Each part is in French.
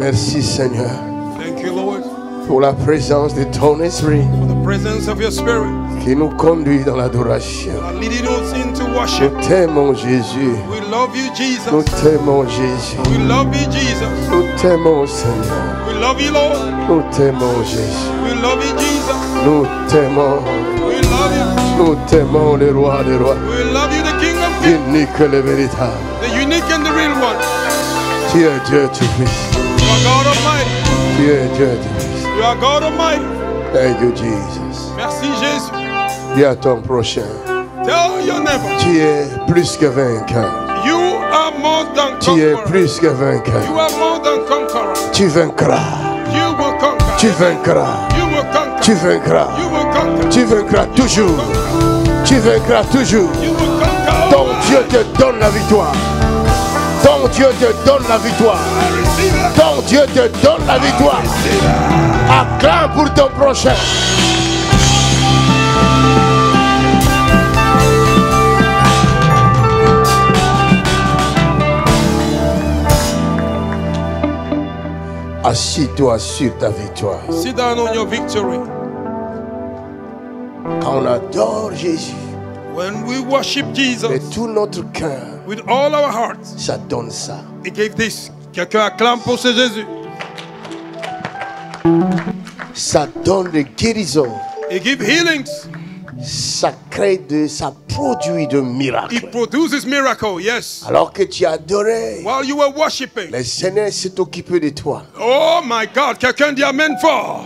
Merci Seigneur. Thank you, Lord, Pour la présence de ton esprit for the presence of your Spirit qui nous conduit dans l'adoration. leading us into Nous worship. t'aimons Jésus. We love you, Nous Jesus. t'aimons Jésus. We love you, Jesus. Nous t'aimons Seigneur. We love you, Lord. Nous t'aimons Jésus. We love you, Jesus. Nous t'aimons. We love you. Nous t'aimons le roi des rois. We love you, the King of Kings, Unique le véritable. the unique and the real one. Tu es Dieu Tout-Puissant. You are God Almighty. Tu es Dieu Tout-Puissant. You are God Almighty. Thank you Jesus. Merci, Jésus. Dis à ton prochain. Tell your neighbor, Tu es plus que vainqueur. you are more than Tu es conqueror. plus que vainqueur. You are more than conqueror. Tu vaincras. You will conquer. Tu vaincras. You will conquer. Tu vaincras. You will conquer. Tu vaincras toujours. Tu vaincras toujours. You will conquer. Ton Dieu te donne la victoire. Ton Dieu te donne la victoire. I receive it. Ton Dieu te donne la victoire. Acclame pour ton prochain. Assis-toi sur ta victoire. Sit down on your victory. Quand on adore Jésus When we worship de Jesus tout notre cœur, with all our hearts, ça donne ça. he gave this. Quelqu'un acclame pour ce Jésus. Ça donne de guérison. He gives healings. Ça crée ça produit de He miracles. produces miracles. Yes. Alors que tu adorais, While you were worshiping. le Seigneur s'est occupé de toi. Oh my God. Quelqu'un dit amen fort.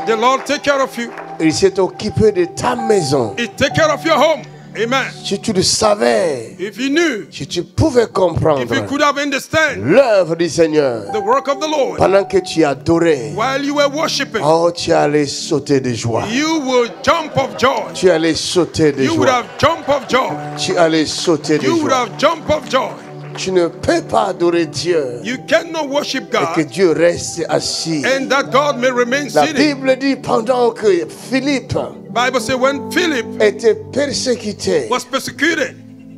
The Lord take care of you. Il s'est occupé de ta maison. He take care of your home. Amen. Si tu le savais, If you knew, si tu pouvais comprendre if you could have understand l'œuvre du Seigneur the work of the Lord pendant que tu adorais, while you were worshiping, oh, tu allais sauter de joie. you will jump of joy. Tu allais sauter de You would joie. have jump of joy. Tu allais sauter de You would joie. have jump of joy. Tu ne peux pas adorer Dieu You cannot worship et que God Dieu reste assis. and that God may remain La sitting. Bible dit pendant que Philippe Bible says when Philip était persécuté, was persecuted,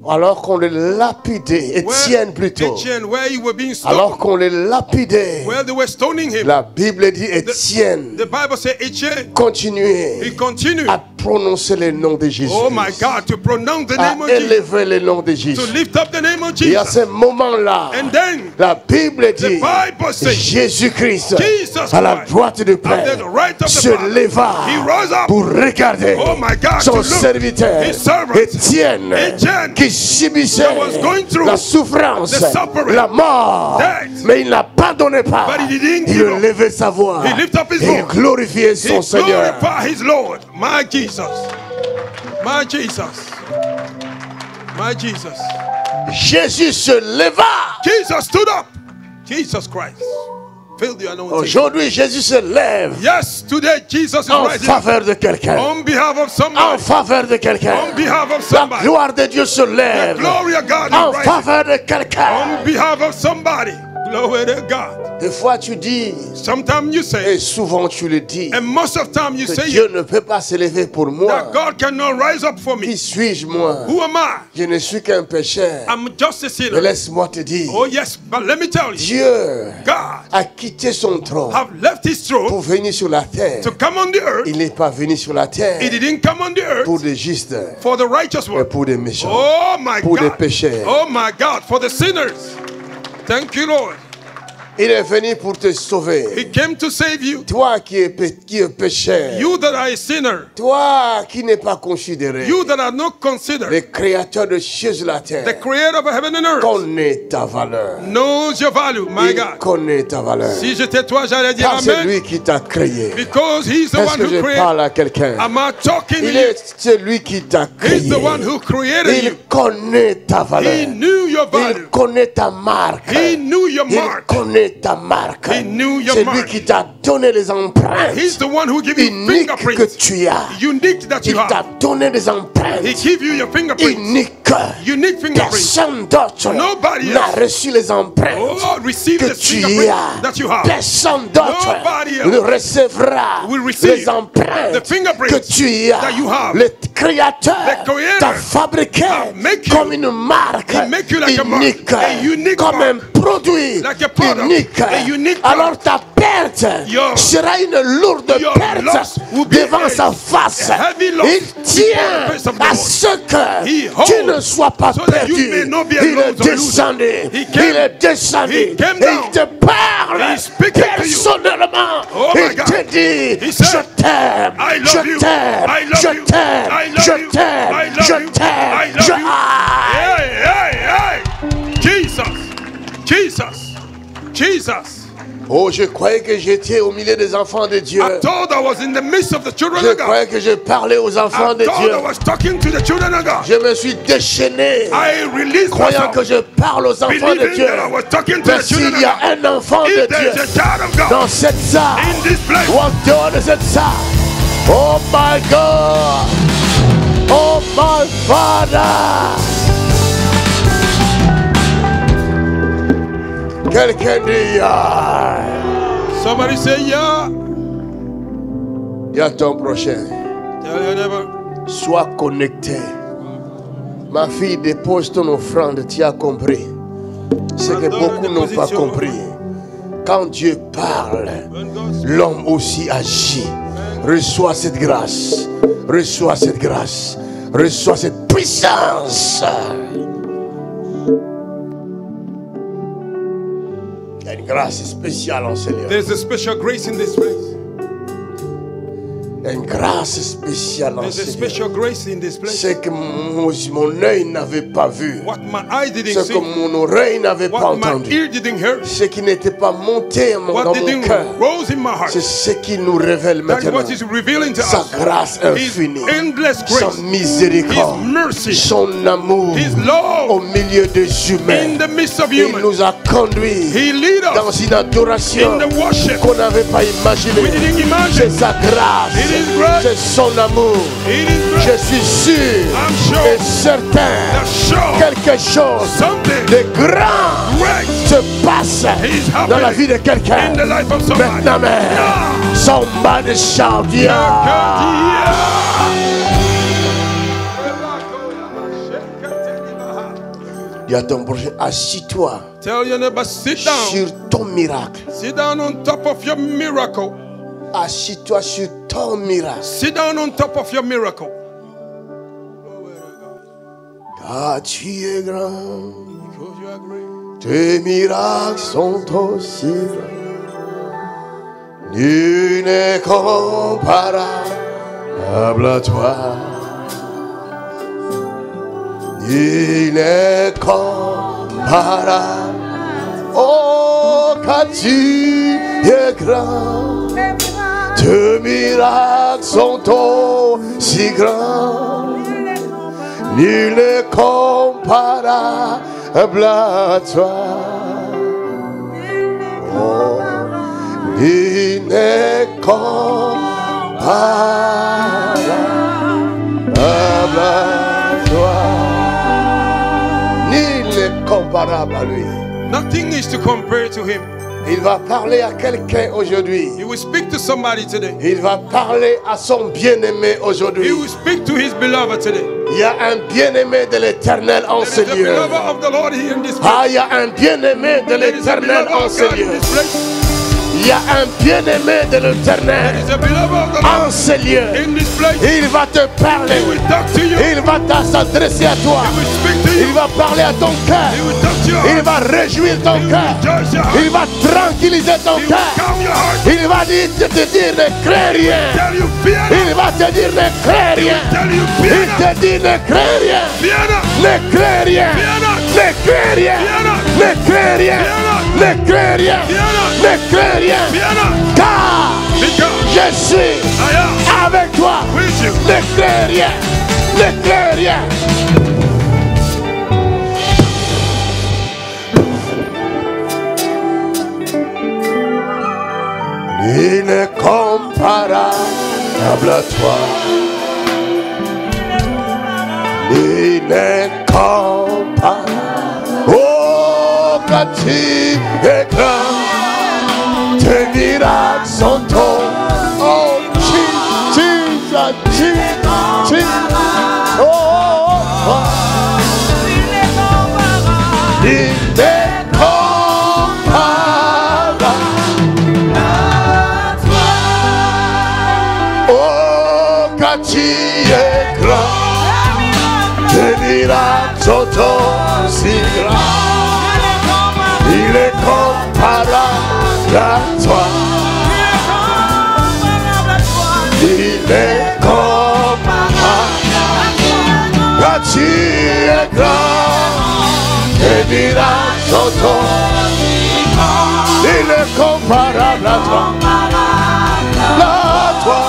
alors qu'on le lapidait, Étienne plutôt, Etienne, where he was being stoned, alors qu'on le lapidait, where they were stoning him, la Bible dit Étienne the Bible says Etienne, continuait he continued, à prononcer le nom de Jésus, oh my God, to pronounce the à name of Jesus, élever le nom de to Jésus. lift up the name of Et à Jesus. ce moment-là, And then la Bible dit the Bible says Jésus-Christ Jesus à la Christ, droite du at Père the right of the se Father, leva he rose up, pour regarder oh my God, son to look, serviteur his servant, Étienne Etienne, qui subissait that was going through la souffrance, the suffering, la mort, death. mais il n'a pas donné pas. But he didn't Il give up. levait sa voix He lifted up his et il voice. glorifiait He son Seigneur. glorified his Lord, my Jesus, my Jesus, my Jesus. Jésus se leva. Jesus stood up. Jesus Christ. Feel the anointing. Aujourd'hui, Jésus se lève Yes, today Jesus is en rising faveur de quelqu'un. on behalf of En somebody. faveur de quelqu'un. On behalf of La somebody. gloire de Dieu se The lève glory of God en is rising faveur de quelqu'un. on behalf of somebody. Glory to God. Des fois, tu dis, Sometimes you et say, souvent tu le dis, and most of the time you que say Dieu ne peut pas se lever pour moi. that God cannot rise up for Qui me. suis-je, moi? Who am I? Je ne suis qu'un pécheur. I'm just a Mais sinner. laisse-moi te dire, Oh yes, but let me tell you, Dieu God a quitté son trône have left his pour throne venir sur la terre. to come on the earth. Il n'est pas venu sur la terre He didn't come on the pour earth des justes, for the righteous mais one. pour des méchants. Oh my Pour des God. pécheurs. Oh my God, for the sinners. Thank you, Lord. Il est venu pour te sauver. He came to save you. Toi qui es pécheur. You that are a sinner. Toi qui n'es pas considéré. You that are not considered. Le créateur de cieux et la terre The creator of heaven and earth connaît ta valeur. knows your value, my Il God. connaît ta valeur. Si j'étais toi, j'allais dire Car c'est amen. lui qui t'a créé. Because he's the Est-ce one que who je created. parle à quelqu'un? Am I talking to Il you? est celui qui t'a He's créé. the one who created Il you. connaît ta valeur. He knew your Il value. connaît ta marque. He knew your Il mark. connaît ta marque. He knew your C'est lui mark. qui t'a donné les empreintes He's the one who gave you uniques que fingerprints. tu as. Unique that Il you t'a have. donné des He empreintes gave you your fingerprints. uniques. Unique fingerprints. Personne d'autre Nobody n'a else. reçu les empreintes Oh, receive que the tu fingerprints as. that you have. Personne d'autre Nobody else ne recevra will receive les empreintes the fingerprints que tu as. that you have. Le Créateur The Creator t'a fabriqué have make you- comme une marque He make you like a mark, unique, a unique comme mark. un produit like a product, unique. a unique Alors product. ta perte sera une lourde your perte loss will be devant a sa face. heavy loss Il before tient the face of the à Lord. ce que He tu ne holds sois pas so that you perdu. may not be Il alone est or lose. descendu. He came- Il est descendu. he came Et down. il te parle He is speaking to you. personnellement. Oh my Il God. te dit, He said, je t'aime, I love je you. t'aime, I love je you. t'aime, I love je you. t'aime, I love je you. I t'aime, love je you. Hey. Jesus. Oh, je croyais que j'étais au milieu des enfants de Dieu. I thought I was in the midst of the children Je of God. croyais que je parlais aux enfants I de thought Dieu. I was talking to the children of God. Je me suis déchaîné, I released croyant myself, que je parle aux enfants de believing Dieu. that I was talking to Mais the children s'il y of a God. un enfant de If there Dieu is a child of God dans cette salle, in this place, ou en dehors de cette salle, oh my God, oh my Father. Quelqu'un dit, somebody say yeah. il y a ton prochain. Tell your neighbor. Sois connecté. Ma fille, dépose ton offrande, tu as compris. Ce que beaucoup n'ont pas compris. Quand Dieu parle, l'homme aussi agit. Reçois cette grâce. Reçois cette grâce. Reçois cette puissance. Il y a une grâce spéciale en ce lieu. There's a special grace in this place. Il y a une grâce spéciale en There's a ce lieu. special grace in this place. Ce que mon œil n'avait pas vu. What my eye didn't Ce see, que mon oreille n'avait pas what my entendu. ear didn't hear, Ce qui n'était pas monté dans what mon didn't cœur. rose in my heart. C'est ce qui nous révèle That's maintenant. what is revealing to Sa us. grâce His infinie. endless Sa grace, His miséricorde. mercy, Son amour His au love milieu des humains. in the midst of Il humans. nous a conduits He lead dans us une adoration in the worship qu'on n'avait pas imaginée. we didn't C'est imagine. sa grâce. It is grace. C'est son amour. It is Je grace. suis sûr I'm et sure certain that sure quelque chose something de grand great se passe is dans la vie happening de quelqu'un. in the life of somebody. Maintenant même, Yeah. somebody shout, yeah. Il y a ton projet. Assis-toi Tell your neighbor, sit down. sur ton miracle. Sit down on top of your miracle. Assis-toi sur ton miracle. Sit down on top of your miracle. Car tu es grand, Because you are great. tes miracles sont aussi grands. Nul n'est comparable à toi. Nul n'est comparable. Oh, car tu es grand. Tes miracles sont aussi grands. Nul n'est comparable à toi. Oh, nul n'est comparable à toi. Nul n'est comparable à lui. Nothing is to compare to him. Il va parler à quelqu'un aujourd'hui. He will speak to somebody today. Il va parler à son bien-aimé He aujourd'hui. will speak to his beloved today. Il y a un bien-aimé de l'Éternel en ce There is a lieu. beloved of the Lord here in this Ah, place. il y a un bien-aimé de There is a l'Éternel beloved en of ce God in lieu. this place. Il y a un bien-aimé de There l'Éternel is a beloved of the en Lord ce lieu. in this place. Il va te He parler. will talk to you. Il va s'adresser à toi. He will speak to Il you. va parler à ton He cœur. will talk to your Il heart. va réjouir ton He will cœur. rejoice your heart. Il va tranquilliser ton He will cœur. calm your heart. Il va te dire ne crains rien. Tell you fear not. Il va te dire ne crains rien. Tell you fear Il not. te dit ne crains rien. Fear not. Ne crains rien. Fear not. Ne crains rien. Fear not. Ne crains rien. Fear not. Ne crains rien. Fear not. Ne crains rien. Fear not. Car Because je suis I am avec toi. with you. Ne crains rien. Ne crains rien. Il est comparable à toi. Il est comparable. Oh, quand tu es grand, tes miracles sont tôt. Oh, Jesus, Jesus. Oh, oh, oh. Il est comparable. Soto si grand. Il est comparable à toi. Il est comparable. Quand tu es grand, et dira Soto. Il est comparable à toi. À toi.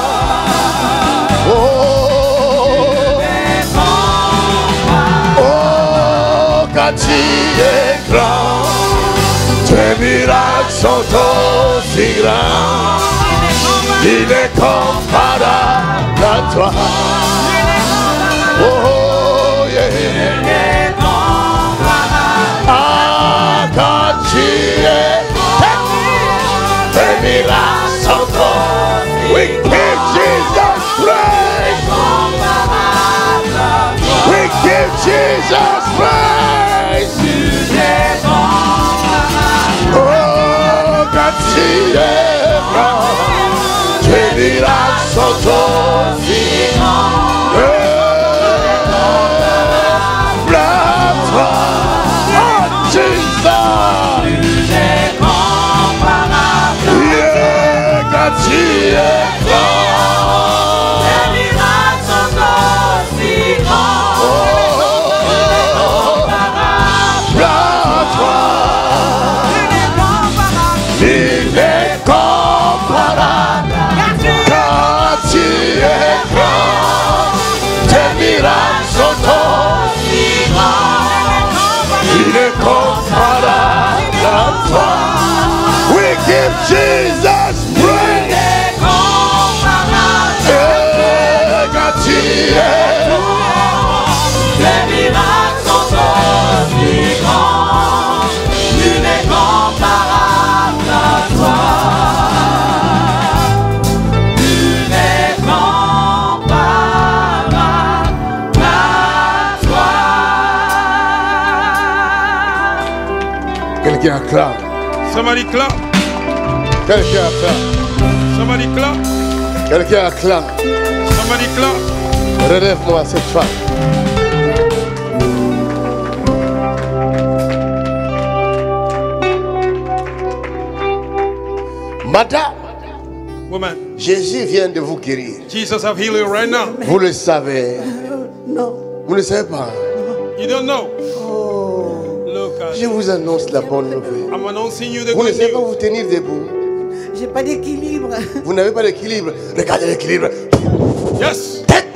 Quand tu es grand, tes miracles sont aussi grands. Il est comparable à toi. Oh yeah. Ah, quand tu es, tes miracles sont aussi. We give Jesus praise. We give Jesus praise. Oh, quand tu es grand, tes miracles sont aussi grands. Oh, Jesus. Yeah, quand tu es grand, tes miracles sont aussi grands. Il est comparable. Quand tu es grand, tes miracles sont aussi grands. Il est comparable à toi. We give Jesus praise. Quand tu es grand, tes miracles sont aussi grands. Il est comparable à toi. Quelqu'un acclame. Somebody clap. Quelqu'un acclame. Somebody clap. Quelqu'un acclame. Somebody clap. Relève-moi cette femme. Madame, Woman, Jésus vient de vous guérir. Jesus have healed you right now. Vous le savez. Non. Vous ne savez pas. You don't know. Oh, Look at je vous annonce la bonne nouvelle. I'm announcing you the Vous ne good savez pas news. vous tenir debout. J'ai pas d'équilibre. Vous n'avez pas d'équilibre. Regardez l'équilibre. Yes. Tête.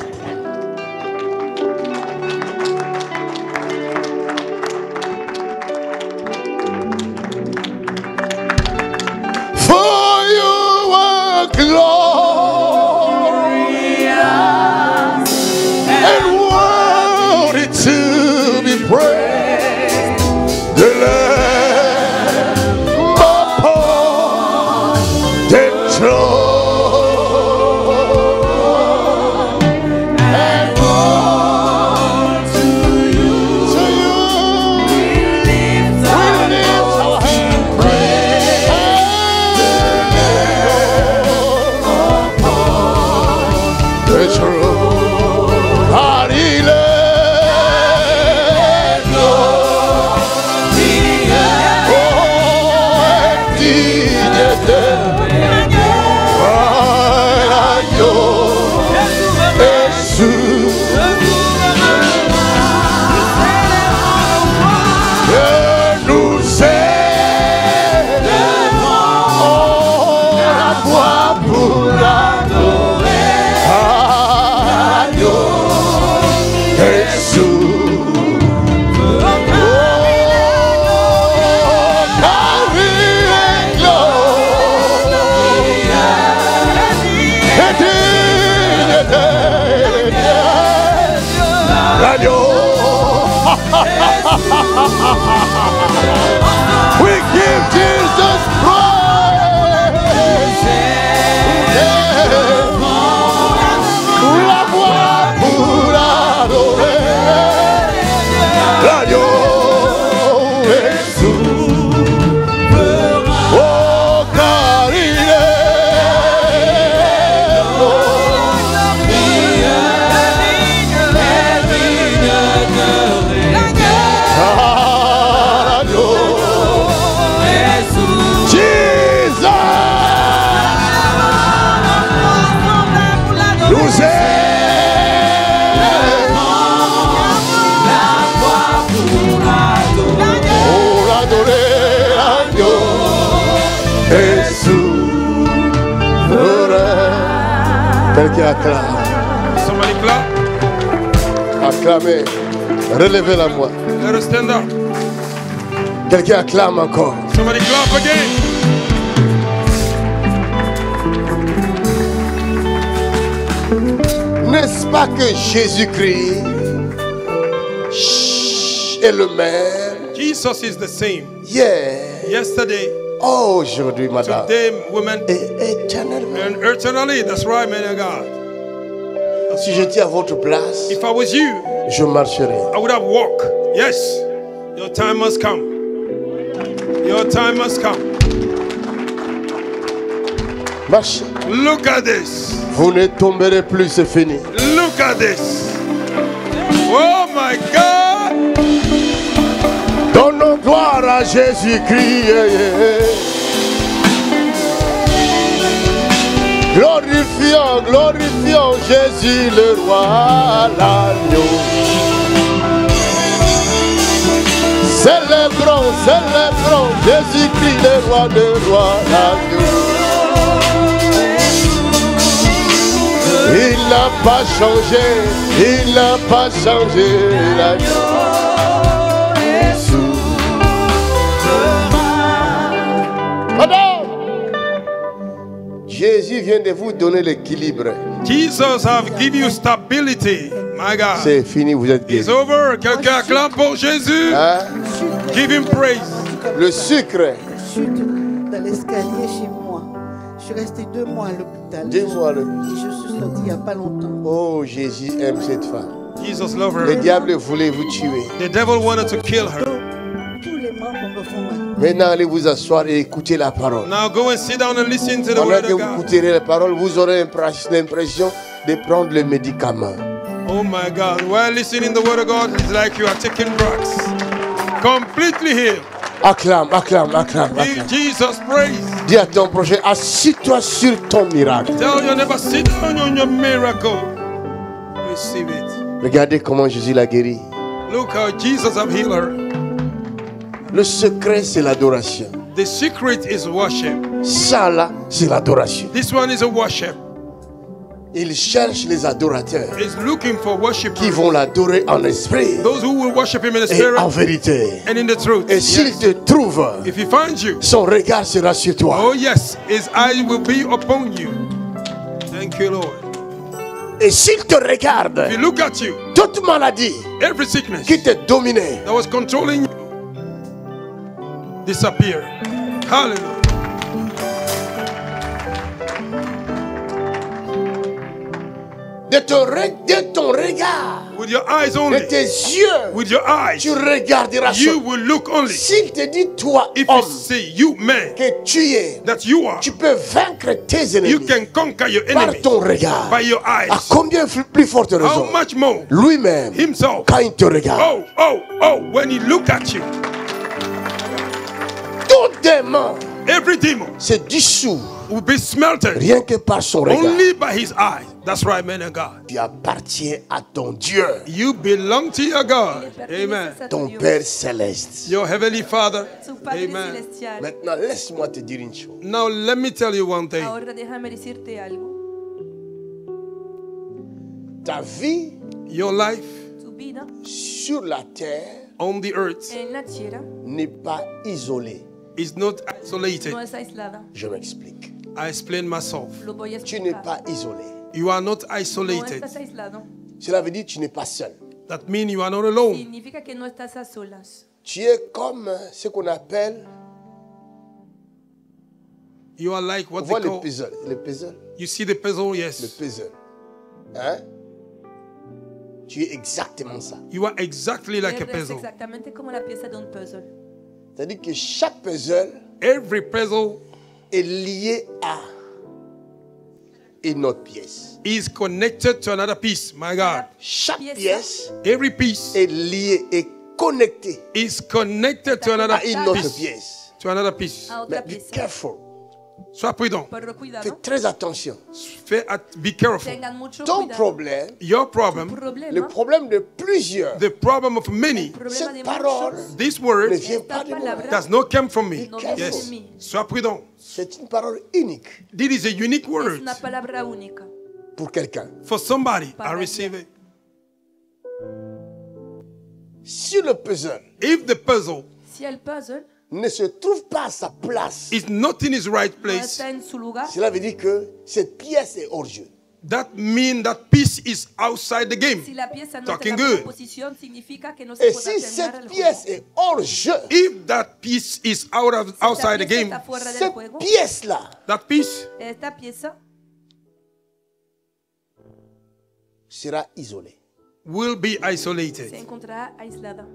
For you are glorious and worthy to be praised. The Lamb upon the throne, and all to you we lift our hands, praise the Lamb upon the throne. God, He let go. Oh, and dignity. Oh, est souverain. Quelqu'un acclame. Somebody clap. Acclamez. Relevez la voix. Let us stand up. Quelqu'un acclame encore. Somebody clap again. N'est-ce pas que Jésus-Christ est le même? Jesus is the same. Yeah. Yesterday, Aujourd'hui, madame. today, women, Et éternellement. and eternally. That's right, man of God. Si j'étais à votre place, If I was you, je marcherais. I would have walked. Yes, your time must come. Your time must come. Marchez. Look at this. Vous ne tomberez plus, c'est fini. Look at this. Oh my God. Donnons gloire à Jésus-Christ. Glorifions, glorifions Jésus le roi, l'agneau. Célébrons, célébrons Jésus-Christ le roi, l'agneau. Il n'a pas changé, il n'a pas changé, l'agneau. Madame, Jésus vient de vous donner l'équilibre. Jesus have given you stability. My God. C'est fini, vous êtes It's guéris. over. Quelqu'un acclame pour Jésus. Hein? Give him praise. Le sucre, Chute dans l'escalier chez moi. Je suis restée 2 mois à l'hôpital. dis-moi le. Et je suis sortie il n'y a pas longtemps. Oh, Jésus aime cette femme. Jesus loved Le her. diable voulait vous tuer. The devil wanted to kill her. Tous les membres me font mal. Maintenant, allez vous asseoir et écoutez la parole. Now go and sit down and listen to the Pendant word que of vous God. écouterez la parole, vous aurez l'impression de prendre le médicament. Oh my God. While listening to the word of God, it's like you are taking drugs. Completely healed. Acclame, acclame, acclame, Give acclame. Jesus praise. Dis à ton prochain, assis-toi sur ton miracle. Tell your neighbor, sit down on your miracle. Receive it. Regardez comment Jésus l'a guéri. Look how Jesus have healed her. Le secret, c'est l'adoration. The secret is worship. Ça, là, c'est l'adoration. This one is a worship. Il cherche les adorateurs He's looking for worship. qui vont l'adorer en esprit Those who will worship him in the et spirit en vérité. and in the truth. Et s'il Yes. te trouve, If he finds you, son regard sera sur toi. oh yes, his eye will be upon you. Thank you, Lord. Et s'il te regarde, If he look at you, toute maladie every sickness qui te dominait that was controlling you disappear. Hallelujah. de ton regard, With your eyes de only, tes yeux, with your eyes, tu regarderas you sur. will look only. S'il te dit, toi, If homme, you say, you man, que tu es, that you are, tu peux vaincre tes you ennemis can conquer your par enemy ton regard. by your À eyes. combien plus forte How raison, much more lui-même, himself? quand il te regarde, When he look at you, tout démon every demon se dissout will be smelted rien que par son regard. only by his eyes. That's right, man of God. Tu appartiens à ton Dieu, You belong to your God. Amen. ton Père céleste. Your heavenly Father. Su Padre Amen. Celestial. Maintenant, laisse-moi te dire une chose. Now let me tell you one thing. Ahora déjame decirte algo. Ta vie Your life Tu vida sur la terre on the earth en la tierra n'est pas isolée. is not isolated. no es aislada. Je m'explique. I explain myself. Lo voy a Tu n'es explicar. pas isolé. You are not No isolated. estás aislado. Cela veut dire que tu n'es pas seul. That means you are not alone. Significa que no estás a solas. Tu es comme ce qu'on appelle, You are like on what voit they le call. puzzle. Le puzzle. You see the puzzle, Le yes. puzzle. Hein? Tu es exactement ça. You are exactly like a Eres puzzle. exactamente como la pieza de un puzzle. C'est-à-dire que chaque puzzle Every puzzle est lié à une autre pièce. is connected to another piece. My God. Chaque Pièce. pièce Every piece est liée et connectée is connected to another à une autre piece. pièce. To another piece. A otra Mais be pieza. careful. Sois prudent. Por cuidado. Fais très attention. Be careful. Tengan mucho Ton cuidado. problème, Your problem, le Problema, problème de plusieurs, the problem of many, problema de cette parole muchos, this ne word vient pas esta de moi. palabra does not come from me. no viene Yes. de mí. Sois prudent. C'est une parole unique This is a unique Es word una palabra única. pour quelqu'un. for somebody. I Para receive it. Si le puzzle If the puzzle Si el puzzle ne se trouve pas à sa place, is not in its right no place, está en su lugar, cela veut dire que cette pièce est hors jeu. that means that piece is outside the game. si la pieza no Talking está en la good. posición, significa que no se Et puede si terminar cette el pièce juego. est hors jeu, If that piece is outside the Esta pieza game, está fuera del cette juego, pièce-là that piece esta pieza sera isolée. will be se isolated. encontrará aislada.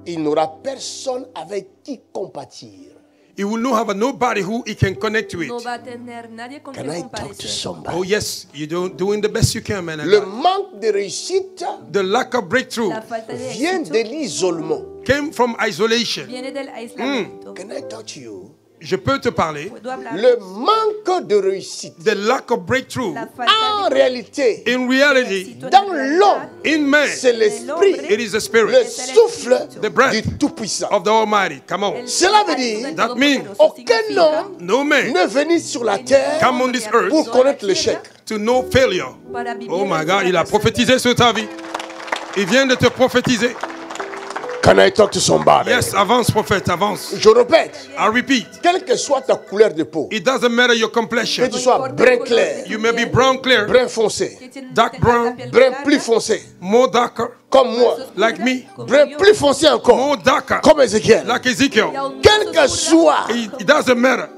Il n'aura personne avec qui compatir. He will not have nobody who he can connect with. No va a tener nadie con Can quien I talk to comparecer. somebody? Oh yes, you're doing the best you can, man. and Le God. manque de réussite The lack of breakthrough La falta de vient éxito de l'isolement. came from isolation. viene del aislamiento. Can I talk to you? Je peux te parler. Puedo hablar. Le manque de réussite, The lack of breakthrough La falta en de réalité, in reality, éxito en dans la realidad l'homme, in man, c'est l'esprit, it is the le spirit souffle The breath du Tout-Puissant. of the Almighty. Come on. El Cela veut Espíritu dire, del that means Todopoderoso aucun significa homme No man ne venir sur la terre come on this earth pour connaître l'échec. to know failure. para vivir Oh my en God, il a fracaso. prophétisé sur ta vie. Il vient de te prophétiser. Can I talk to somebody? Yes, avance, prophète, avance. Je répète, I repeat, quelle que soit ta couleur de peau, it doesn't matter your complexion. que tu sois brun clair, You may be brown clear, brun foncé, Que tiene- Dark tenga la brown, piel brun clara, plus foncé, more darker, comme moi, like me, como brun yo, plus foncé encore, more darker, comme Ézéchiel. like y Ezekiel. aún más Quelle que oscura, soit It doesn't matter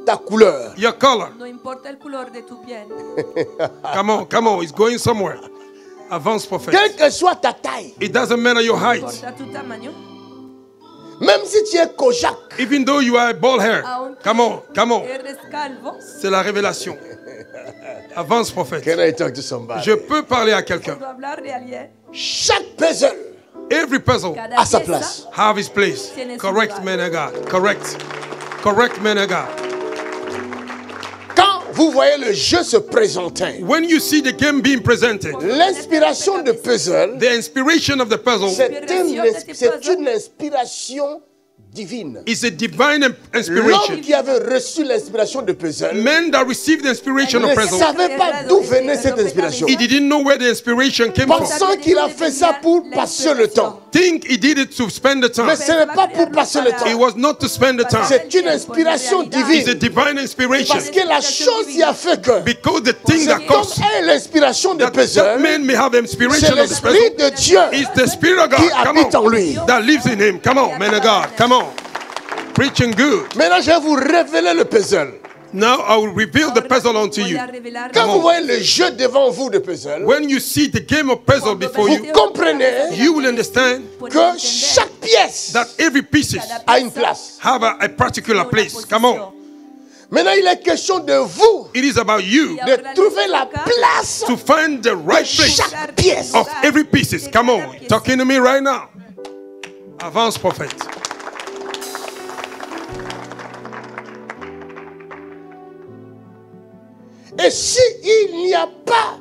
ta couleur, your color. no importa el color de tu piel, Come on, it's going somewhere. Avance, prophète. quelle que soit ta taille, It doesn't matter your height. importa tu tamaño, même si tu es Kojak, Even though you are bald hair. aunque Come on. eres calvo, C'est la révélation. Avance, prophète. can I talk to somebody? Je peux parler à quelqu'un. puedo hablar de alguien. Chaque puzzle Every puzzle Cada à sa pieza place. have his place. Tiene su Correct, lugar. man of God. Correct. Correct, man of God. Quand vous voyez le jeu se présenter, When you see the game being presented, l'inspiration de puzzle, the inspiration of the puzzle c'est une inspiration divine. is a divine L'homme inspiration. qui avait reçu l'inspiration de puzzle Men that received the inspiration of ne puzzle, savait pas d'où venait cette inspiration. he didn't know where the inspiration came from. Pensant qu'il a fait ça pour passer le temps. Think he did it to spend the Mais time. ce n'est pas pour passer le It temps. was not to spend the time. C'est une inspiration It's a divine. divine inspiration. Parce que la chose qui a fait que Because the thing that cet homme caused ait l'inspiration de that puzzle, man may have c'est inspiration of the l'Esprit puzzle de Dieu is the Spirit of qui God. Come habite en on. lui. That lives in him. Come on, man of God. Come on. Preaching good. Maintenant, je vais vous révéler le puzzle. Now I will reveal the puzzle unto voy you. a revelar Quand Come vous on. voyez le jeu devant vous de puzzle, When you see the game of puzzle before vous you, comprenez you will understand que chaque pièce that every piece a une place. have a particular place. Come on. Maintenant, il est question de vous It is about you de trouver la place to find the right de place chaque pièce. of every pieces. Come on. Talking to me right now. Avance, prophète. Et si il n'y a pas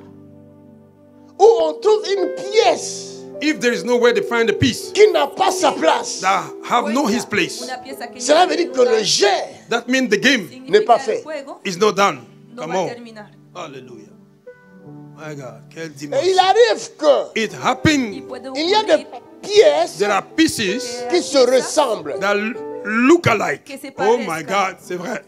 où on trouve une pièce If there is nowhere to find a piece qui n'a pas sa place, that have no his place, una pieza que cela no veut tiene dire que le lugar, jet that means the game n'est pas significa fait. el juego is not done. no Come va a on. terminar. Hallelujah. My God. Quel Et dimanche. il arrive que It Y happened. puede il y a des ocurrir pièces There are pieces qui se ressemblent. that look alike. Que se Oh my parezcan. God, c'est vrai.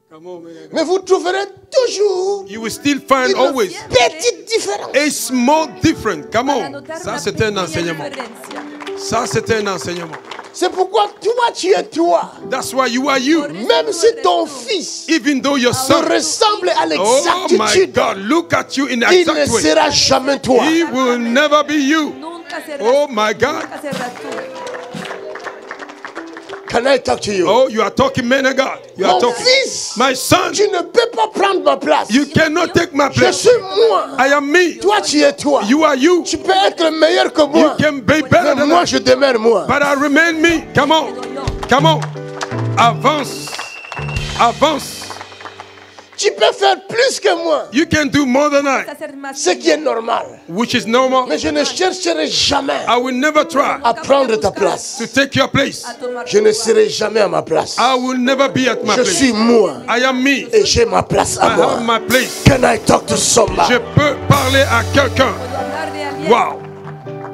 Come on, man. Mais vous trouverez toujours You will still find une always petite différence. a small difference. Come para on. notar Ça, una c'est un pequeña enseignement. diferencia. Ça, c'est un enseignement. C'est pourquoi toi, tu es toi. That's why you are you. Même si ton fils Even though your te son, ressemble à oh my l'exactitude, God, look at you in the il ne exact way. sera jamais toi. He will never be you. Nunca serás Oh tú, my God. nunca serás tú. Can I talk to you? Oh, you are talking, man of God. You are Mon talking. fils, My son, tu ne peux pas prendre ma place. you cannot take my Je place. suis moi. I am me. Toi, tu es toi. You are you. Tu peux être meilleur que You moi. can be better Mais than moi, I. je demeure moi. But I remain me. Come on. Come on. Avance. Avance. Tu peux faire plus que moi, You can do more than I, hacer más ce qui est normal. which is normal. Mais je ne chercherai jamais I will never try à prendre ta place. to take your place. a tomar Je ne serai jamais à ma place. I will never be at my Je place. suis moi I am me. et j'ai ma place I à moi. have my place. Can I talk to somebody? Je peux parler à quelqu'un. puedo hablar de alguien. Wow.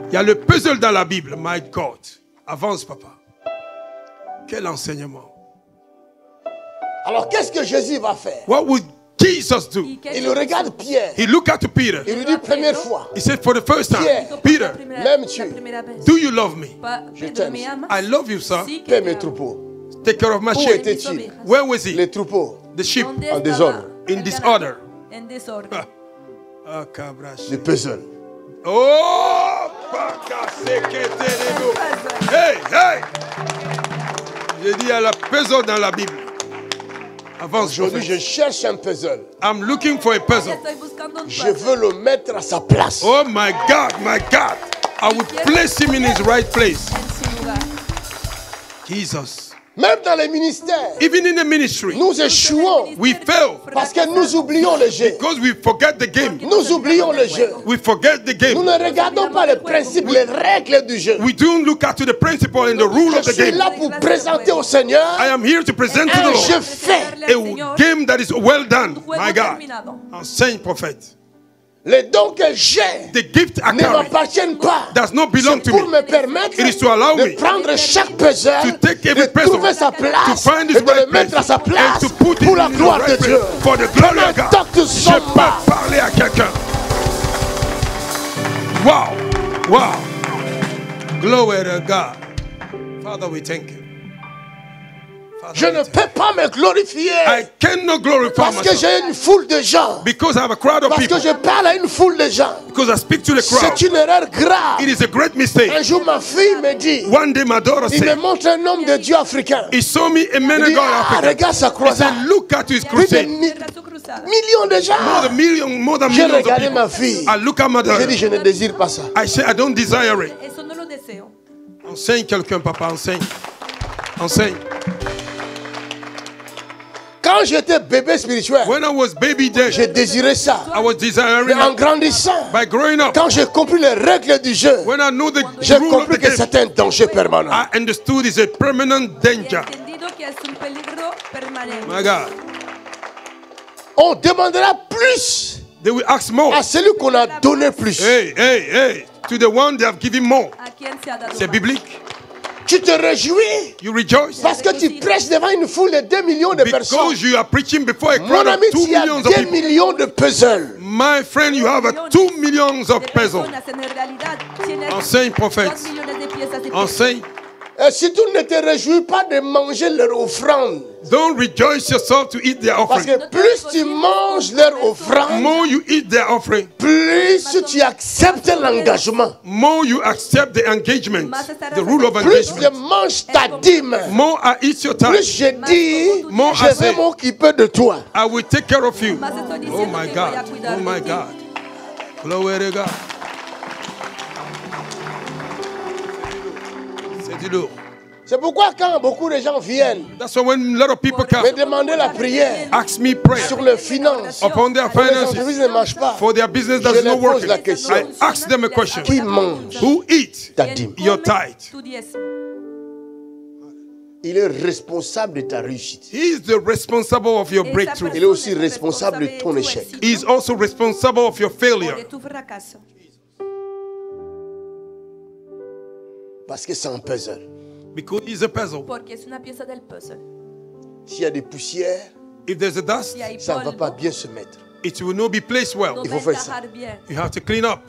Il y a le puzzle dans la Bible. My God. Avance, papa. Quel enseignement. Alors qu'est-ce que Jésus va faire? What would Jesus do? ¿Y qué Il hizo regarde Pierre. He looked at Peter. Il lui dit première fois, He said for the first time, Pierre, Peter, m'aimes-tu? la primera vez? do you love me? Je Pedro, t'aime. ¿me amas? I love you, sir. Sí que paie te mes amo. troupeaux. Take care of my Où sheep. était-il? Where was he? Les troupeaux. The sheep. ¿Dónde En estaba desordre. In el disorder. ganado? En desorden. Ah, cabrache. Le puzzle. Oh, baka seketerebo. Hey, hey. J'ai dit à la puzzle dans la Bible. Avance, Aujourd'hui, prophète. je cherche un puzzle. I'm looking for a puzzle. Estoy buscando un Je puzzle. veux le mettre à sa place. Oh my God, my God. I will place him in his right place. En su lugar. Jesus. Même dans les ministères, Even in the ministry, nous échouons we fail parce que nous oublions le jeu. because we forget the game. Nous oublions le jeu. We forget the Nous game. ne regardons pas les principes, les règles du jeu. We don't look at the principle and the rule of Je the suis game. là pour présenter au Seigneur I am here to present to the un jeu Lord fait. a game that is well done. Juego My God. terminado. Enseigne, prophète. Les dons que j'ai The gift I ne carry m'appartiennent pas. does not belong C'est to pour me. me permettre It is to allow de me prendre chaque puzzle, to take every de puzzle, trouver sa to place find et his de le right place mettre à sa and place to put it pour la in the gloire right de Dieu. place for the glory of God. Talk to Je peux somebody. parler à quelqu'un. Wow. Wow. Glory to God. Father, we thank you. Father, Je we ne thank peux pas me glorifier I cannot glorify parce que myself j'ai une foule de gens. because I have a crowd of Parce people. que je parle à une foule de gens. Because I speak to the crowd. C'est une erreur grave. It is a great mistake. Un jour, ma fille me dit, One day my daughter il me said, montre un homme de Dieu africain. he saw me a man Il of dit, God ah, Africa. regarde sa He croisade. said, look at his Plus de crusade. Mira su cruzada. millions de More gens. than more than J'ai millions of regardé people. ma fille. I look at my J'ai daughter. dit, je ne désire pas ça. I say, I don't desire it. Eso no lo deseo. Enseigne quelqu'un, papa, enseigne. Enseigne. Quand j'étais bébé spirituel, When I was baby je there, désirais ça. I was desiring Mais en it. grandissant, By growing up, quand j'ai compris les règles du jeu, when I know the j'ai rule of compris the que game, c'est un danger permanent. I understood it's a permanent He danger. entendido que es un peligro permanente. My God. On demandera plus They will ask more. à celui qu'on a donné plus. Hey, hey, hey. To the one they have given more. ¿A quién se ha dado C'est más? biblique. Tu te réjouis You rejoice parce que tu prêches devant une foule de 2 millions de personnes. because you are preaching before a Mon crowd of ami, 2 tu as millions of 2 people. millions de puzzles. My friend, you have 2 millions of De puzzles. personas en realidad tienes Enseigne, prophète. 2 millones de piezas de Enseigne. Et si tu ne te réjouis pas de manger leur offrande, Don't rejoice yourself to eat their parce offering. que plus tu manges leur offrande, More you eat their offering, plus tu acceptes l'engagement. more you accept the engagement, the rule of Plus je engagement. mange ta dîme, More I eat your time. plus je dis, More I je vais say, m'occuper de toi. I will take care of you. Más estoy Oh diciendo my que voy a God. cuidar Oh my de ti. God. Glory to God. C'est du lourd. C'est pourquoi quand beaucoup de gens viennent That's why when a lot of people come, me demander la prière ask me prayer sur les finances, upon their pour les finances, entreprises ne marchent pas, for their business je that's leur not pose working. la question. I ask them a question. Qui mange Who eat ta dîme? your tithe? Tu diezmo. Il est responsable de ta réussite. He is the responsible of your Esa breakthrough. Il est aussi persona es responsable de ton tu échec. éxito He is also responsible of your o de failure tu fracaso. Parce que c'est un puzzle. because he's a puzzle. Porque es una pieza del puzzle. S'il y a des poussières, If there's a dust, Si hay ça ne va pas polvo, bien se mettre. it will not be placed well. no Il va faut a faire ça. encajar bien. You have to clean up.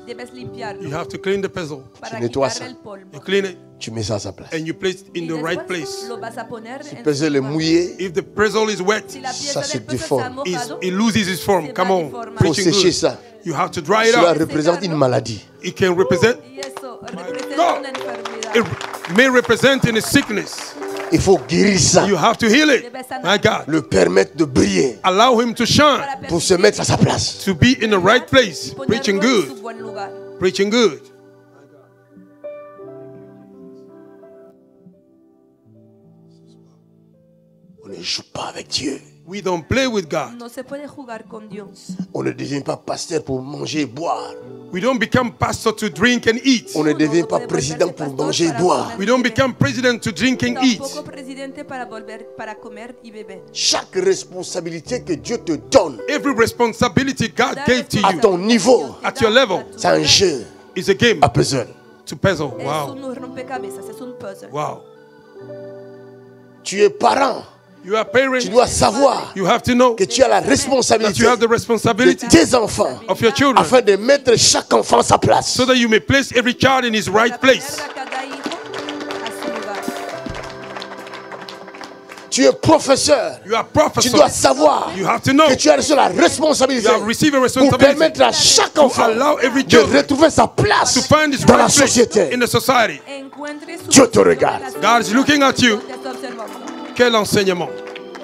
Debes limpiarlo You have to clean the puzzle. para nettoies quitarle ça. el polvo. You clean it Tu mets ça à sa place. and you place it in Y the right después place. lo vas a poner en Le su puzzle est lugar. mouillé, If the puzzle is wet, Si la Ça pieza se del puzzle déforme. está mojado, it loses its form. Se Come va on, deformando. faut preaching sécher good. ça. You have to dry it Cela up. représente une maladie. It can represent, y eso God. representa una enfermedad. it may represent in a sickness. Il faut guérir ça. You have to heal it. Debes sanar. My God, Le permettre de briller allow him to shine, Para pour se mettre à sa place. to be in the right place, ponerlo preaching en su good, buen lugar. preaching good. On ne joue pas avec Dieu. We don't play with God. No se puede jugar con Dios. On ne devient pas pasteur pour manger et boire. We don't become pastor to drink and eat. On ne devient pas président pour manger et boire. We don't become president to drink and eat. Tampoco presidente para comer y beber. Chaque responsabilité que Dieu te donne Every responsibility God gave to à you ton niveau, at your level c'est un jeu is a game à puzzle. to puzzle. Es Wow. un rompecabezas, es un puzzle. Wow. Tu es parent. You are parent. Tu dois savoir You have to know que tu as la that responsabilité you have the de responsibility tes enfants of your children afin de mettre chaque enfant à sa place. so that you may place every child in his right place. Para poner a cada hijo a su lugar. Tu es professeur. You are Tu professor. dois savoir You have to know que tu as reçu la responsabilité you have received a pour responsibility permettre à chaque to enfant allow every de child retrouver sa place to find his dans la right place société. in the society. Encuentre su Dieu te posición regarde. en la God is sociedad. looking at you. Dios te está observando. Quel enseignement.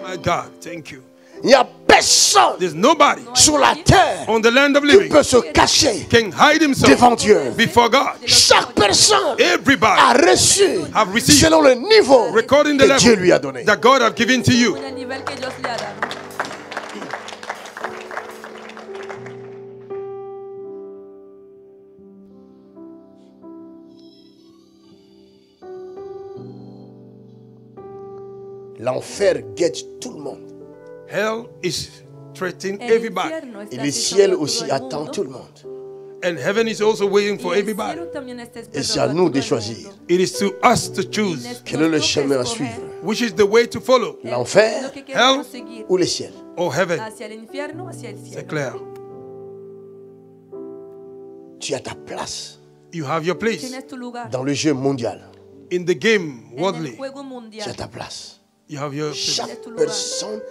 My God, thank you. Il n'y a personne There's nobody sur la terre on the land of qui living peut se cacher can hide himself devant Dieu. before God. Chaque personne Everybody a reçu have received selon le niveau recording the que Dieu lui a level donné. that God have given to you. En el nivel que Dios le ha dado. L'enfer guette tout le monde. Hell is threatening El everybody. infierno está Et le acechando ciel a todo aussi el attend mundo. tout le monde. And heaven is also waiting Y for el everybody. cielo también está Et c'est esperando à a nous todo de el choisir mundo. It is to us to choose quel est le Nos toca chemin à escoger suivre. which is the way to follow, L'enfer lo que queremos hell, seguir, ou le ciel. or heaven. hacia el infierno, hacia el C'est cielo. clair. Tu as ta place You have your place Tienes tu lugar dans le jeu mondial. in the game en el worldly. juego Tu as mundial. ta place. You have your place. Chaque personne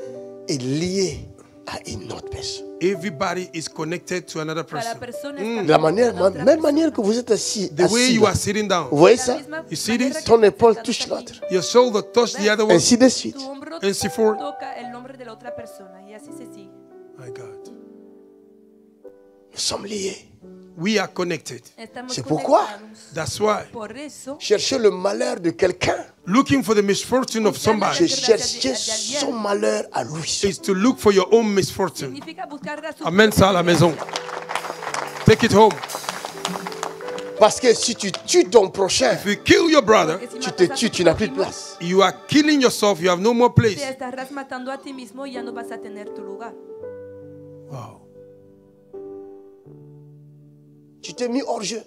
est liée à une autre personne. Everybody is connected to another Cada person. persona De está la manière, conectada a otra même persona. manière que vous êtes assis. The way assis you là. are sitting Vous down, voyez La ça? misma You see manera this? que Ton épaule estás touche aquí, l'autre. your shoulder touch the other one. Ainsi de suite. Tu hombro And so forth. toca el nombre de la otra persona y así se sigue. My God. Nous sommes liés. We are connected. Estamos C'est pourquoi conectados. That's why Por eso, Chercher le malheur de quelqu'un, looking for the misfortune of c'est somebody chercher son malheur à lui. is to look for your own misfortune. significa buscar a su Amène ça à la maison. Take it home. Parce que si tu tues ton prochain, If you kill your brother, Porque si tu matas te a tues, tu tu n'as plus de prójimo, place. you are killing yourself. You have no more place. te estarás matando a ti mismo y ya no vas a tener tu lugar. Wow. Tu t'es mis hors jeu.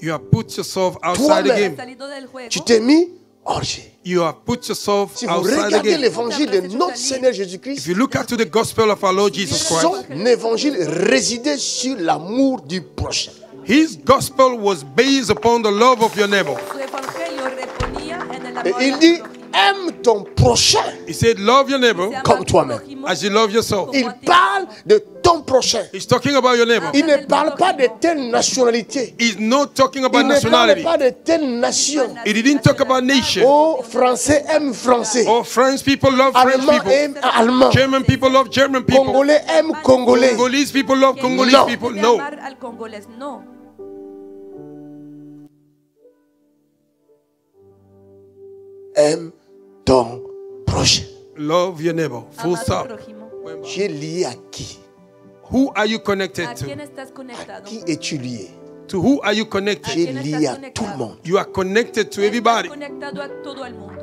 You have put yourself outside the Toi-même. Has game. salido del juego. Tu t'es mis hors jeu. You have put yourself Si vous outside the regardez game. l'évangile de notre Seigneur If Jésus-Christ, you look at the gospel of our Lord Jesus son Christ, évangile résidait sur l'amour du prochain. his gospel was based upon the love of your neighbor. Su evangelio reponía en el Et amor il a dit, tu prójimo. aime ton prochain. He said, love your neighbor Se ama comme a tu toi-même. prójimo as you love yourself. Il parle de ton prochain. He's talking about your neighbor. Il ne parle pas de telle nationalité. He's not talking about Il ne parle nationality. pas de telle nation. He didn't talk about nation. Oh, Français aime Français. Oh, French people love French Allemand people. aime Allemand. German people love German people. Congolais aime Congolais. Congolese people love Congolese No. people. Debe No. amar al congolés. No. Aime ton prochain. Love your neighbor. Full Ama a tu stop. prójimo. Tu es lié à qui? Who are you connected ¿A quién to? estás À conectado? qui es-tu lié? To who are you ¿A connected? Tu es quién lié estás à tout le conectado? monde. You are connected to Estás everybody. conectado a todo el mundo.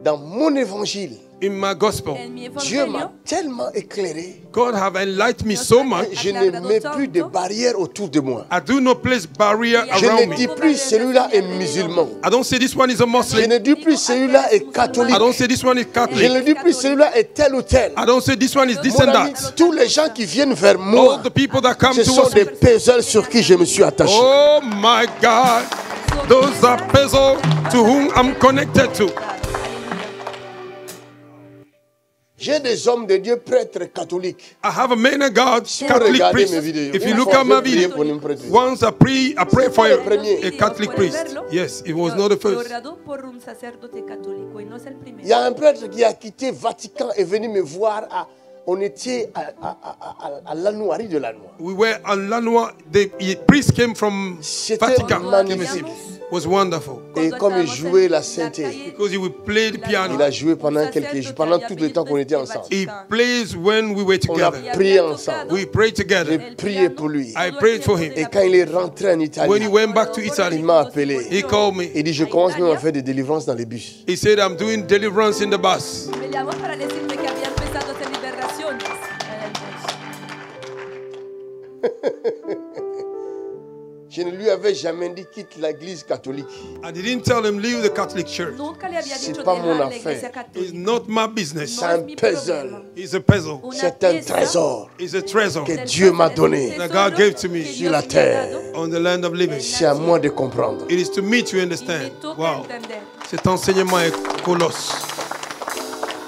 Dans mon évangile, In my gospel, En mi Dieu m'a evangelio, tellement éclairé. God have enlightened me so much. Je ne mets plus de barrières autour de moi. I do not place barrier Je around ne dis me. plus celui-là est musulman. I don't say this one is a Je Muslim. ne dis plus celui-là est catholique. I don't say this one is Je Catholic. ne dis plus celui-là est tel ou tel. I don't say this one is this Mon and ami, that. tous les gens qui viennent vers All moi, the people that come ce sont towards des me. puzzles sur qui je me suis attaché. Oh my God. Those are puzzles to whom I'm connected to. J'ai des hommes de Dieu prêtres catholiques. I have a man of God, Si vous Catholic regardez priest. mes vidéos, If you une look fois, at my j'ai prié video, pour une prêtre. once I pray for pas le premier. a Catholic priest. Yes, it was not the Fue first. orado por un sacerdote católico y no es el Il y primero. a un prêtre qui a quitté Vatican et est venu me voir On était à la noirie de la noix. We were on Lanois. The priest came from C'était Vatican. magnifique. It was wonderful. Et comme il jouait la sainteté, Because he would play the il piano. a joué pendant quelques jours, pendant tout le temps qu'on était ensemble. He plays when we were On a together. prié ensemble. We prayed together. J'ai prié pour lui. I prayed for him. Et quand il est rentré en When he Italie, went back to il Italy, m'a appelé. he called me. Il dit, je commence même à faire des délivrances dans les bus. He said, I'm doing deliverance in the bus. Me llamó para decirme que había empezado a hacer liberaciones en el bus. Je ne lui avais jamais dit quitte l'église catholique. I didn't tell him leave the Catholic Church. Nunca le había C'est dicho pas dejar mon la affaire. iglesia It's católica. not my business. C'est un puzzle. It's a puzzle. Una C'est un pieza trésor It's a treasure que Dieu m'a donné that God gave to me sur la terre. on the land of living. C'est à moi de comprendre. It is to me to Y me understand. toca Wow. entender. Cet enseignement est colosse.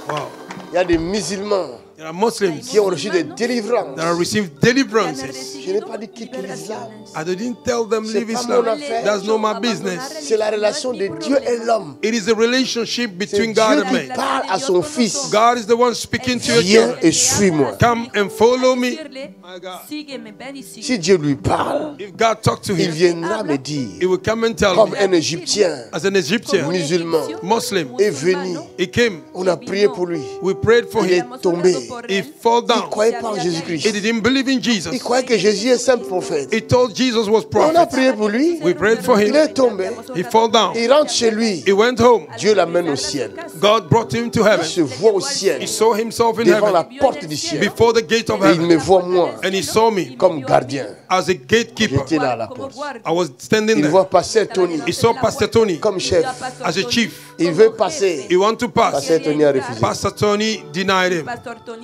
Wow. Il y a des musulmans There are Muslims qui ont reçu des délivrances. that have received Que han deliverances. Je n'ai pas dit quitte l'islam. I didn't tell them C'est leave pas Islam. mon affaire. That's not my business. C'est la relation de Dieu et l'homme. It is a relationship C'est between Dieu God and qui man. parle à son fils. God is the one speaking to your Viens children. et suis-moi. Come and follow me. My God. Sígueme, ven y sigue. Si Dieu lui parle, If God talk to il him, viendra me he dire, will come and tell comme me. un Égyptien As an Egyptian, musulman Muslim, est venu, he came. on a prié pour lui. We prayed for Il him. est tombé. He fell Il down. ne croyait pas en He Jésus-Christ. didn't believe in Jesus. Il croyait que Jésus est simple prophète. He told Jesus was On a prophet. prié pour lui. We prayed for Il him. est tombé. He fell down. Il rentre chez lui. He went home. Dieu l'amène au ciel. God brought him to Il heaven. se voit au ciel, He saw himself in devant la heaven, porte du ciel. before the gate of Et il me heaven. voit moi, And he saw me comme gardien. as a gatekeeper. J'étais là à la porte. I was standing Il there. voit passer Tony He saw Pastor Tony comme chef. as a chief. Il veut passer. He wanted to pass. Pasteur Tony a refusé. Pastor Tony denied him.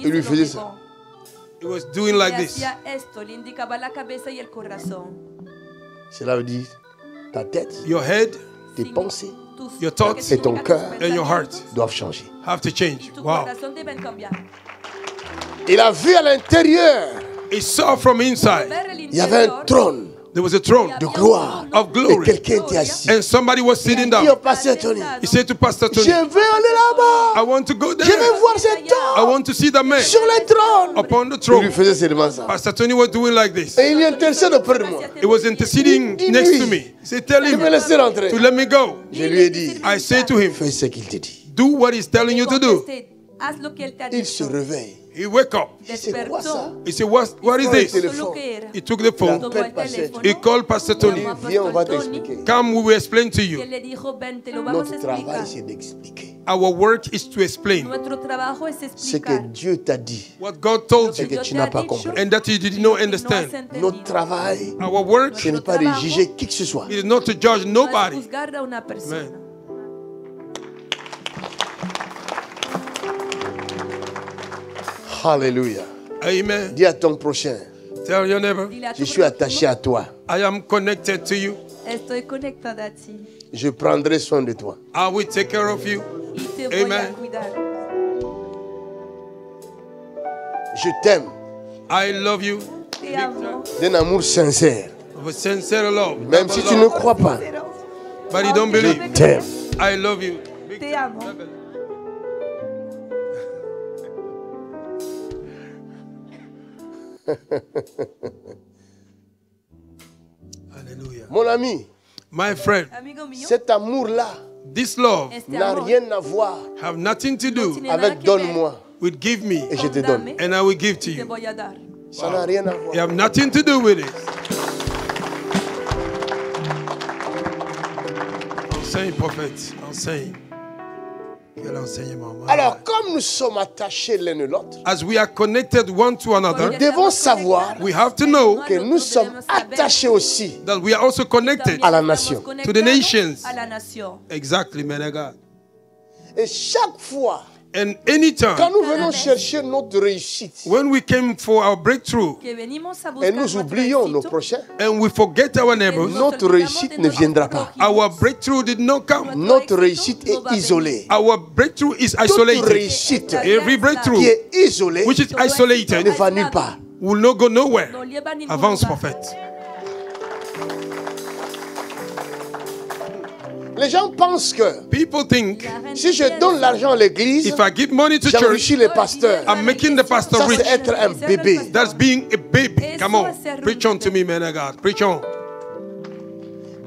Il lui faisait ça. He was doing like Le this. hacía esto, le indicaba la cabeza y el corazón. Cela veut dire ta tête, Your head tes pensées Tus- Your thoughts et ton cœur and your heart doivent changer. have to change. Tu Wow. corazón deben cambiar. Il a vu à l'intérieur, He saw from inside Ver el il y avait un interior, trône there was a throne de gloire. of Et glory. quelqu'un était assis. And somebody was sitting Il dit au down. pasteur Tony, He said to Pastor je Tony, vais aller là-bas. I want to go Je vais there. voir cet I homme want to see the man sur le trône. upon the Il lui throne. faisait seulement ça. Pastor Tony was doing like this. Et il intercède auprès de moi. He was interceding Dis-lui. next to me. He said, tell Il him me laissait rentrer. to let me go. Je lui ai dit, I say to him, fais ce qu'il te dit. do what he's telling you to do. contesté, haz lo que él te ha Il se dicho. réveille. He wake up. C'est quoi ça? He said, what is Prends le this? téléphone. Lo que era. He took the phone. Tomó Appelle el pasteur. teléfono, He called Pastor Tony. llamó a Viens, on va Pastor Tony, t'expliquer. Come, we will explain to y you. él le dijo, ven, te lo vamos a Notre travail, explicar. c'est d'expliquer. Our work is to explain Nuestro trabajo es Ce que explicar. Dieu t'a dit what God told et you que tu n'as pas compris. and that you did not y no has understand. entendido. Notre travail, Our work ce n'est pas de juger qui que ce soit. is not to judge No es nobody. juzgar a una persona. Amen. Alléluia. Amen. Dis à ton prochain, Tell your neighbor, Dile a tu je suis attaché à toi. I am connected to you. Estoy conectada a ti Je prendrai soin de toi. I will take care of you. y te voy a Amen. cuidar. Je t'aime I love you Te amo. d'un amour sincère. with sincere love. Même si tu ne crois pas, But you don't believe. je t'aime. I love you. Te amo. Hallelujah. Mon ami, My friend, Amigo mío, cet amour-là this love este n'a amor rien à voir have nothing to do tiene avec donne-moi with give me et je te con donne. dame, and I will give to te you. voy a dar. Ça n'a rien à You voir. have nothing to do with it. Enseigne, prophète. Enseigne. Quel enseignement. my Alors, God. comme nous sommes attachés l'un et l'autre, As we are connected one to another, nous devons savoir we have to know que nous sommes attachés aussi that we are also connected. à la nation. To the nations. A la nación. Exactly, man of God. Et chaque fois, And quand anytime nous venons chercher notre réussite when we came for our breakthrough Que venimos a et buscar nous nuestro oublions nos éxito, prochains, and we forget our neighbors, notre réussite ne viendra pas. our breakthrough did not come. Notre réussite est isolée. Our breakthrough is Toute isolated. réussite Every qui breakthrough est isolée which is isolated ne va nulle part. will not go nowhere. no lleva a ningún Avance, lugar. prophète. Les gens pensent que People think si je donne l'argent à l'église, if I give money to church, j'enrichis les pasteurs. I'm making the pastor Ça, rich. c'est être un bébé. That's being a baby. Come on. Preach on to me, man of God. Preach on.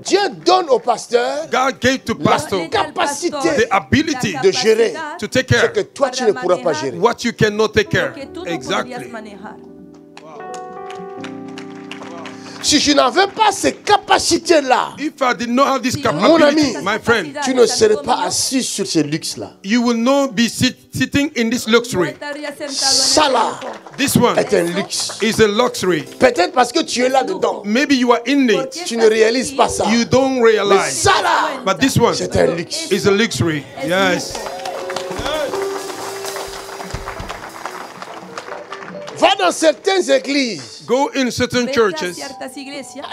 Dieu donne au pasteur God gave to pastor capacité the ability de gérer to take ce care que toi tu ne pourras pas gérer. what you cannot take care. Exactly. Si je n'avais pas ces capacités-là, If I did not have this Mon capability, ami, my friend, tu ne serais pas assis sur ce luxe-là. you will not be sitting in this luxury. Ça là This one est un luxe. is a luxury. Peut-être parce que tu es là-dedans. Maybe you are in it. Tu ne réalises pas ça. You don't Mais realize. ça là, But this one c'est un luxe. is a luxury. Yes. Va dans certaines églises, Go in certain churches.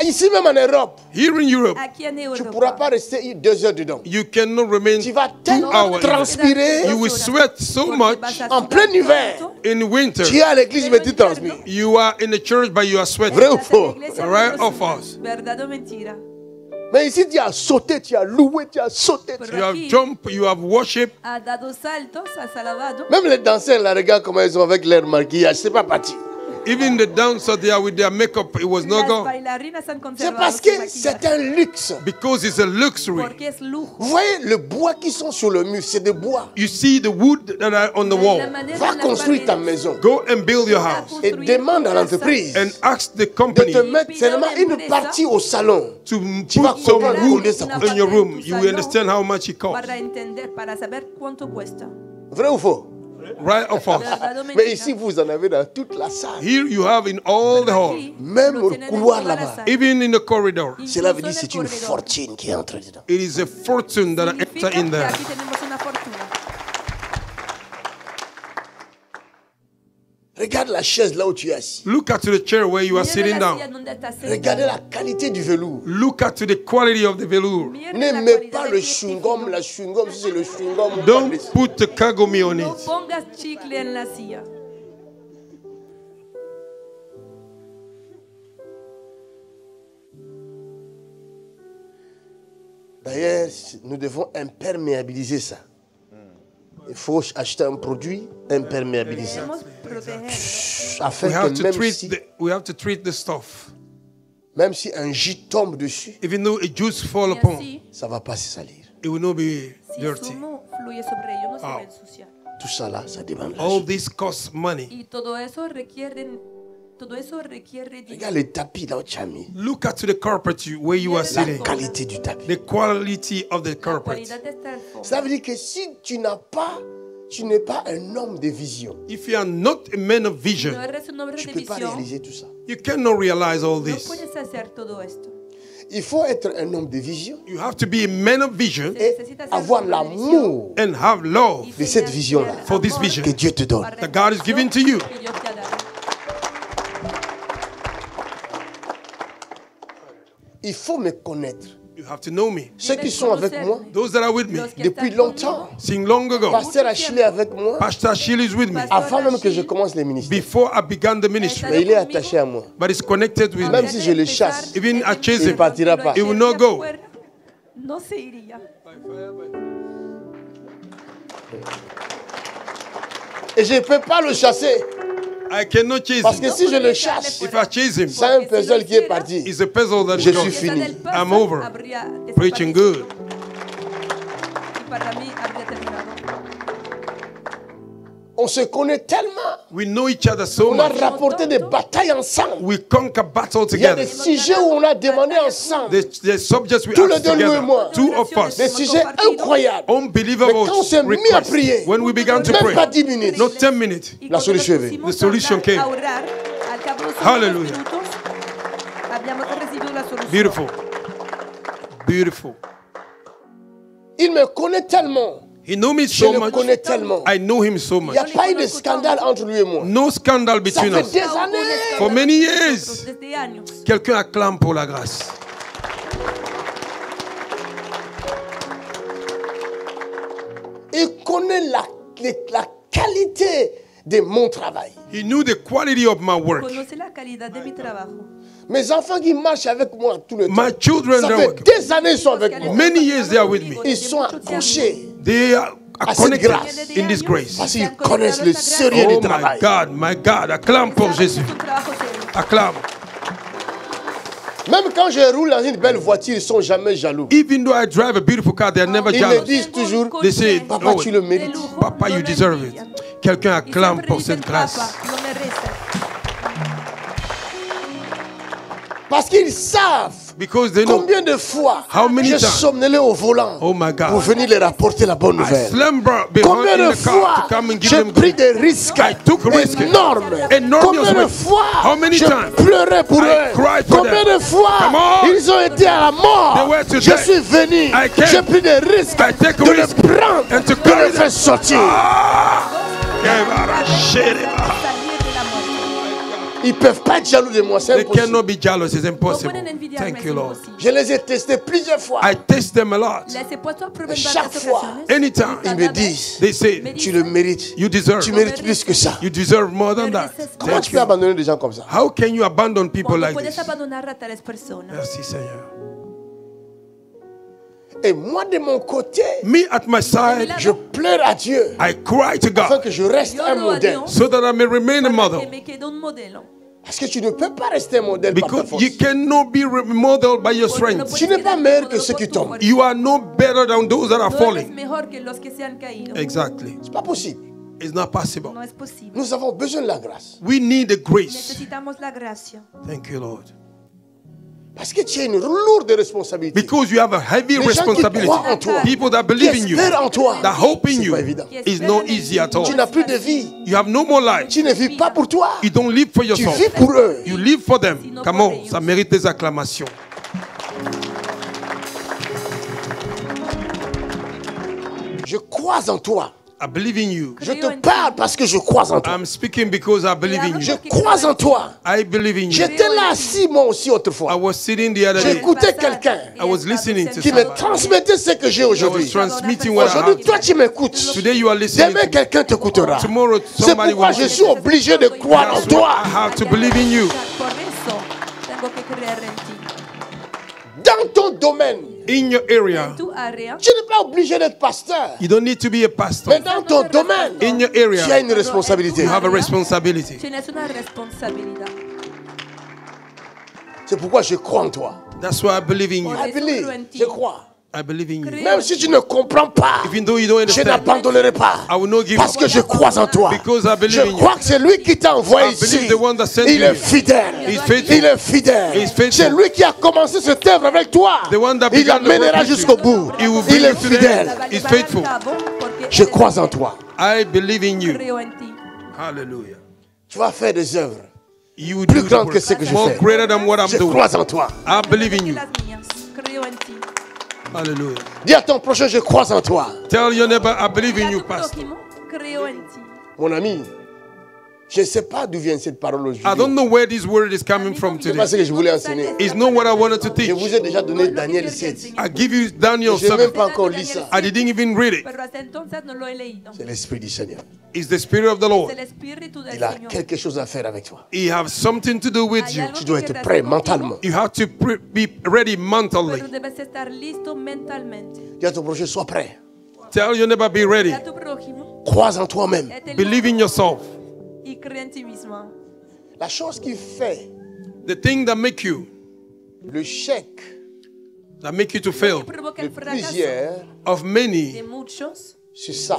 ici même en Europe, Here in Europe, tu ne pourras pas rester 2 heures dedans. you cannot remain Tu vas 2 tellement hours. transpirer You will sweat so much en plein hiver. in winter. Tu es à l'église, mais tu transpires. You are in the church, but you are sweating. Vrai ou faux? Right or false? Verdad o mentira. Mais ici, tu as sauté, tu as loué, tu as sauté. You have jumped, you have worship. Ha dado saltos, has alabado. Même les danseurs, là, regarde comment ils sont avec leur maquillage. C'est pas parti. Even the dancers there with their makeup, it was not Las gone. bailarinas han C'est conservado parce su que maquillaje. c'est un luxe. Because it's a luxury. Porque es lujo. Vous voyez, le bois qui sont sur le mur, c'est des bois. You see the wood that are on the La wall. manera Va en las construire ta paredes maison Go and build your house et demande à l'entreprise and ask the de company te mettre seulement une partie au salon. to Tu vas put some comprendre wood combien ça coûte. in your room. You will understand how much it costs. Para entender, para saber cuánto cuesta. Vrai ou faux? Right or false? Verdad o Mais mentira. ici, vous en avez dans toute la salle. Here you have in all the hall, Aquí Même lo au tienen en couloir toda la là-bas. sala. even in the corridor. Cela veut Incluso dire en que c'est el une corredor. fortune qui est entrée dedans. It is a fortune that Significa enter in que there. aquí tenemos una fortuna. Regarde la chaise là où tu es assis. Look at the chair where you are Mira sitting la silla down. donde estás sentado. Regardez la qualité du velours. Look at the quality of the velour. Mira la N'aimez cualidad pas del le tejido. chewing-gum, la chewing-gum, si c'est le chewing-gum. ou pas Don't le- put the kagome on No it. pongas chicle en la silla. D'ailleurs, nous devons imperméabiliser ça. Il faut acheter un produit imperméabilisé. Debemos proteger. Afin We have que to treat the stuff. même si un jus tombe dessus, Even though a juice fall Y upon, así, ça ne va pas se salir. it will not be si dirty. zumo fluye sobre ello, no se Ah. va a ensuciar. Tout ça là, ça demande All l'argent. this costs money. Y todo eso requiere dinero. Regarde le tapis là où tu as mis. Look at the carpet where you are La sitting. qualité du tapis. The quality of the La carpet. cualidad de esta alfombra. Ça veut dire que si tu n'es pas un homme de vision, If you are not a man of No vision, eres un hombre tu de ne peux pas visión. réaliser tout ça. you cannot realize all No this. puedes hacer todo esto. Il faut être un homme de vision You have to be a man of vision et Necesitas ser avoir un hombre de l'amour and have love y de cette tener vision-là el for this amor vision que Dieu te donne. para that God is giving to you. que Dios te ha dado. Il faut me connaître. You have to know me. Ceux qui sont avec moi Those that are with me Los que depuis están longtemps, conmigo, sing long ago. Pasteur Achille est avec moi Pastor Achille is with me avant même que je commence les ministères. before I began the ministry, Mais il est attaché à moi. but it's connected with Même me. si je le chasse, Even I chase il ne him, partira pas. He will not go. No se iría. Et je ne peux pas le chasser. I cannot chase Parce que him. si je le chasse, If I chase him, c'est un puzzle qui est parti. it's a puzzle that Je is suis gone. fini. I'm over. Preaching good. Y para mí habría terminado. On se connaît tellement. We know each other so On a much. rapporté des batailles ensemble. We conquer battle Il y a together. des sujets où on a demandé ensemble. The subjects we Tous les ask deux, lui et together, moi. two of Des us, sujets incroyables. Mais unbelievable quand on s'est mis à requests. prier, When we began to même pas pray, 10 minutes, not 10 minutes, Y La cuando solution nos est venue. pusimos The solution a came. orar, al cabo de unos Hallelujah. minutos, habíamos recibido la solución. beautiful, beautiful. il me connaît tellement. He know me Je so le much. connais tellement. I know him so Il much. n'y a pas eu de scandale entre lui et moi. No scandal Ça between fait us. des années. For many years, Desde años. quelqu'un acclame pour la grâce. Il connaît la qualité de mon travail. He knew the quality of my work. Conoce la calidad de mi trabajo. Mes enfants qui marchent avec moi tout le temps. My children, Ça they're fait working. des années qu'ils sont avec moi. Many years they are with me. Ils sont accrochés They are à cette connected grâce. in this grace. parce qu'ils connaissent le sérieux Oh du my travail. God, my God. Acclame pour Jésus. Acclame. Même quand je roule dans une belle voiture, ils ne sont jamais jaloux. Even though I drive a beautiful car, they are never Ils me jealous. disent toujours, They say, papa, oh, tu le mérites. Papa, you deserve it. Quelqu'un acclame pour cette grâce. Parce qu'ils savent Because they know. combien de fois How many j'ai times? somnolé au volant Oh my pour God. venir leur apporter la bonne I nouvelle. slumber behind Combien in de the car fois to come and give j'ai them pris good. des risques I took risks. énormes. Enormous Combien de risks. fois How many j'ai times? pleuré pour I eux. cried for Combien them. de fois Come on. ils ont été à la mort. They were to Je death. suis venu. I came. J'ai pris des risques I take a de les risk prendre, and to de carry les faire them. sortir. Ils ne peuvent pas être jaloux de moi, c'est They impossible. cannot be jealous. It's impossible. Thank you, Lord. Je les ai testés plusieurs fois. I test them a lot. Chaque fois, Anytime. ils me disent, They say, tu le mérites. you deserve. Tu mérites plus que ça. You deserve more than that. Comment Thank tu peux you. abandonner des gens comme ça? How can you abandon people Quando like puedes this? abandonar a tales personas. Merci, Seigneur. Et moi, de mon côté, Me at my side, je pleure à Dieu I cry to afin God que je reste un Lloro a modèle. Dios so that I may remain a para model. que me quede un modelo. Parce que tu ne peux pas rester un modèle par ta Because force. you cannot be modeled by your Porque no strength. puedes Tu n'es pas quedarte meilleur que modelo ceux por qui tu tombent. fuerza. You are no better than those that are No eres falling. mejor que los que se han caído. Exactly. C'est pas possible. It's not possible. No es posible. Nous avons besoin de la grâce. We need the grace. Necesitamos la gracia. Thank you, Lord. Parce que tu as une lourde responsabilité. Because you have a heavy Les gens qui responsibility. croient en toi, People that qui believe in you, espèrent en toi, that hope in c'est you, pas évident. is not easy at all. Tu n'as plus de vie. You have no more life. Tu ne vis pas pour toi. You don't live for Tu yourself. vis pour eux. You live for them. Come on, ça mérite des acclamations. Je crois en toi. I believe in you. Je te parle parce que je crois en toi. I'm speaking because I believe in Je you. crois en toi. I believe in you. J'étais là assis moi aussi I autrefois. was sitting the other day. J'écoutais quelqu'un I was listening to qui me somebody. transmettait ce que j'ai I was aujourd'hui. transmitting what I Aujourd'hui, have. toi tu m'écoutes. Today you are listening Demain, to me. quelqu'un t'écoutera. Tomorrow C'est somebody pourquoi will je listen. suis obligé de croire en That's toi. why I have to believe in you. Por eso tengo que creer en ti. Dans ton domaine, In your area, En tu área, tu n'es pas obligé d'être pasteur. you don't need to be a pastor. Mais dans ton domaine, In your tu as area, une responsabilité. you have a responsibility. tienes una responsabilidad. C'est pourquoi je crois en toi. That's why I believe in you. I believe. Je crois. I believe in you. Même si tu ne comprends pas, Even though you don't je understand, n'abandonnerai pas. I will not give Parce up. que je crois en toi. Because I believe Je in you. crois que c'est lui qui t'a envoyé I believe ici. the one that sent Il you. est fidèle. He's faithful. Il est fidèle. He's faithful. C'est lui qui a commencé cette œuvre avec toi. The one that Il began the l'amènera work with jusqu'au you. bout. He will bring Il est you to the end. fidèle. La va a He's llevar faithful. a cabo porque Je eres crois en fiel. toi. I believe in you. Creo en ti. Hallelujah. Tu vas faire des œuvres You will plus do the grandes que work. ce que je More fais. greater than what I'm Je doing. crois en toi. I believe in you. Las mías. Creo en ti. Hallelujah. Dis à ton prochain, je crois en toi. Tell your neighbor, I believe in A you, tu Pastor. prójimo, creo en ti. Mon ami, je ne sais pas d'où vient cette parole I aujourd'hui. don't know where this word is coming from C'est pas today. ce que je voulais enseigner. It's not what I wanted to Je teach. vous ai déjà donné Daniel 7. I give you Daniel Je n'ai 7. même pas encore lu ça. I didn't even read it. Pero hasta entonces no lo he leído. C'est l'Esprit du Seigneur. It's the Spirit of the Es Lord. el Espíritu del Il a Señor. quelque chose à faire avec toi. He has something to do with Hay you. algo Tu que dois quiere être hacer prêt contigo, mentalement. You have to be ready mentally. Pero debes estar listo mentalmente. Dis à ton prochain, sois prêt. Tell your neighbor, be ready. A tu prójimo, Crois en toi-même. date Believe in yourself. y cree en ti mismo. La chose qui fait The thing that make you to fail Que provoca de el fracaso plusieurs, of de many muchos c'est ça.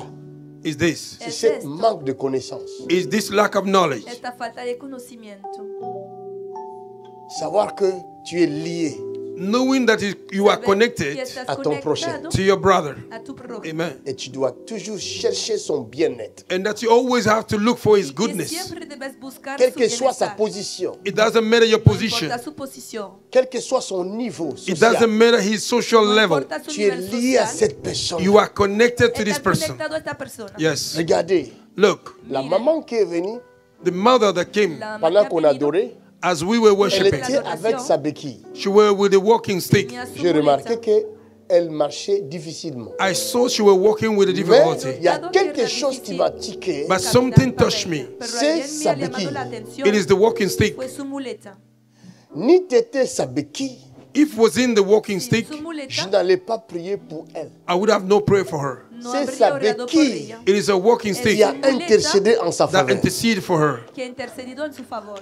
is this. C'est es ce esto, manque de connaissance. Is this lack of knowledge. esta falta de conocimiento. Savoir que tu es lié. Knowing that you are Saber que connected estás a ton prochain. conectado to your brother. a tu prójimo. Amen. Et tu dois toujours chercher son bien-être. And that you always have to look for his Y que goodness. siempre debes buscar Quelle su que soit sa bienestar. position, It doesn't matter your No position. importa su posición. quel que soit son niveau It doesn't social, matter his social No level. importa su tu es nivel lié à social. cette personne. You are connected to this Estás person. conectado a esta persona. Yes. Regardez, Look, la Mire. maman qui est venue the mother that came La pendant mamá qu'on que ha venido adorait, as we were elle worshiping, était avec sa béquille. she were with a walking stick. tenía su J'ai remarqué muleta. qu'elle marchait difficilement. I saw she were walking with a Mais difficulty. il y a quelque chose qui m'a tiqué. But something touched me. Pero C'est alguien me sa ha llamado béquille. la atención. It is the walking stick. Fue su muleta. ni t'étais sa béquille, If it was in the walking stick, Su muleta, je n'allais pas prier pour elle. I would have no prayer for her. no C'est habría sa orado por béquille. ella. It is a walking Qui stick a intercédé en sa that faveur. interceded for her. Que intercedido en su favor.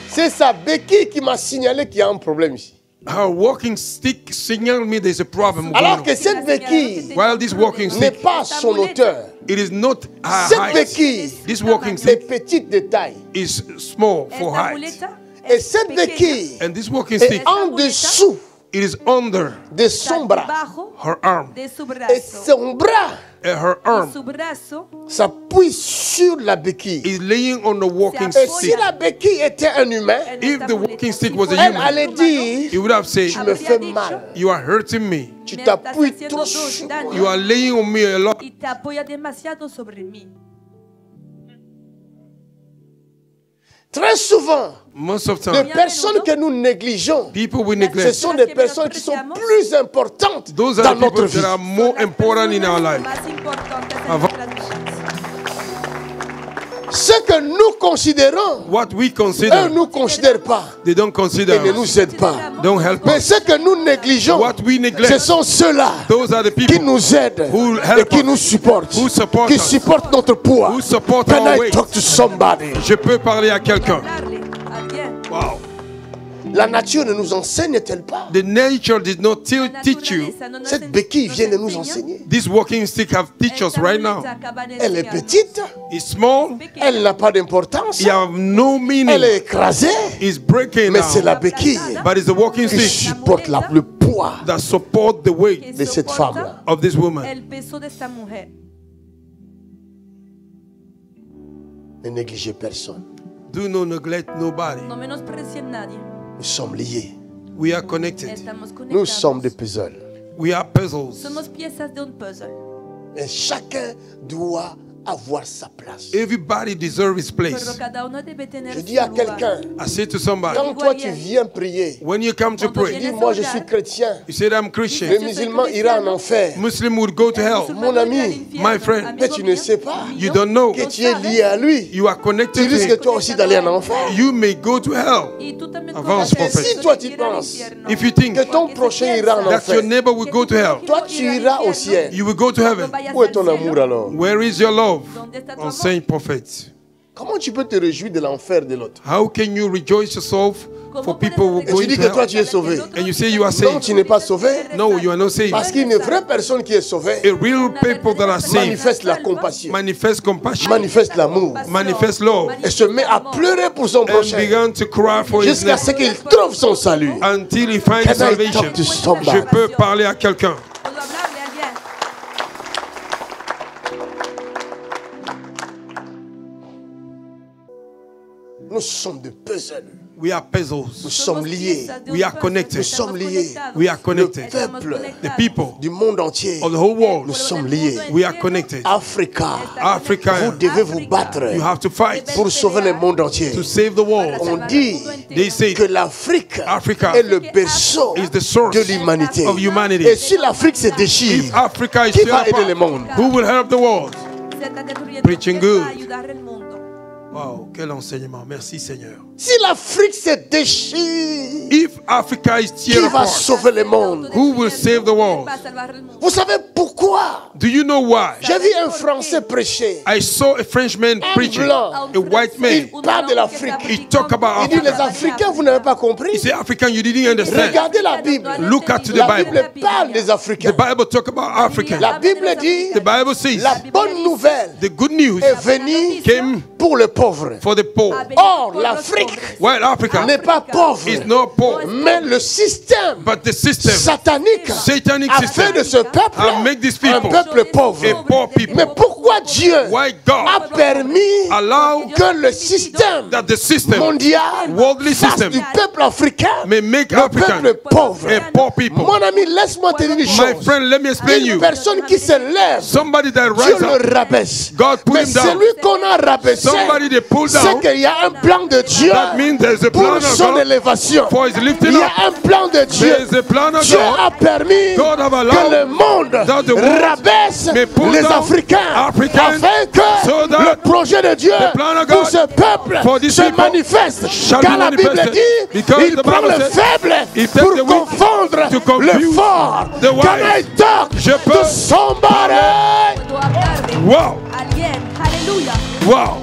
C'est sa béquille qui m'a signalé qu'il y a un problème ici. Her walking stick signaled me there's a problem going Alors on. que cette béquille While this walking n'est stick, pas son auteur. it is not her Cette height. béquille This walking est stick petite de taille. is small for Esta height. muleta Et es cette pequeña, béquille And this walking est stick, en dessous it is under de son está bras. debajo her arm. de su Et brazo. son bras And her Y arm su brazo s'appuie sur la béquille. is laying on the walking Et si stick. la béquille était un humain, en If esta the muleta. walking stick Si was a fuera elle human, un allait humano, dire, he would have said, tu me fais mal. you are hurting me. Tu me estás t'appuies haciendo trop sur daño. moi. You are laying on me a lot. Y te apoya demasiado sobre mí. Très souvent, Most of the les time, personnes que nous négligeons, people we ce neglect, sont des personnes qui sont plus importantes those dans are the notre people vie. that are more Son las important in our personas life. más importantes en Avant- nuestras vidas. Ce que nous considérons, What we eux consider, ne nous considèrent pas they don't consider et ne us, nous aident pas. don't help Mais us. ce que nous négligeons, What we ce neglect, sont ceux-là those are the qui people nous aident who et help qui us, nous supportent, who support qui us, supportent notre poids. who support Can our I weight. talk to somebody? Je peux parler à quelqu'un. Hablarle a alguien. Wow. La nature ne nous enseigne-t-elle pas? The nature did not La teach you. naturaleza no nos Cette en- béquille nos vient de nous enseña. enseigner. This walking stick have teach us Esta right now. muleta acaba de Elle est enseñarnos. petite, It's small. Pequeña. elle n'a pas d'importance, You have no elle meaning. est écrasée, It's breaking mais c'est now. la béquille But it's the walking qui stick supporte le poids that support the weight que de cette soporta femme-là. of this woman. el peso de esta mujer. Ne négligez personne. Do not neglect nobody. No menosprecien nadie. Nous sommes liés. We are connected. Estamos Nous sommes des conectados. puzzles. We are puzzles. Somos piezas de un puzzle. Et chacun doit avoir sa place. Everybody deserves his Pero place. cada uno debe tener Je su dis à lugar. quelqu'un, I say to somebody, quand toi tu viens prier, when you come to pray, dis moi je suis chrétien, you say I'm le Christian. musulman ira en enfer. Muslim would go to hell. Mon ami, my friend, mais tu ne sais pas You don't know. que tu es lié à lui. You are Tu connected to risques him. toi aussi d'aller en enfer. You may go to hell. Y tú también Avance, corres prophète. el Si toi riesgo de tu ir al penses infierno. If you think Que ton prochain ira en that your enfer, neighbor will go to hell, toi tu iras au ciel. you will go to heaven. Vayas Où est al ton cielo. amour alors? Where is your love? ¿Dónde está tu On amor? Saint Prophet. Comment tu peux te réjouir de l'enfer de l'autre? How can you rejoice yourself for people who Et go tu dis into que toi hell? tu es sauvé. And you say you are Non, saved. tu n'es pas sauvé. No, you are not saved. Parce qu'une vraie personne qui est sauvée A real people that are saved manifeste la compassion, manifest compassion, manifeste l'amour manifest love, et se met à pleurer pour son and prochain began to cry for his jusqu'à ce neighbor qu'il trouve son salut. until he finds Can I salvation. talk to somebody? Je peux parler à quelqu'un. Puedo hablarle a alguien. Nous sommes des puzzles. We are Nous puzzles. sommes liés. piezas de We un are puzzle. connected. Estamos Sommes liés. conectados. We are connected. Estamos Peuple, The conectados. people Du monde entier. of the whole Nous world, sommes liés. we are connected. Africa, Africa, vous devez vous battre you have to fight pour sauver le monde entier. to save the world. On dit They say que l'Afrique Africa est le berceau is the source de l'humanité. of humanity. Et si l'Afrique se déchire, If Africa is qui still va aider le apart, monde? who will help the world? Se está destruyendo. Preaching ¿Quién va good. a ayudar al mundo? Wow, quel enseignement. Merci Seigneur. Si l'Afrique se déchire, If Africa is qui still va apart, sauver le monde? Who will save the world? ¿Quién va a salvar el mundo? Vous savez pourquoi? do you know why? J'ai vu un Français prêcher. I saw a Frenchman preaching, blanc. a white man. Il parle de l'Afrique. He talk about Il dit les Africa. Africains, vous n'avez pas He compris. said, African, you didn't understand. Regardez la Bible. Look at the La Bible. Bible parle des The Africains. Bible talk about Africa. La Bible dit The Bible says la bonne nouvelle the good news est venue came pour les pauvres. for the poor. Or, l'Afrique While Africa n'est pas pauvre, is not poor, mais le système but the system, satanique satanic a fait system, de ce peuple have make these un people peuple pauvre. a poor people. Mais pourquoi Dieu Why a God permis allow que le système that the system, mondial worldly fasse system, du peuple africain may make le African peuple pauvre? a poor people? Mon ami, laisse-moi te dire une My chose. friend, let me explain Une you. personne qui se lève, Somebody that Dieu rise up, le rabaisse. God put Mais him down. celui qu'on a rabaissé, somebody they pull c'est down, qu'il y a un plan de Dieu that means there's a plan pour of son God élévation. for his Il lifting y a up. un plan de Dieu. There's a plan of Dieu God. a permis God have que allowed le monde that the world rabaisse may pull les down Africains Africans afin que so that le projet de Dieu the plan of pour God ce peuple for this se people manifeste. shall Car be la Bible manifested. dit Because il the prend Bible le says, faible he takes pour the weak confondre to confuse le fort. the Can I wise. talk Je to peux somebody? Puedo hablar de Wow, alguien. Aleluya. wow,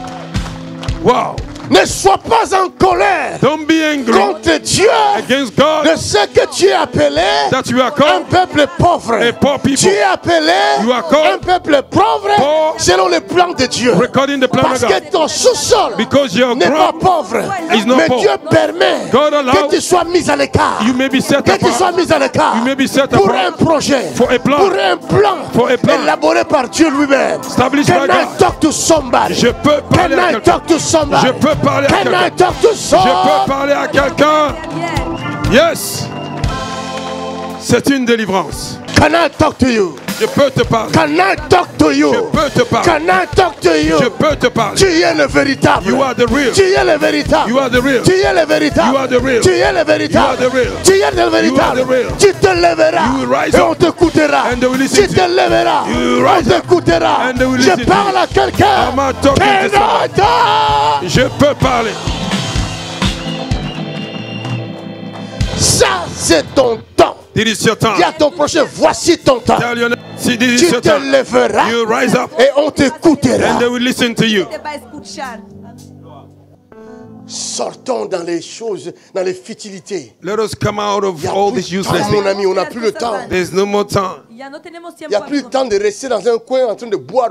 wow. Ne sois pas en colère Don't be angry contre Dieu against God de ce que tu es appelé that you are un called peuple pauvre. a poor Tu people, es appelé You are called un peuple pauvre poor selon le plan de Dieu. according to the plan Parce of que God. ton sous-sol Because your n'est pas ground pauvre. is not Mais poor. Dieu permet God allows que tu sois mis à l'écart. you may be set Que tu sois apart mis à l'écart You may be set pour apart un projet, for a plan. pour un plan, For a plan. élaboré par Dieu lui-même. Established Can by I God. talk to somebody? Je peux Can parler à I quelqu'un. talk to somebody? Je peux parler à Can I quelqu'un. talk to Je peux somebody? parler à quelqu'un. Alguien. Yes. C'est une délivrance. Can I talk to you? Je peux te parler. Can I talk to you? Je peux te parler. Can I talk to you? Je peux te parler. Tu es le véritable. You are the real. Tu es le véritable. You are the real. Tu es le véritable. You are the real. Tu es le véritable. You are the real. Tu es le véritable. You are the real. Tu te lèveras You will rise et up. on t'écoutera. And they will listen Tu to te you. lèveras, You will on rise up. t'écoutera. And they will Je listen to parle you. à quelqu'un. I'm not talking to Can I somebody. talk? Je peux parler. Ça, c'est ton temps. It is your time. Dis à ton prochain, voici ton temps. Tell your see, this is Tu your te time. lèveras You rise up et on t'écoutera. and they will listen to you. Te va a escuchar. Sortons dans les choses, dans les futilités. Let us come out Il of n'y a all plus this de useless temps, mon things. ami, on n'a plus le temps. There's no more time. Ya no tenemos Il n'y tiempo. a plus le temps de rester dans un coin en train de boire.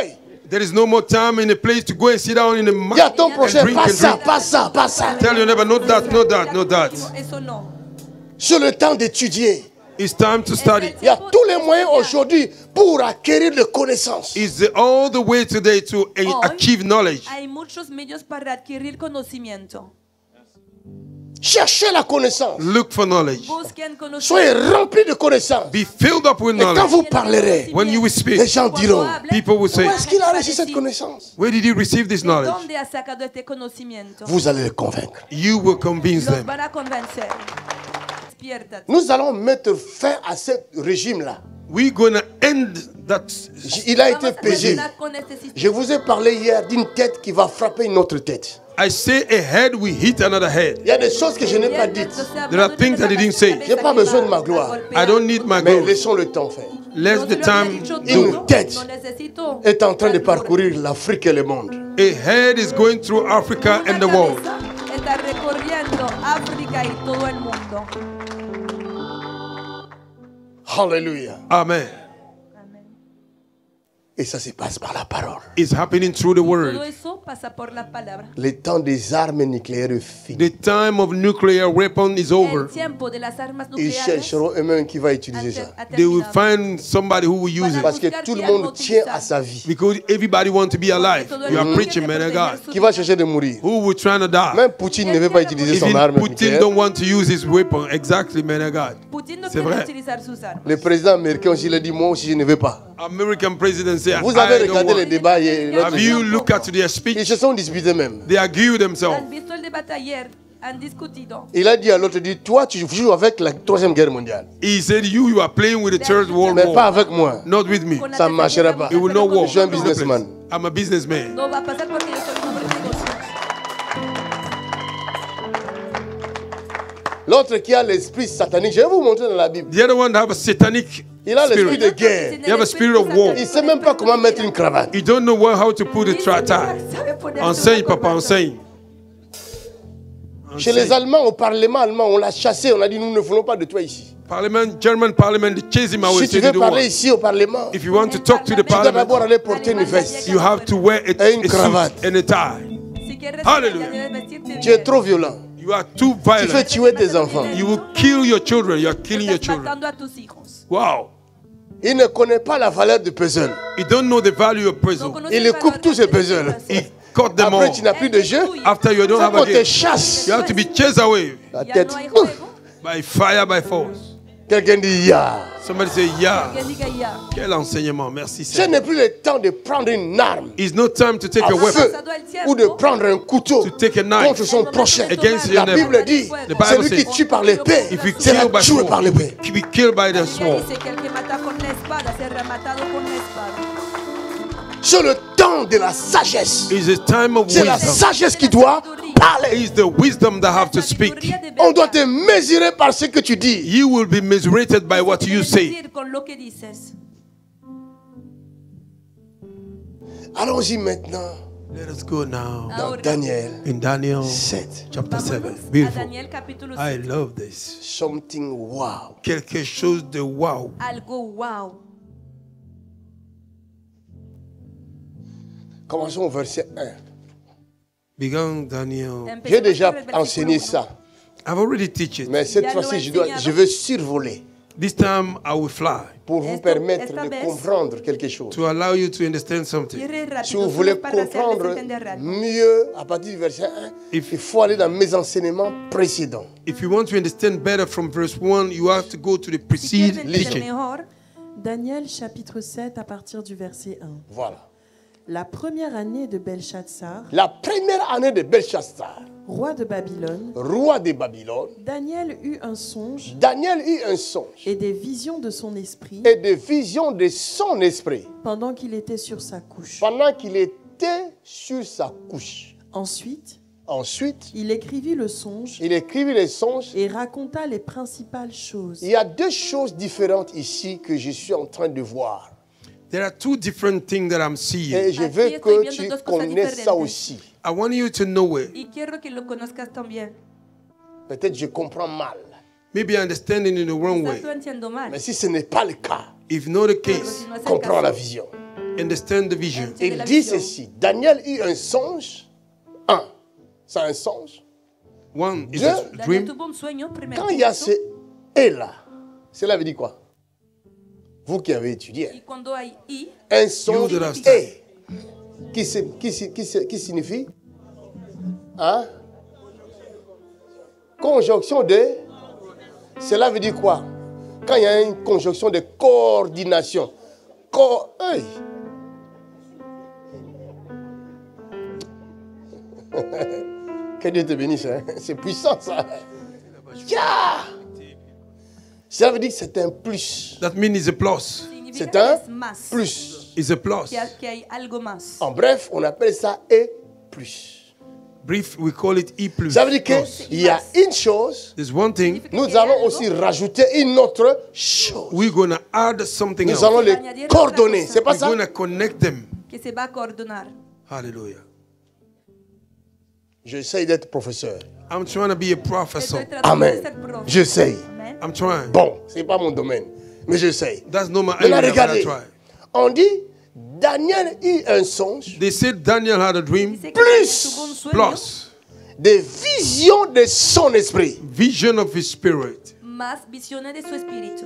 Hey! There is no more time in a place to go and sit down in the Dis à ton and prochain, drink pas and ça, drink. pas ça, pas ça. Tell your neighbor, no that, no that, no that. Eso no. C'est le temps d'étudier. It's time to study. Il y a tous les moyens aujourd'hui pour acquérir des connaissances. It's all the way today to achieve knowledge. Hay muchos medios para adquirir conocimiento. Cherchez la connaissance. Look for knowledge. Busquen Soyez conocimiento. remplis de connaissances. Be filled up with Et quand knowledge. vous parlerez, When you will les speak, gens diront, people will say, où est-ce qu'il a reçu cette connaissance? where did you receive this knowledge? ¿Dónde has sacado este conocimiento? Vous allez les convaincre. You will convince Los them. van a convencer. Despiértate. Nous allons mettre fin à ce régime-là. We're going to end that. Il a Vamos été a pesé. terminar con este sistema. Je vous ai parlé hier d'une tête qui va frapper une autre tête. I say a head will hit another head. Il y a des choses que je n'ai pas dites. There are things that he didn't say. J'ai pas besoin de ma gloire. I don't need my Mais glory. laissons le temps faire. Let the time Une do. tête est en train de parcourir l'Afrique et le monde. A head is going through Africa and the world. Está recorriendo África y todo el mundo. Hallelujah. Amen. Et ça se passe par la parole. It's happening through the Todo word. eso pasa por la palabra. Le temps des armes nucléaires est fini. The time of nuclear weapon is over. El tiempo de las armas Ils nucleares chercheront eux-mêmes qui va utiliser ça. ha They will terminado. find somebody who will use it. Parce que tout le monde tient à sa vie. Because everybody wants to be alive. You are preaching, man of God. Qui va chercher de mourir? Who will try to die? Même Poutine ne veut pas utiliser son arme Even Putin nucléaire. don't want to use his weapon. Exactly, man of God. Putin no C'est quiere vrai. utilizar sus armas. Le président américain aussi l'a dit, moi aussi je ne veux pas. American president said, Vous avez I don't regardé les want. débats hier. Have you looked at their Ils speech? se sont disputés même. They argue themselves. ¿Han visto el debate ayer? Han discutido. Il a dit à l'autre, dit, toi tu joues avec la troisième guerre mondiale. He said, you are playing with the third world Mais pas war. avec moi. Not with me. Con la Ça ne tercera marchera guerra pas. It will not mundial, work. Je suis un no va a businessman. I'm a businessman. No va a pasar porque yo soy un hombre de negocios. L'autre qui a l'esprit satanique, je vais vous montrer dans la Bible. The other one have a satanic Il a l'esprit spirit. de guerre. You have a spirit of war. Il ne sait même pas comment mettre une cravate. You don't know how to put a tie. Enseigne, papa, enseigne. Chez les Allemands, au Parlement allemand, on l'a chassé. On a dit, nous ne voulons pas de toi ici. Parliament, German parliament, they chase him away. Si tu Say they veux don't parler want. ici au Parlement, If you want to talk to the tu dois d'abord parliament, aller porter une veste. you have to wear Et une a cravate. suit and a tie. Si quieres Hallelujah. ya debes vestirte Tu es bien. trop violent. You are too Tu fais violent. tuer tes enfants. You will kill your children. You are killing your Estás children. matando a tus hijos. Wow. Il ne connaît pas la valeur du puzzle. You don't know the value of No prison. conoces Il el coupe valor tous ces de puzzles. He cut them Après, all. tu n'as plus de jeu. After you don't have On a te game, chasse. you have to be chased away La Ya tête. no hay Ouf. juego. by fire, by force. Quelqu'un dit ya. Somebody say, yeah. Que diga ya. Quel enseignement. Merci, Ce Seigneur. n'est plus le temps de prendre une arme It's no time to take à a weapon. feu ou de prendre un couteau To take a knife contre son prochain. against La your Bible neighbor. dit, The Bible celui qui says, tue par l'épée if you sera kill by tué par sword, l'épée. you be killed by the Ella sword. dice que el que mata con la espada será matado con la espada. C'est le temps de la sagesse. It's a time of C'est la wisdom. sagesse qui doit parler. It's the wisdom that have to speak. On doit te mesurer par ce que tu dis. You will be misrated by what you say. Con lo que dices. Allons-y maintenant Let us go now. dans Ahora, Daniel In Daniel 7. chapter 7. vámonos a Beautiful. Daniel capítulo I 7. love this. Something wow. Quelque chose de wow. Algo wow. Commençons au verset 1. Began Daniel. J'ai déjà enseigné ça, I've already teach it. mais cette Ya lo fois-ci, he je enseñado. veux survoler This time I will fly pour vous Esto- permettre esta de vez- comprendre quelque chose. to allow you to understand something. Quiere Si rápido, vous solo voulez para hacerles comprendre entender algo. mieux à partir du verset 1, il faut aller dans mes enseignements précédents. If you want to understand better from verse 1, you have to go to the Si preceding quieren entender teaching. mejor, Daniel chapitre 7 à partir du verset 1. Voilà. La première année de Belshazzar, La première année de Belshazzar, roi de Babylone, roi de Babylone, Daniel eut un songe Daniel eut un songe et des visions de son esprit et des visions de son esprit pendant qu'il était sur sa couche. pendant qu'il était sur sa couche. Ensuite, Ensuite, il écrivit le songe il écrivit les songes. et raconta les principales choses. Il y a deux choses différentes ici que je suis en train de voir. There are two different things that I'm seeing. Et je Aquí veux estoy que viendo tu dos cosas connaisses ça diferentes. aussi. I want you to know it. y quiero que lo conozcas también. Peut-être je comprends mal. Maybe I understand it in the wrong Quizás way. lo entiendo mal. Mais si ce n'est pas le cas, If not the Pero case, si no es el comprends la caso, vision. understand the vision. entiende Il la dit visión. ceci. Daniel eut un songe. Un, c'est un songe. One is Dieu- a Daniel dream. tuvo un sueño, primer Quand il y a punto, ce « et » là, cela veut dire quoi? Vous qui avez étudié. y cuando hay y, Un songe You that have et qui signifie hein? Conjonction de. Cela veut dire quoi? Quand il y a une conjonction de coordination. Hey. Que Dieu te bénisse. Hein? C'est puissant ça. Yeah. Ça veut dire que c'est un plus. That means it's a plus. significa C'est que un es más, plus. It's a plus. que hay algo más. En bref, on appelle ça et plus. Brief, we call it E plus. Ça veut dire Plus. qu'il y a une chose, There's one thing. nous allons aussi rajouter une autre chose. We're going to add something Nous else. allons les Añadir coordonner. otra cosa. C'est pas We're ça? going to connect them. Que se va a coordinar. Hallelujah. J'essaye d'être professeur. I'm trying to be a professor. Estoy tratando de Amen. ser profe. J'essaye. Amen. I'm trying. Bon, c'est pas mon domaine, mais j'essaye. That's not my Maintenant, area, but I regardez. try. On dit, Daniel eut un songe, They said Daniel had a dream. Dice que Plus. Daniel tuvo un sueño, Plus des visions de son esprit. vision of his spirit. más visiones de su espíritu.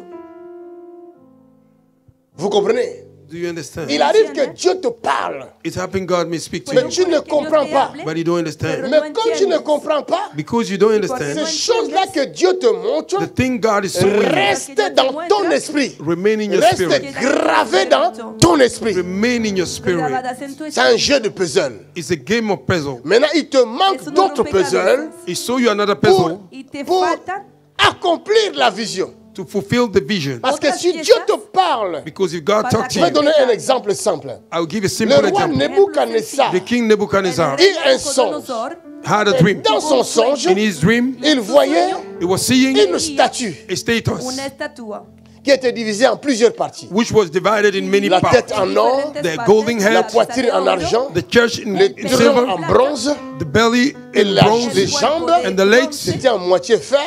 Vous comprenez? Do you understand? Il arrive que Dieu te parle, It's happening God may speak to mais you, tu ne comprends pas. but you don't understand. Mais comme tu ne comprends pas, Because you don't ces understand, choses-là que Dieu te montre the thing God is showing you restent dans ton esprit. remain in your Reste spirit. gravé dans ton esprit. Remain in your spirit. Grabadas en tu C'est un jeu de puzzle. It's a game of puzzle. Maintenant, il te manque Es un d'autres rompecabezas. puzzles He show you another puzzle y te pour faltan accomplir la vision. to fulfill the vision. Parce que Otras si piezas. Dieu te parle, Because if God talk to je vais you, donner un exemple simple. I'll give a Le simple roi example. Nebuchadnezzar, The king Nebuchadnezzar Et un songe. Nabucodonosor had a dream. dans son songe, In his dream, il voyait he was seeing une statue a status una estatua. qui était divisée en plusieurs parties. which was divided in many La parts. tête en or, The golden head, la poitrine en argent, The church in les troncs silver, en bronze, the belly et in les bronze, jambes, and the legs c'était en moitié fer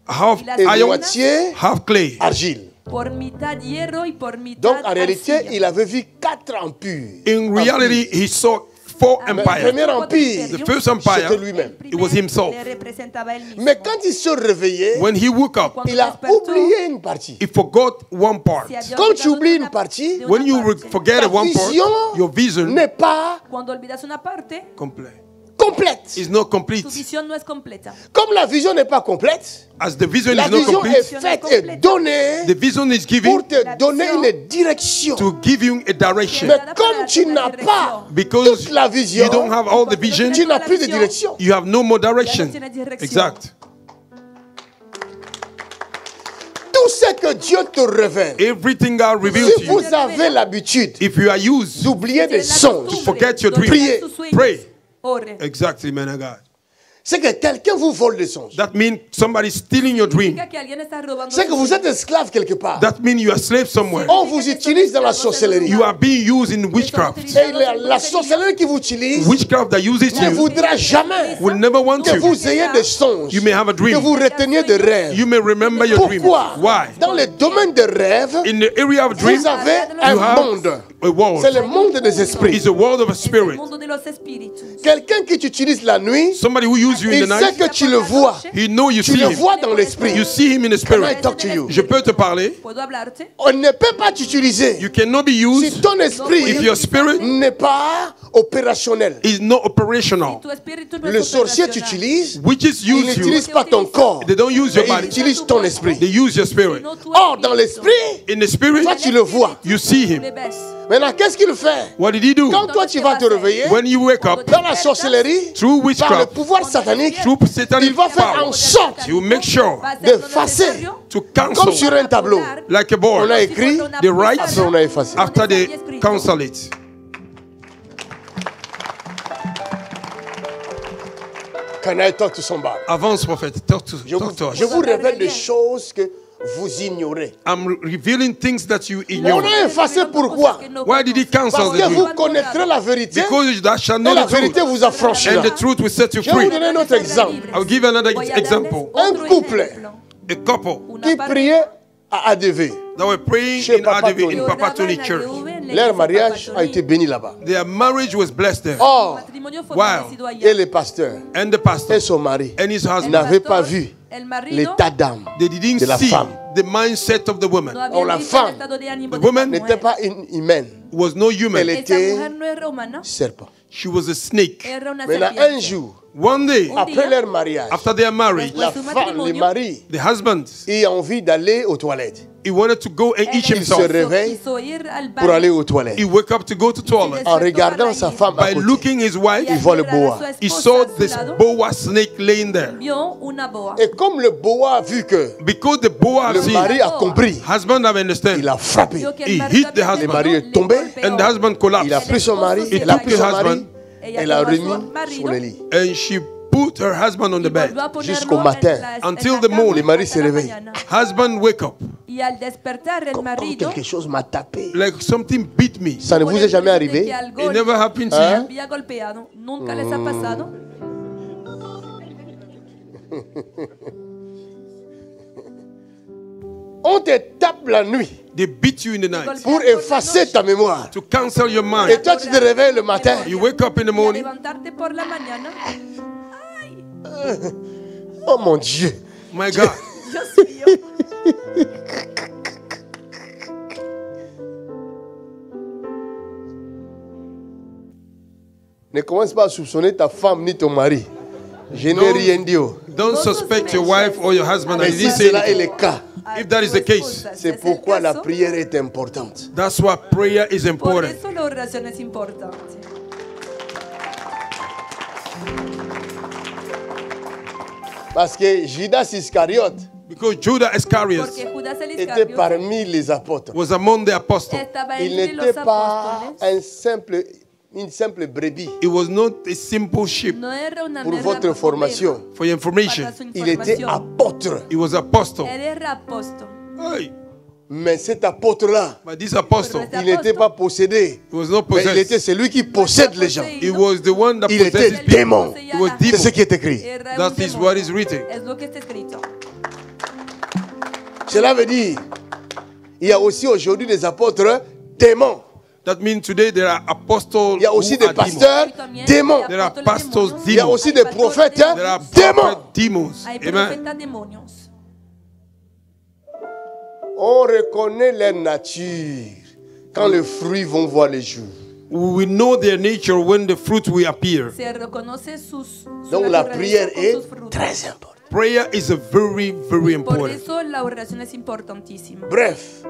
half et iron, moitié half clay. argile. Por mitad hierro y por mitad Donc en réalité, arcilla. il avait vu 4 empires. In reality, he saw four Le empires. premier empire, The first c'était empire, lui-même. it was himself. Le representaba él mismo. Mais quand il se réveillait, When he woke up, Cuando il a despertó, oublié une partie. he forgot one part. se había Quand tu olvidado oublies de une partie, de una When you parte. forget Ta one part, vision your vision n'est pas Cuando olvidas una parte, complete. complète. Is not complete. tu visión no es completa. Comme la vision n'est pas complète, As the vision La is not vision est complete, faite et donnée the vision is given pour te donner une direction. to give you a direction. Mais comme tu n'as pas Because toute la vision, you don't have all the vision, tu n'as plus de direction. you have no more direction. Exact. Tout ce que Dieu te révèle, Everything God reveals si to you, vous avez l'habitude if you are used d'oublier des songes, to forget your dream, priez. pray. Ore. Exactly, man of God. C'est que quelqu'un vous vole des songes. That means somebody stealing your dream. Significa que alguien está robando C'est que sus vous sueños. êtes esclave quelque part. That means you are slave somewhere. On vous utilise dans la sorcellerie. You are being used in witchcraft. Et la sorcellerie qui vous utilise Witchcraft that uses ne you voudra jamais will never want que you. vous ayez des songes, You may have a que dream. vous reteniez des rêves. You may remember your dream. Pourquoi? Why? Dans le domaine des rêves, In the area of dream, vous avez you un have monde. a world. C'est le monde des esprits. It's a world of a Es el spirit. mundo de los espíritus. Quelqu'un qui t'utilise la nuit, Somebody who uses you in the il sait night, que tu le vois. he know you Tu see le him. vois dans l'esprit. You see him in the Can I spirit. talk to you? Je peux te parler. ¿Puedo hablarte? On ne peut pas t'utiliser You cannot be si used ton esprit if your spirit n'est pas opérationnel. is not operational. Tu espíritu no Le es sorcier operacional. t'utilise, Witches il use n'utilise you. pas ton corps, They don't use your mais il body. utilise ton esprit. They use your spirit. Sino tu Or, dans espíritu. l'esprit, In the spirit, toi tu le vois. you see him. Le ves. Maintenant, qu'est-ce qu'il fait? What did he do? Quand toi tu vas te réveiller, When you wake up, dans la sorcellerie, through par le witchcraft, pouvoir satanique, through satanic il va faire en power, sorte you make sure Va a de hacer lo effacer. necesario to comme cancel, sur un tableau. like a On board, a écrit, the right après on a effacé. after they cancel it. Can I talk to somebody? Avance, prophète. Talk to us. Je vous révèle des choses que vous ignorez. I'm revealing things that you On ignore. a effacé pourquoi? Why did he cancel Parce the que vous dream? connaîtrez la vérité Because that shall et know la the truth, vérité vous affranchira. and the truth will set you Je vais vous free. donner un autre exemple. I'll give another Voy a example. darles otro Un couple. ejemplo. A couple Una Qui pareja priait à ADV. that were praying Chez in Papa ADV, Tony. in que Papa oraban Tony a Church. Yehova en la Leur iglesia mariage Papa a été Tony. béni là-bas. Their marriage was blessed there. Or, El matrimonio fue Wow. bendecido allá. et le pasteur And the pastor et son mari and his husband, n'avaient pastor, pas vu el marido, l'état d'âme they didn't de la see femme. the mindset of the woman. no It habían Or la visto el femme, estado de ánimo the de woman esta n'était mujer. pas humaine. was no human. Elle Esa était mujer no era humana, serpent. She was a snake. era una Maintenant, un serpiente. jour, One day, après leur mariage, after their marriage, la Su femme, matrimonio. le mari, the husband, a envie d'aller aux toilettes. he wanted to go and eat Il se himself. réveille Quiso ir al pour aller baño aux toilettes. He woke up to go to toilet. En regardant sa femme à By côté, looking his wife, y al voit le mirar a boa. su he esposa saw a su this lado, boa snake laying there. vio una boa. et comme le boa a vu que Because the boa le have mari seen, a compris, husband have understand, il a frappé. Vio que He el marido hit the había husband. Le mari est le tombé, golpeó. and the husband Il a collapsed. pris son mari, He elle a took pris her son mari, husband, Ella elle a tomó a su remis marido sur le lit. and she put her husband on the y bed. volvió a ponerlo Jusqu'au en matin. la- en Until la the cama morning. Le mari hasta se la réveille. mañana. Husband wake up. Y al despertar el Comme marido, quelque chose m'a tapé. Like something beat me. Ça ne por vous el est jamais hecho de arrivé? que algo It never happened to le you. había golpeado. Nunca les ha pasado. On te tape la nuit They beat you in the night pour effacer ta mémoire. to cancel your Et mind. toi, tu te réveilles le matin. You wake up in the Y al morning, levantarte por la mañana, Oh mon Dieu. my God, Dios mío, Ne commence pas à soupçonner ta femme ni ton mari. Je n'ai Non. rien dit. Oh. don't suspect your wife or your husband. I Mais si didn't say cela est anything. le cas, If that is the case, c'est pourquoi la prière est importante. that's why prayer is Por important. eso la oración es importante. Parce que Judas Iscariote Because Judas Iscariot Porque Judas el était Iscariote parmi les apôtres. was among the apostles. estaba Il entre n'était los pas apóstoles. une simple brebis. It was not a simple sheep. No era una Pour mera votre information, For your information, Para su il était información. apôtre. he was apostle. Él era apóstol. Hey, Mais cet apôtre-là, but this apostle, Pero il n'était pas possédé. he was not Mais il était possessed. celui qui possède les gens. He was the one that Il était possessed people. démon. It was C'est ce demon. qui est écrit. Era un That is demonio. what is written. Es lo que está escrito. Cela veut dire, il y a aussi aujourd'hui des apôtres démons. That means today there are apostles Il y a aussi who des are demons. pasteurs démons. There are pastors Il y a demons. aussi des prophètes There are démons. prophet demons. Hay Amen. profetas demonios. On reconnaît leur nature quand les fruits vont voir le jour. We know their nature when the fruit will appear. Se reconoce su Donc la naturaleza prière con est sus frutos. très importante. Prayer is a very, very Por important. eso la oración es importantísima. Bref,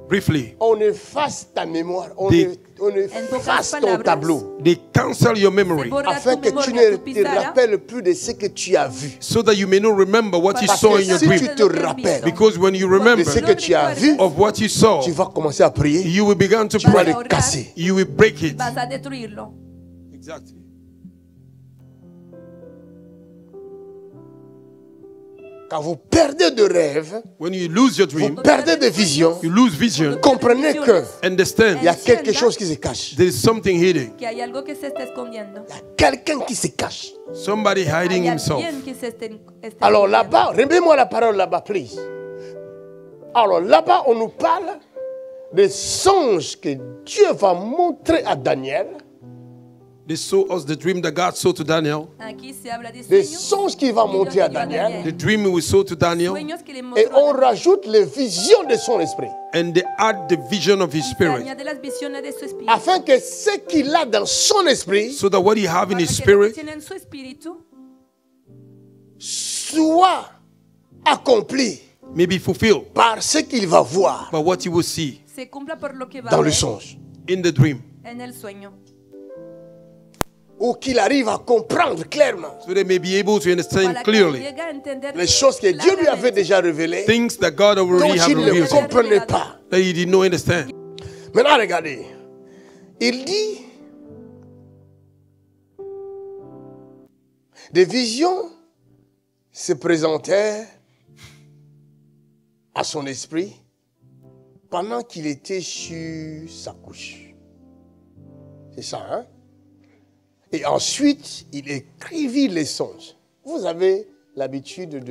Briefly, on efface ta mémoire, on efface ton palabras, tableau, they cancel your memory borra afin tu que tu memoria, ne tu te pizarra, rappelles plus de ce que tu as vu. so that you may not remember what you Parce saw que in your si dream. tu te rappelles Because when you de remember ce que tu as vu, of what you saw, tu vas commencer à prier, you will begin to tu vas pray. le casser. You will break it. vas a destruirlo. Exactly. Quand vous perdez de rêve, When you lose your vous dream, perdez de vision, you lose vision. comprenez que Understand, il y a quelque chose qui se cache. there is something hidden. Que hay algo que se está escondiendo. Il y a quelqu'un qui se cache. Somebody hiding Hay himself. alguien que se está Alors escondiendo. là-bas, remets-moi la parole là-bas, please. Alors là-bas, on nous parle des songes que Dieu va montrer à Daniel, They saw us the dream that God saw to Daniel. Aquí se habla de des sueños. songes qu'il va montrer à Daniel, The dream we saw to Daniel. Sueños que le et mostró on a Daniel. rajoute les visions de son esprit, And they add the vision of his Se spirit. añade las visiones de su espíritu. afin que ce qu'il a dans son esprit So that what he have in Para his que lo que spirit tiene en su espíritu soit accompli may be fulfilled par ce qu'il va voir by what you will see se cumpla por lo que va a dans le ver songe, in the dream. en el sueño. ou qu'il arrive à comprendre clairement So they may be able to understand Para que clearly llegue a entender les choses que Dieu lui avait déjà révélées, things that God dont already have il ne revealed to him, comprenait pas. that he did not understand. Maintenant, regardez. Il dit, des visions se présentèrent à son esprit pendant qu'il était sur sa couche. C'est ça, hein? Et ensuite, il écrivit les songes. Vous avez l'habitude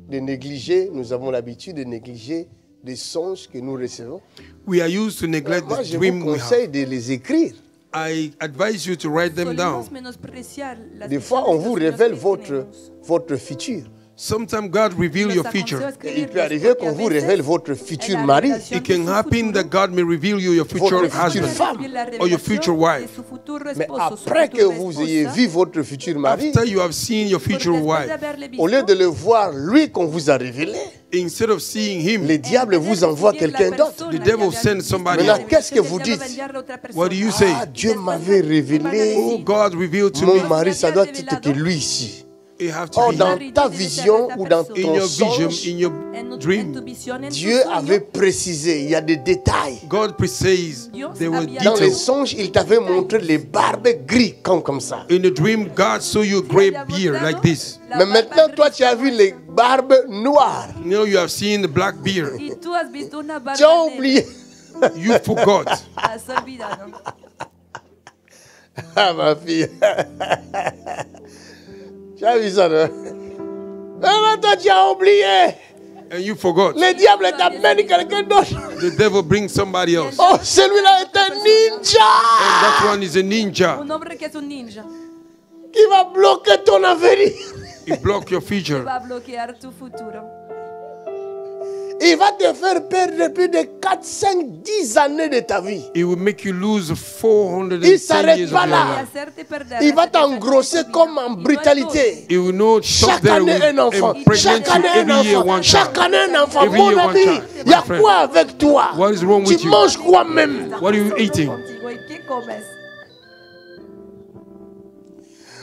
de négliger, nous avons l'habitude de négliger les songes que nous recevons. We are used to neglect Moi, the je dream vous we have. conseille de les écrire. I advise you to write them down. Solemos menospreciar las Des fois, visiones on vous que révèle tenemos. votre futur. Sometimes God reveal Nos your aconsejo future. escribirlos, Il peut arriver porque qu'on a vous veces révèle votre futur la mari. revelación It de can su happen futuro, that God may reveal you your future Votre future husband femme. recibir la or your future revelación wife. de su futuro Mais esposo, su après que futura vous esposa, ayez vu votre futur mari, After you have seen your porque future después de wife, haberle au lieu visto, de le voir lui qu'on vous a révélé, instead of seeing him, le diable vous envoie recibir la quelqu'un d'autre. persona The que devil había sends visto somebody la else. Maintenant, qu'est-ce que vous revelación, el diablo dites? va a enviar a otra what do you persona. say? Ah, Dieu m'avait révélé, Oh, God revealed to mon me. mari, ça doit être que lui ici. You have to Or be dans ta vision ou dans in ton your vision, songe, in your En tu dream. visión, en tu Dieu sueño, avait précisé, il y a des détails. God says Dios there were había Dans les details. songes, il t'avait montré les barbes gris comme ça. In the dream, God saw you a great beard like this. la Mais barba maintenant, toi, gris tu as vu les barbes noires. Now you have seen the black beard. y tú has visto una barba Tu as negra. oublié. You forgot. Has olvidado. Ah, ma fille. Tu as vu ça, non? Mais toi, tu as oublié. And you forgot. Le diable t'amène quelqu'un d'autre. The devil brings somebody else. Oh, celui-là est un ninja That one is a ninja. Un hombre que es un ninja qui va bloquer ton avenir. He block your future. va a bloquear tu futuro. Il va te faire perdre plus de 4, 5, 10 années de ta vie. It will make you lose Il 410 s'arrête years pas of your là. Y life. hacerte perder Il va hasta que t'engrosser saques tu comme vida. en Y no es brutalité. It will not stop Chaque there année with un enfant. impregnate Chaque année you un every year enfant. one Chaque child. année un enfant. Every Mon year one ami, child. il y a My friend. quoi avec toi? What is wrong with Tu you? manges quoi même? What are you eating? Contigo, ¿y qué comes?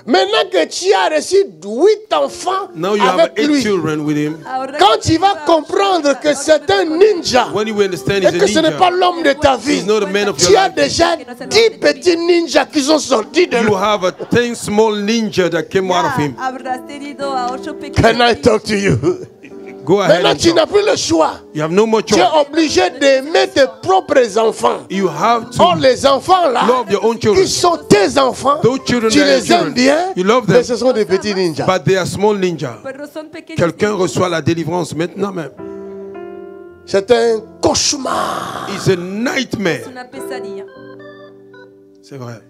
Maintenant que tu as reçu 8 enfants Now you have avec 8 lui, children with him. Ahora quand que tu vas comprendre que c'est un ninja When you understand et he's que a ce n'est pas ninja, l'homme de ta vie, he's not a man of tu your as life. déjà 10 petits ninjas qui sont sortis de You lui. have a 10 small ninja that came out of him. habrás tenido a 8 Can I pequeños. talk to you? Go ahead Maintenant, and tu talk. n'as plus le choix. You have no more Tu es choice. obligé d'aimer tes propres enfants. You have Or to les enfants là, love your own children. qui sont tes enfants, Those children tu that are les aimes children. bien, You love mais them. ce sont des petits ninjas. But they are small ninja. Pero son pequeños. Quelqu'un reçoit la délivrance maintenant même. C'est un cauchemar. It's a Es nightmare. una pesadilla. C'est vrai.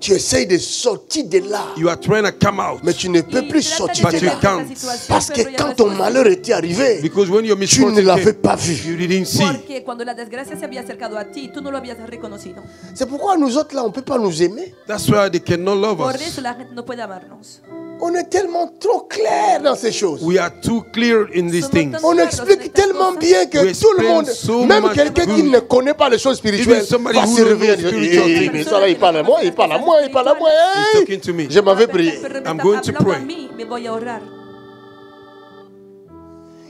Tu essayes de sortir de là, You are trying to come out. mais tu ne peux Y plus trata sortir de de But you là. salir de esa can't. situación, Parce que pero ya quand no es ton posible. malheur était arrivé, Because when your tu misfortune ne l'avais came, pas vu. you didn't see. Porque cuando la desgracia se había acercado a ti, tú no lo habías reconocido. C'est pourquoi nous autres là, on ne peut pas nous aimer. That's why they cannot love Por us. eso la gente no puede amarnos. On est tellement trop clair dans ces choses. We are too clear in these things. On explique tellement bien que We tout le explain monde, so même much quelqu'un qui good. ne connaît pas les choses spirituelles, Even somebody va who se don't réveiller. know spiritual things. Mais ça là, il parle à moi, il parle à moi, il parle à moi. He's Hey, talking to me. je m'en vais prier. I'm going to pray.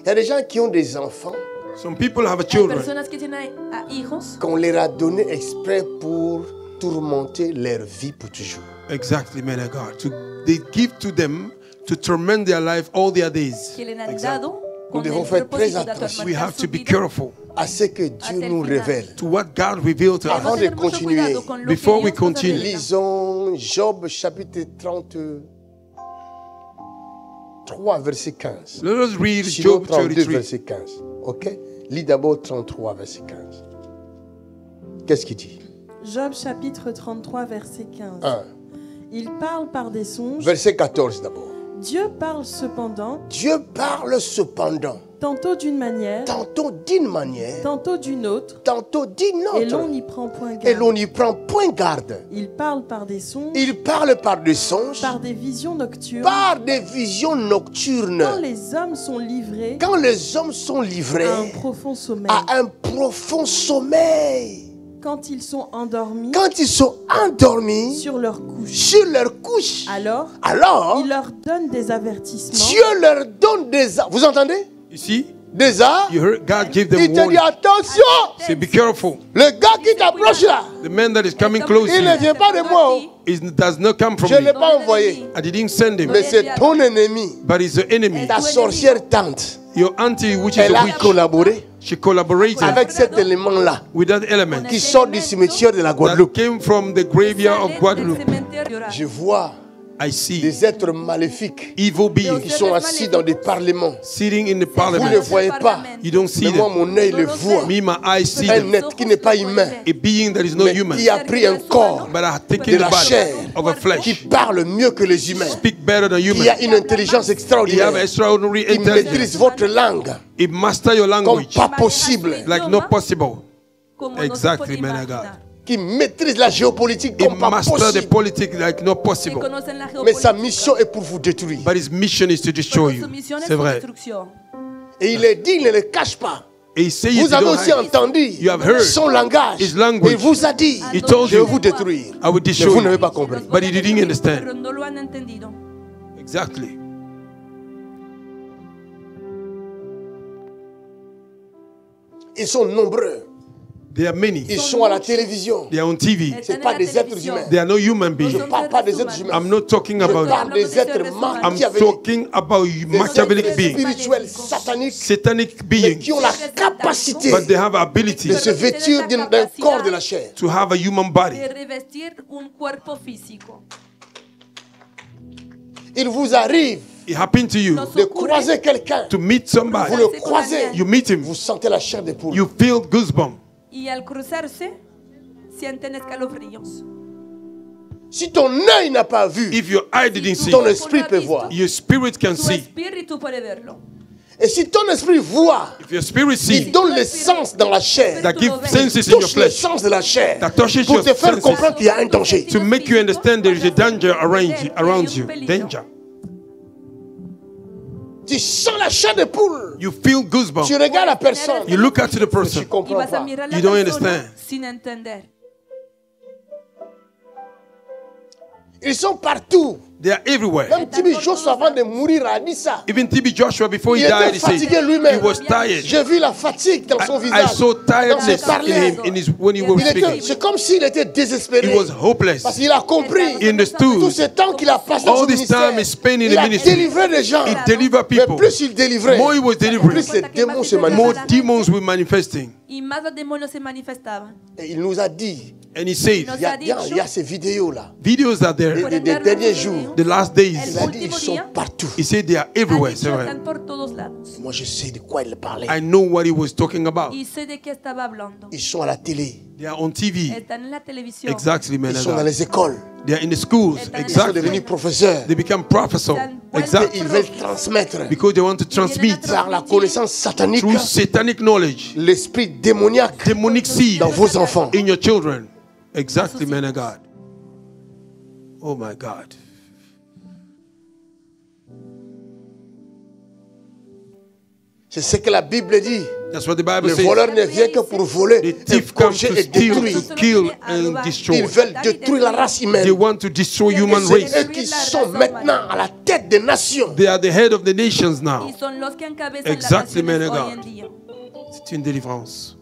Il y a des gens qui ont des enfants Some people have Hay children. personas que tienen a hijos qu'on leur a donné exprès pour tourmenter leur vie pour toujours. Exactly, man of God. They give to them to torment their life all their days. que le han dado Nous con devons el faire très propósito de attention. We atormentar have su to be vida. careful À ce que Dieu Hasta el nous final. révèle. to what God revealed to Avant us. de Tenemos que tener mucho continuer, cuidado con lo que before we Dios nos continue, revela. Lisons Job chapitre 33 verset 15. Let us read Sinon Job 32 33. verset 15. Ok? Lis d'abord 33 verset 15. Qu'est-ce qu'il dit? Job chapitre 33 verset 15. 1. Il parle par des songes. Verset 14 d'abord. Dieu parle cependant, Dieu parle cependant, tantôt d'une manière, tantôt d'une manière, tantôt d'une autre, tantôt d'une et l'on autre. n'y prend point Et l'on garde. n'y prend point garde. Il parle par des songes, Il parle par des songes, par des visions nocturnes. par des visions nocturnes. Quand les hommes sont livrés Quand les hommes sont livrés à un profond sommeil, à un profond sommeil, quand ils sont endormis quand ils sont endormis sur leur couche, sur leur couche, alors alors il leur donne des avertissements. Dieu leur donne des armes. Vous entendez? You see, Des armes. you heard God gave them Il te dit warning. attention, Say, be careful. le gars qui t'approche là, The man that is coming close to il ne you vient pas de moi. does not come from Je ne l'ai me. pas envoyé. I didn't send him, Mais c'est ton ennemi. but it's the enemy. Ta sorcière tante, Your auntie, which is elle a a witch, collaboré she collaborated avec cet élément-là with that element qui sort du cimetière de la that Guadeloupe. came from the graveyard of Guadeloupe. Je vois I see des êtres maléfiques evil beings qui sont assis dans des parlements. sitting in the Vous ne parliament. voyez pas. You don't see Mais moi, them. mon œil le voit. Me, my eyes see Un them. être qui n'est pas humain, A being that is not mais human, qui a pris un corps, but I have de taken la the body chair, of a qui flesh. parle mieux que les humains, Speak better than qui human. a une intelligence You extraordinaire, have extraordinary qui maîtrise intelligence. votre langue It master your comme language pas possible, like not possible. Como no se Exactly, puede man of God. imaginar. qui maîtrise la géopolitique It comme pas master the possible. politics like not Que possible. conocen la Mais sa geopolítica. mission est pour vous détruire. But his mission is to destroy Porque you. su misión es C'est su vrai. destrucción. Et il est dit, il ne le cache pas. Et il say it, Vous you avez don't aussi hide. entendu You have heard son langage. his language. Il vous a dit, He told je vais you, vous détruire. I will Mais destroy vous n'avez you. pas compris. Los But voy a he didn't destruir, understand. pero no lo han entendido. Exactly. Ils sont nombreux. There are many. Ils sont à la télévision. They are on TV. Ce pas des êtres humains. They are no human Je beings. ne parle pas des êtres humains. I'm not talking Je about parle des êtres I'm machiavéliques. talking about Des Machiavellic êtres beings, spirituels, sataniques, satanic mais beings, qui ont la capacité but they have ability de se vêtir d'un corps de la chair. to have a human body. De revestir un cuerpo físico. Il vous arrive It happened to you de croiser quelqu'un. to meet somebody. Vous le croisez. You meet him. Vous sentez la chair des poules. You feel goosebumps. Y al cruzarse, sienten escalofríos. Si ton œil n'a pas vu, If your eye didn't see, ton esprit peut voir. your spirit can Tu see. espíritu puede verlo. Et si ton esprit voit, If your spirit il sees, donne le sens dans la chair. that give senses in your Touche le flesh sens de la chair that touches pour your te faire senses. comprendre qu'il y a un danger. to make you understand there is a danger around you. Danger. Tu sens la chair des poules. You feel goosebumps. Tu regardes la personne. You look at the Tu person. ne Y comprends vas a pas. mirar la You don't persona understand. sin entender. Ils sont partout. They are everywhere. Même Tibi Joshua avant de mourir a dit ça. Even TB Joshua, before he Il était died, he said fatigué lui-même. he was tired. J'ai vu la fatigue dans son I visage. saw Dans tiredness ses parlais. in him when he was Il était, speaking. c'est comme s'il était He désespéré. was hopeless. Parce qu'il a compris. He understood. Tout ce temps qu'il a passé dans All son this ministère, time he spent in il the a ministry. délivré des gens. He delivered Mais people. plus il délivrait, More he was delivering, plus les démons se more manifestaient. demons were manifesting. Y más los demonios se manifestaban. Et il nous a dit, And he said, il y a ces vidéos-là, videos are there. des derniers jours. The last days. Il a dit, ils sont partout. He said they are everywhere. C'est vrai. Están por todos lados. Moi, je sais de quoi il parlait. I know what he was talking about. Y sé de qué estaba hablando. Ils sont à la télé. They are on TV. Están en la televisión. Exactly, man. Ils of sont dans God. les écoles. They are in the schools. Ils sont Exactly. devenus professeurs. They become professors. Et Exactly. ils veulent transmettre Because they want to transmit par la connaissance satanique through satanic knowledge, l'esprit démoniaque demonic seed dans vos enfants. in your children. Exactly, man of God. Oh my God. C'est ce que la Bible dit. That's what the Bible Le says. voleur ne vient que pour voler, The thief comes égorger to et steal, détruire. to kill and destroy. Ils veulent détruire la race humaine. They want to destroy human C'est race. eux qui sont maintenant à la tête des nations. They are the head of the nations now. Y son los que encabezan Exactly, las man naciones of hoy en God. día. C'est une délivrance.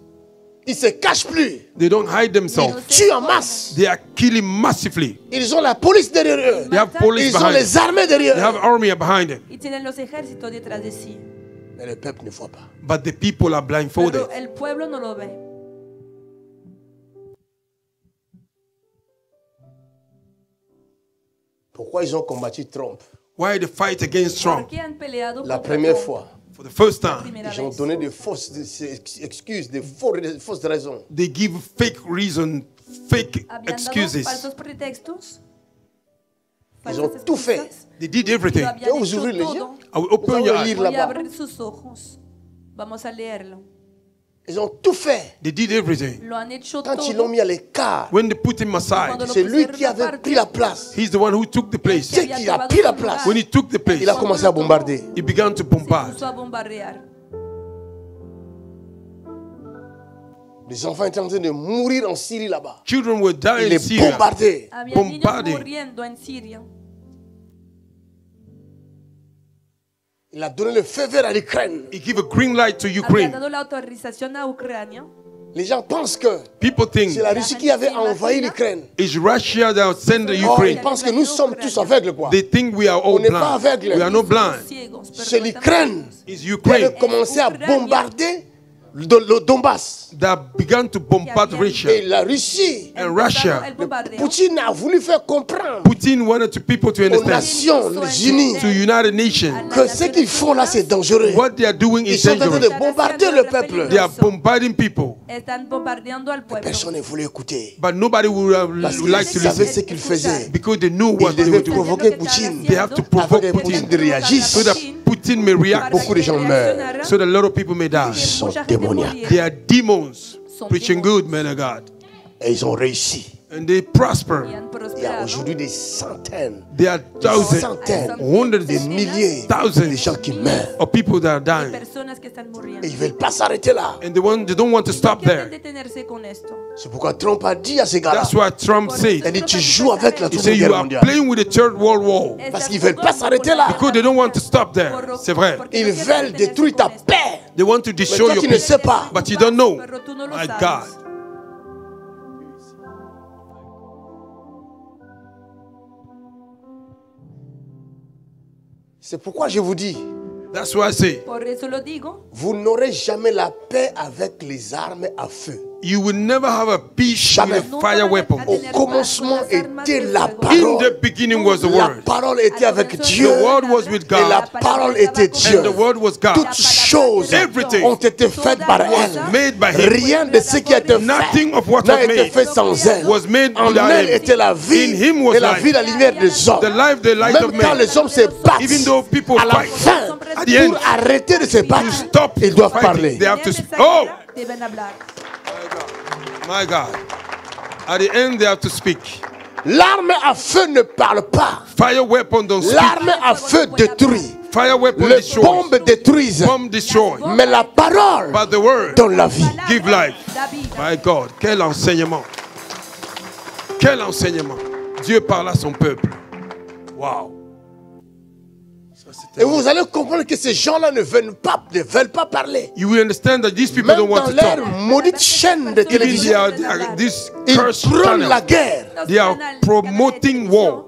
Ils se cachent plus. They don't hide themselves. Ils tuent en masse. They are killing massively. Ils ont la police derrière eux. They have police Ils ont behind les them. armées derrière They have eux. army behind them. Y tienen los ejércitos detrás de sí. Mais le peuple ne voit pas. But the people are blindfolded. Pero el pueblo no lo ve. Pourquoi ils ont combattu Trump? Why the fight against ¿Por Trump? qué han peleado La contra première Trump? fois, For the first time, Primera ils ont vez. donné de fausses excuses, de fausses raisons. they give fake reason, fake Habían dado excuses. falsos pretextos. Ils ont falsas tout fait. excusas, They did y everything. lo habían Vous hecho ouvrez les todo. yeux. I will Nous open allons your lire eyes. Voy a là-bas. abrir sus ojos. Vamos a leerlo. Ils ont tout fait. They did everything. Lo han hecho Quand ils todo. l'ont mis à l'écart, When they put him aside, Cuando lo c'est lui pusieron qui avait aparte, pris la place. he's the one who took the place. C'est qui a pris la place. When he took the place, Il a commencé à bombarder. he began to se bombard. puso a bombardear. Les enfants étaient en train de mourir en Syrie là-bas. Children were Il dying in les Syria. bombardait. Había niños Bombarding. muriendo en Siria. Il a donné le feu vert à l'Ukraine. He gave a green light to Había Ukraine. dado la autorización a Ucrania. Les gens pensent que People think c'est la Russie qui avait envahi l'Ukraine. it's Russia that sent the Or, ils Ukraine. pensent que nous sommes tous aveugles, quoi. They think we are all On n'est pas blind. aveugles. We are not blind. Ciegos, pero C'est no estamos l'Ukraine ciegos. It's qui Ukraine avait commencé à bombarder le Donbass. that began to bombard Et Russia. la Russie, And Russia, El bombardeo. Poutine a voulu faire comprendre Putin wanted to people to aux understand, Nations Unies to United Nations, que ce qu'ils font là, c'est dangereux. what they are doing Ils is sont en train dangerous. de bombarder le peuple. They are bombarding people, Están bombardeando al pueblo. Pues, Personne ne voulait écouter. but nobody would Parce would qu'ils like to savaient listen ce qu'ils faisaient. because they knew what Ils they devaient were doing. provoquer Poutine. They have to Afin provoke que Poutine Putin réagisse. so that Putin may react, Beaucoup de gens meurent. so that a lot of people may die. Ils sont démoniaques. They are demons preaching good, man of God, Et ils ont réussi. and they prosper. Y han Il y a prosperado. aujourd'hui des centaines, There are des thousands, centaines, hundreds, des milliers de thousands gens qui meurent. of people that are dying, Personas que están muriendo. Et ils ne veulent pas s'arrêter là. and they don't want to stop Quieren there. detenerse con esto. C'est pourquoi Trump a dit à ces gars-là, That's why Trump il said, a dit, tu joues avec la he Troisième said, you Guerre are mondiale. playing with the Third World War Parce qu'ils veulent pas s'arrêter là. because they don't want to stop there. C'est vrai. Ils veulent détruire ta paix. They want to Mais destroy toi, your tu ne peace, sais pas. but you don't know. Pero tú no lo My sabes. God. C'est pourquoi je vous dis, That's why I say, Por eso lo digo. vous n'aurez jamais la paix avec les armes à feu. you will never have a peace Jamais. with a fire weapon. Au commencement était la In parole. the beginning was the La Word. parole était avec Dieu. The Word was with Et la God, parole était Dieu. and the Word was God. Toutes choses Everything ont été faites par elle. made by Him. Rien de ce qui a été Nothing fait of what n'a was été made fait sans elle. was made En without elle Him. était la vie, In Him was et la life. vie, la lumière des hommes. The life, the light of Même quand man. les hommes se battent, Even though people à la fight, fin, at the end, pour arrêter de se battre, stop ils doivent fighting. parler. They have to Esa oh, guerra deben hablar. my God. At the end, they have to speak. L'arme à feu ne parle pas. Fire weapon don't speak. L'arme à feu détruit. Fire weapon Les destroys. bombes détruisent. Bomb destroy. Mais la parole But the word donne la vie. give life. David. My God, quel enseignement. Quel enseignement. Dieu parle à son peuple. Wow. Ça, c'était- Et vous allez comprendre que ces gens-là ne veulent pas parler. You will understand that these people Même don't want dans to leur talk. maudite chaîne de Even télévision, this ils cursed prônent la channel. guerre. They are promoting war.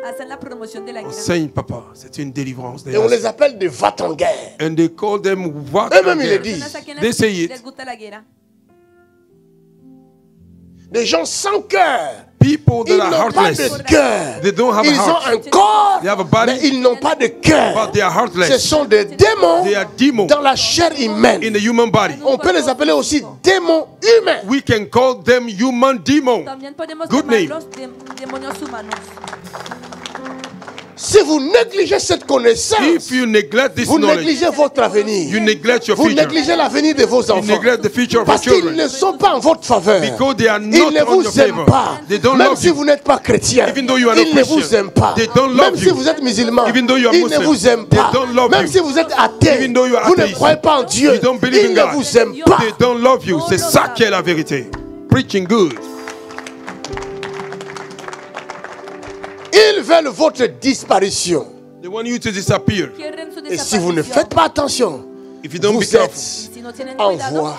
Hacen la promoción de la guerra. Enseigne, papa. C'est une délivrance. Et on les appelle des va-t-en-guerre. And they call them what? Eux-mêmes, ils le disent. Personas a quienes They say it. les gusta la guerra. Des gens sans cœur. People Ils that are n'ont pas heartless. de cœur. They don't have Ils a ont heart. un corps, They have a body, mais ils n'ont pas de cœur. but they are Ce heartless. sont des démons They are demons dans la chair humaine. in the human body. On peut les appeler aussi démons humains. We can call them human demons. También podemos Good name. llamarlos demonios humanos. Si vous négligez cette connaissance, If you neglect this vous knowledge, négligez votre avenir. you neglect your Vous future. négligez l'avenir de vos You enfants. neglect the future of your Parce qu'ils children. ne sont pas en votre faveur. Because they are Ils not ne on vous your aiment favor. pas. They don't Même love si you. vous n'êtes pas chrétien, Even though you are not ils ne vous Christian, aiment pas. they don't love Même si you. vous êtes musulman, Even though you are ils ne Muslim, vous aiment they pas. don't love Même you. si vous êtes athée, Even though you are vous ne atheist, croyez pas en Dieu, you don't believe ils in ne God. vous aiment pas. They don't love you. C'est ça qui est la vérité. Preaching good. Ils veulent votre disparition. They want you to disappear. Quieren su Et si vous ne desaparición. faites pas attention, If you don't be vous careful, êtes Si no tienen en cuidado, voie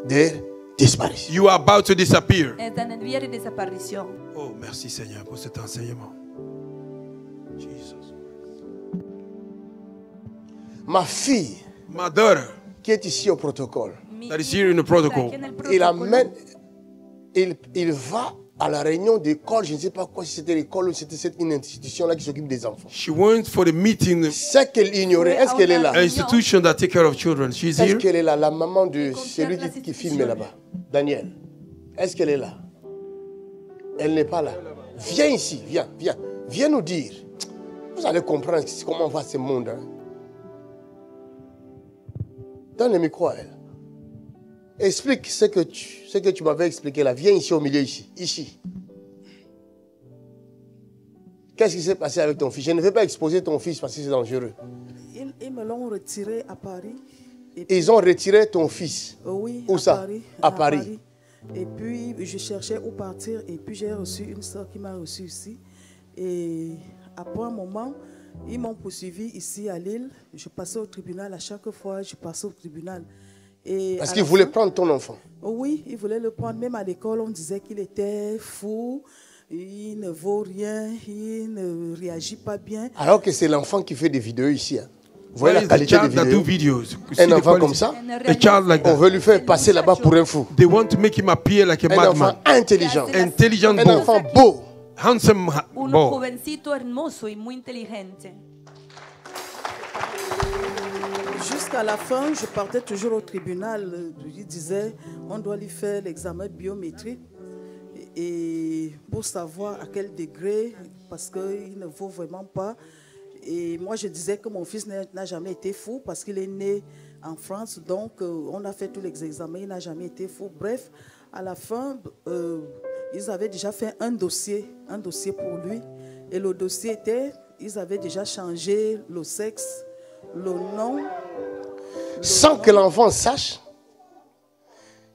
de disparition. you are about to disappear. están en vía de desaparición. Oh, merci Seigneur pour cet enseignement. Jesus. Ma fille, My daughter, qui est ici au protocole, Mi that is here in the protocol, aquí en el il protocolo, amène, il va à la réunion d'école, je ne sais pas quoi, si c'était l'école ou c'était une institution là qui s'occupe des enfants. she went for the meeting, C'est qu'elle ignorait. Est-ce qu'elle est là? institution that take care of children. She's Est-ce here. qu'elle est là? La maman de concerne celui la qui filme institution. là-bas. Daniel. Est-ce qu'elle est là? Elle n'est pas là. Viens ici, viens, viens. Viens nous dire. Vous allez comprendre comment on voit ce monde. Hein? Donne le micro à elle. Explique ce que tu m'avais expliqué là. Viens ici au milieu, ici. Ici. Qu'est-ce qui s'est passé avec ton fils? Je ne vais pas exposer ton fils parce que c'est dangereux. Ils me l'ont retiré à Paris. Et Ils ont retiré ton fils. oui, Où à ça? Paris, À Paris. Et puis, je cherchais où partir. Et puis, j'ai reçu une soeur qui m'a reçu ici. Et après un moment, ils m'ont poursuivi ici à Lille. Je passais au tribunal. À chaque fois, je passais au tribunal. Et Parce à qu'ils la voulaient fin- prendre ton enfant. Oh oui, ils voulaient le prendre. Même à l'école, on disait qu'il était fou. Il ne vaut rien. Il ne réagit pas bien. Alors que c'est l'enfant qui fait des vidéos ici. Hein. Vous voyez Where la is the qualité des child that do vidéos? videos? You see Un the enfant quality? comme ça, A child like on that. veut lui faire passer là-bas pour un fou. They want to make him appear like a Un enfant madman. intelligent. Intelligent Un boy. enfant beau. Handsome Un boy. jovencito hermoso y muy inteligente. Jusqu'à la fin, je partais toujours au tribunal. Il disait, on doit lui faire l'examen biométrique et pour savoir à quel degré, parce qu'il ne vaut vraiment pas. Et moi, je disais que mon fils n'a jamais été fou parce qu'il est né en France. Donc, on a fait tous les examens, il n'a jamais été fou. Bref, à la fin, ils avaient déjà fait un dossier pour lui. Et le dossier était, ils avaient déjà changé le sexe, le nom. Sans que l'enfant sache,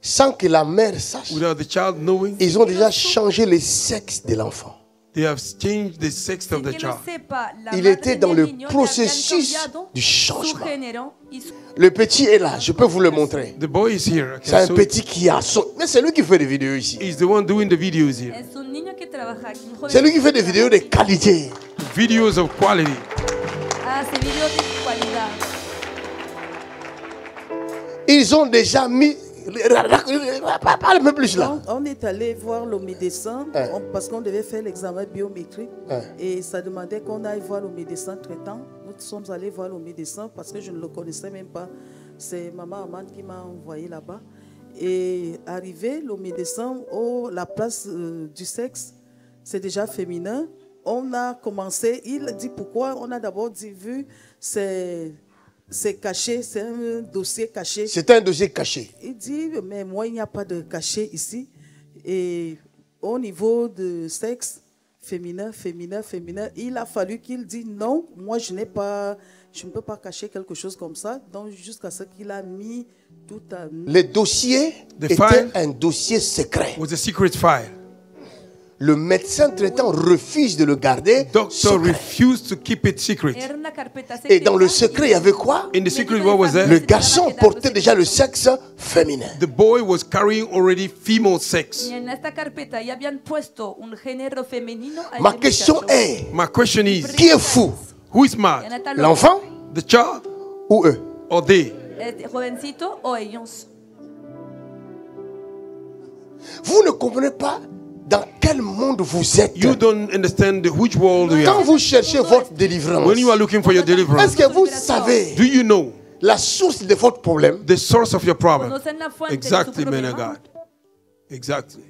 sans que la mère sache, Without the child knowing, ils ont déjà changé le sexe de l'enfant. they have changed the sex of the Sin que child. no sepa, la Il madre était dans del le niño le habían processus cambiado du su changement. género y su- Le petit est là, je peux vous le montrer. The boy is here. I C'est can un show you. petit qui a son... Mais c'est lui qui fait des vidéos ici. He's the one doing the videos here. Es un niño que trabaja aquí. Un joven C'est lui qui fait des que vidéos de trabaja aquí. qualité. Videos of quality. Hace videos de calidad. Ils ont déjà mis... Parle un peu plus là. On est allé voir le médecin Hein. parce qu'on devait faire l'examen biométrique Hein. et ça demandait qu'on aille voir le médecin traitant. Nous sommes allés voir le médecin parce que je ne le connaissais même pas. C'est maman Amande qui m'a envoyé là-bas. Et arrivé, le médecin, la place du sexe, c'est déjà féminin. On a commencé, il dit pourquoi. On a d'abord dit, vu, c'est caché, c'est un dossier caché. C'est un dossier caché. Il dit, mais moi, il n'y a pas de cachet ici. Et au niveau de sexe, féminin, il a fallu qu'il dise non, moi, je ne peux pas cacher quelque chose comme ça. Donc, jusqu'à ce qu'il a mis tout à... Le dossier The était file un dossier secret. Was a secret file. Le médecin traitant refuse de le garder Doctor secret. refused to keep it secret. Era una carpeta Et dans le secreta secret, il y avait quoi? In the secret, what was Le there? garçon portait déjà le sexe féminin. The boy was carrying already female sex. y en esta carpeta ya habían puesto un género femenino a Ma ese question muchacho. est, My question is, qui est fou? who is Y en mad? esta loca, L'enfant The child ou eux? or they? este jovencito o ellos. Vous ne comprenez pas dans quel monde vous êtes. You don't understand which world we Quand are. vous cherchez votre délivrance, When you are looking for your est-ce deliverance, que vous savez do you know la source de votre problème? the source of your problem? Conocen la fuente Exactly, de su man of problema. God. Exactly.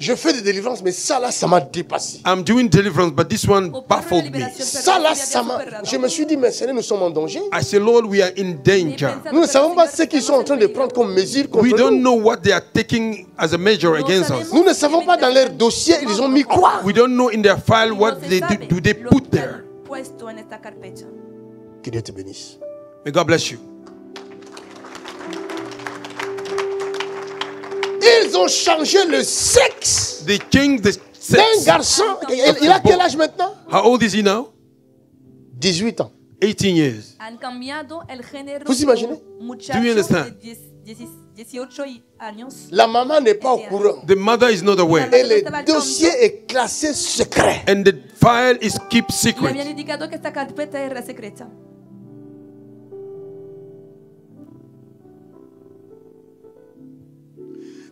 Je fais des délivrances, mais ça là, ça m'a dépassé. I'm doing deliverance, but this one baffled me. Ça là, ça m'a... Je me suis dit, mais Seigneur, nous sommes en danger. I said, Lord, we are in danger. Nous ne savons pas ce qu'ils sont en train de prendre comme mesure contre We don't nous. know what they are taking as a measure against us. Nous ne savons pas dans leur dossier, ils ont mis quoi. We don't know in their file what do they put there. Que Dieu te bénisse. May God bless you. Ils ont changé le sexe They changed the d'un sex. garçon. Il a quel âge maintenant? How old is he now? 18 ans. 18 years. Han cambiado el género ¿Vous imaginez? muchacho Do you understand? de 18 años. La maman n'est pas au courant. The mother is not aware. Et le dossier est classé secret. And the file is kept Le habían secret. indicado que esta carpeta era secreta.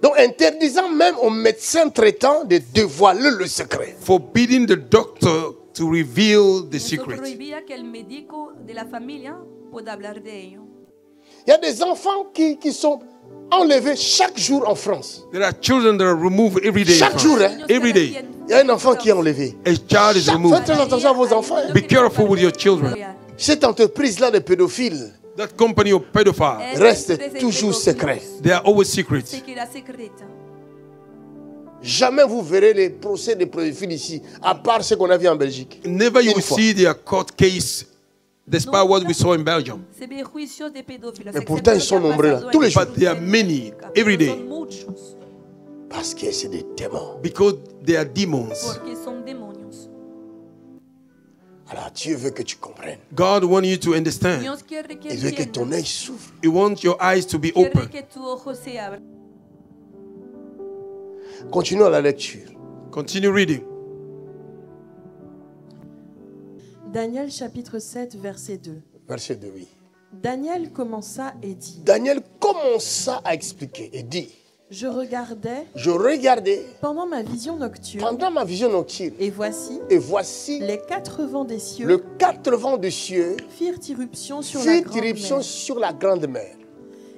Donc interdisant même aux médecins traitants de dévoiler le secret. Forbidding the doctor to reveal the Eso secret. prohibía que el médico de la familia pueda hablar de ello. Il y a des enfants qui sont enlevés chaque jour en France. There are children that are removed every day. Chaque jour, hein. Every day. Il y a un enfant qui est enlevé. A child is Faites removed. très attention à vos enfants. Hein. Be careful with your children. Cette entreprise-là de pédophiles That company of pedophiles, reste toujours secret. they are always secret. Seguirá secreta. Jamais vous verrez les procès de pédophiles ici, à part ce qu'on a vu en Belgique. Never you Une will fois. see their court case, despite what we saw in Belgium. Se ve juicios de pedófilos. Mais excepto pourtant, lo ils que sont ha nombreux là, pasado tous les en jours. But there are many every day Son muchos, Parce que c'est des démons. because they are demons. porque son demonios. Alors Dieu veut que tu comprennes. God wants you to understand. Dios quiere que Il veut que ton entiendas. œil s'ouvre. He wants your eyes to be Quiere open. que tu ojo se abra. Continuons la lecture. Continue reading. Daniel chapitre 7, verset 2. Verset 2, oui. Daniel commença et dit, Daniel commença à expliquer et dit, je regardais je regardais pendant ma vision nocturne, pendant ma vision nocturne, et voici, et voici les 4 vents des cieux le 4 vents des cieux firent irruption sur la fit grande irruption mer, sur la grande mer.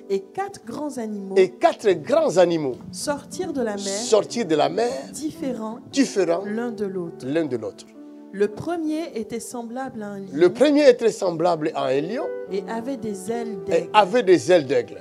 et 4 grands animaux Et 4 grands animaux sortirent de la mer, sortirent de la mer, différents différents l'un de l'autre. l'un de l'autre. Le premier était semblable à un lion Le premier était semblable à un lion et avait des ailes et d'aigle. avait des ailes d'aigle.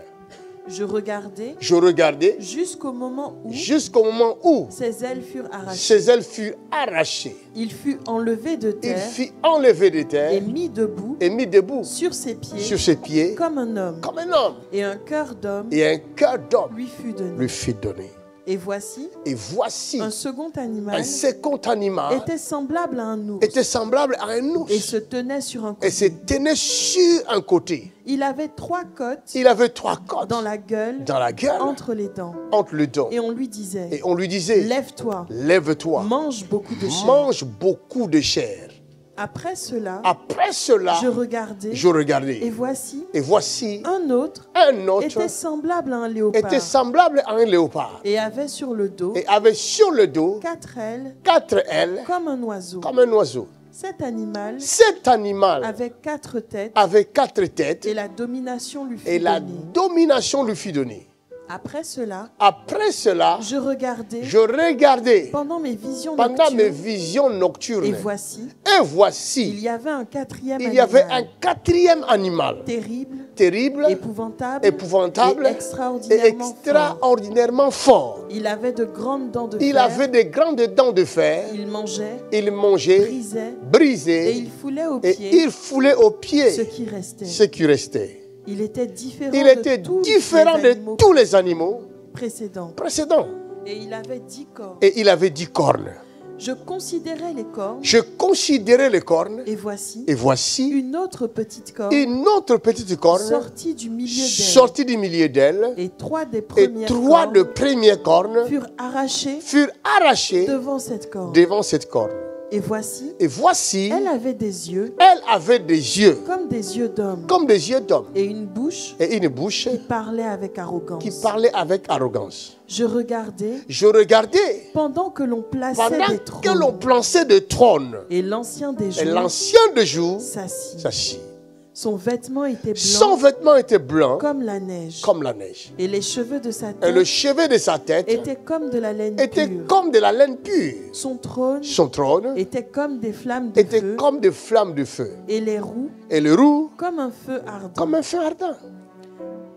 Je regardais Je regardais jusqu'au moment où jusqu'au moment où ses ailes furent arrachées. ses ailes furent arrachées. Il fut enlevé de Il terre fut enlevé de et terre mis debout et mis debout sur ses pieds sur ses pieds comme un homme. comme un homme. Et un cœur d'homme Et un cœur d'homme lui fut donné. lui fut donné. Et voici, Et voici un second un animal second animal était semblable à un ours était semblable à un et ours se tenait sur un et se côté. tenait sur un côté. Il avait 3 côtes Il avait 3 côtes dans la gueule, gueule, entre les dents. entre les dents. Et on lui disait, Et on lui disait, lève-toi, lève-toi, mange beaucoup de chair. mange beaucoup de chair. Après cela, Après cela, je regardais je regardais. et voici, Et voici, un autre un autre était semblable à un léopard était semblable à un léopard. et avait sur le dos Et avait sur le dos 4 ailes 4 ailes comme un oiseau. comme un oiseau. Cet animal Cet animal avait 4 têtes avait 4 têtes et la domination lui fut et la donnée. domination lui fut donnée. Après cela, Après cela, je regardais je regardais pendant mes visions pendant mes nocturnes visions nocturnes. et voici, Et il voici, y avait un 4e il y avait un animal 4e animal terrible, terrible, épouvantable, épouvantable et et extraordinairement fort. extraordinairement fort. Il avait de grandes dents de Il fer, avait des grandes dents de fer. il mangeait, Il mangeait, brisait et brisait il foulait aux et pieds il foulait aux pieds ce qui restait. ce qui restait. Il était différent, Il était de tous différent les de animaux tous les animaux précédents. précédents. Et il avait 10 cornes. Et il avait 10 cornes. Je considérais les cornes Je considérais les cornes et voici et voici une autre petite corne une autre petite corne sortie du milieu d'elle. sortie du milieu d'elle. Et 3 des Et premières 3 cornes de premières cornes furent arrachées furent arrachées devant cette corne. devant cette corne. Et voici, Et voici, elle avait des yeux elle avait des yeux comme des yeux d'homme comme des yeux d'homme et une bouche et une bouche qui parlait avec arrogance. qui parlait avec arrogance. Je regardais Je regardais pendant que l'on plaçait pendant des que l'on trônes plaçait des trônes et l'ancien des et jours l'ancien de jour s'assit. s'assit. Son vêtement était Son blanc vêtement était blanc comme la neige. comme la neige. Et les cheveux de sa Et le tête cheveu de sa tête étaient comme de la laine était pure. comme de la laine pure. Son trône Son trône était comme des flammes de était feu. comme des flammes de feu. Et les roues Et le roux comme un feu ardent. comme un feu ardent.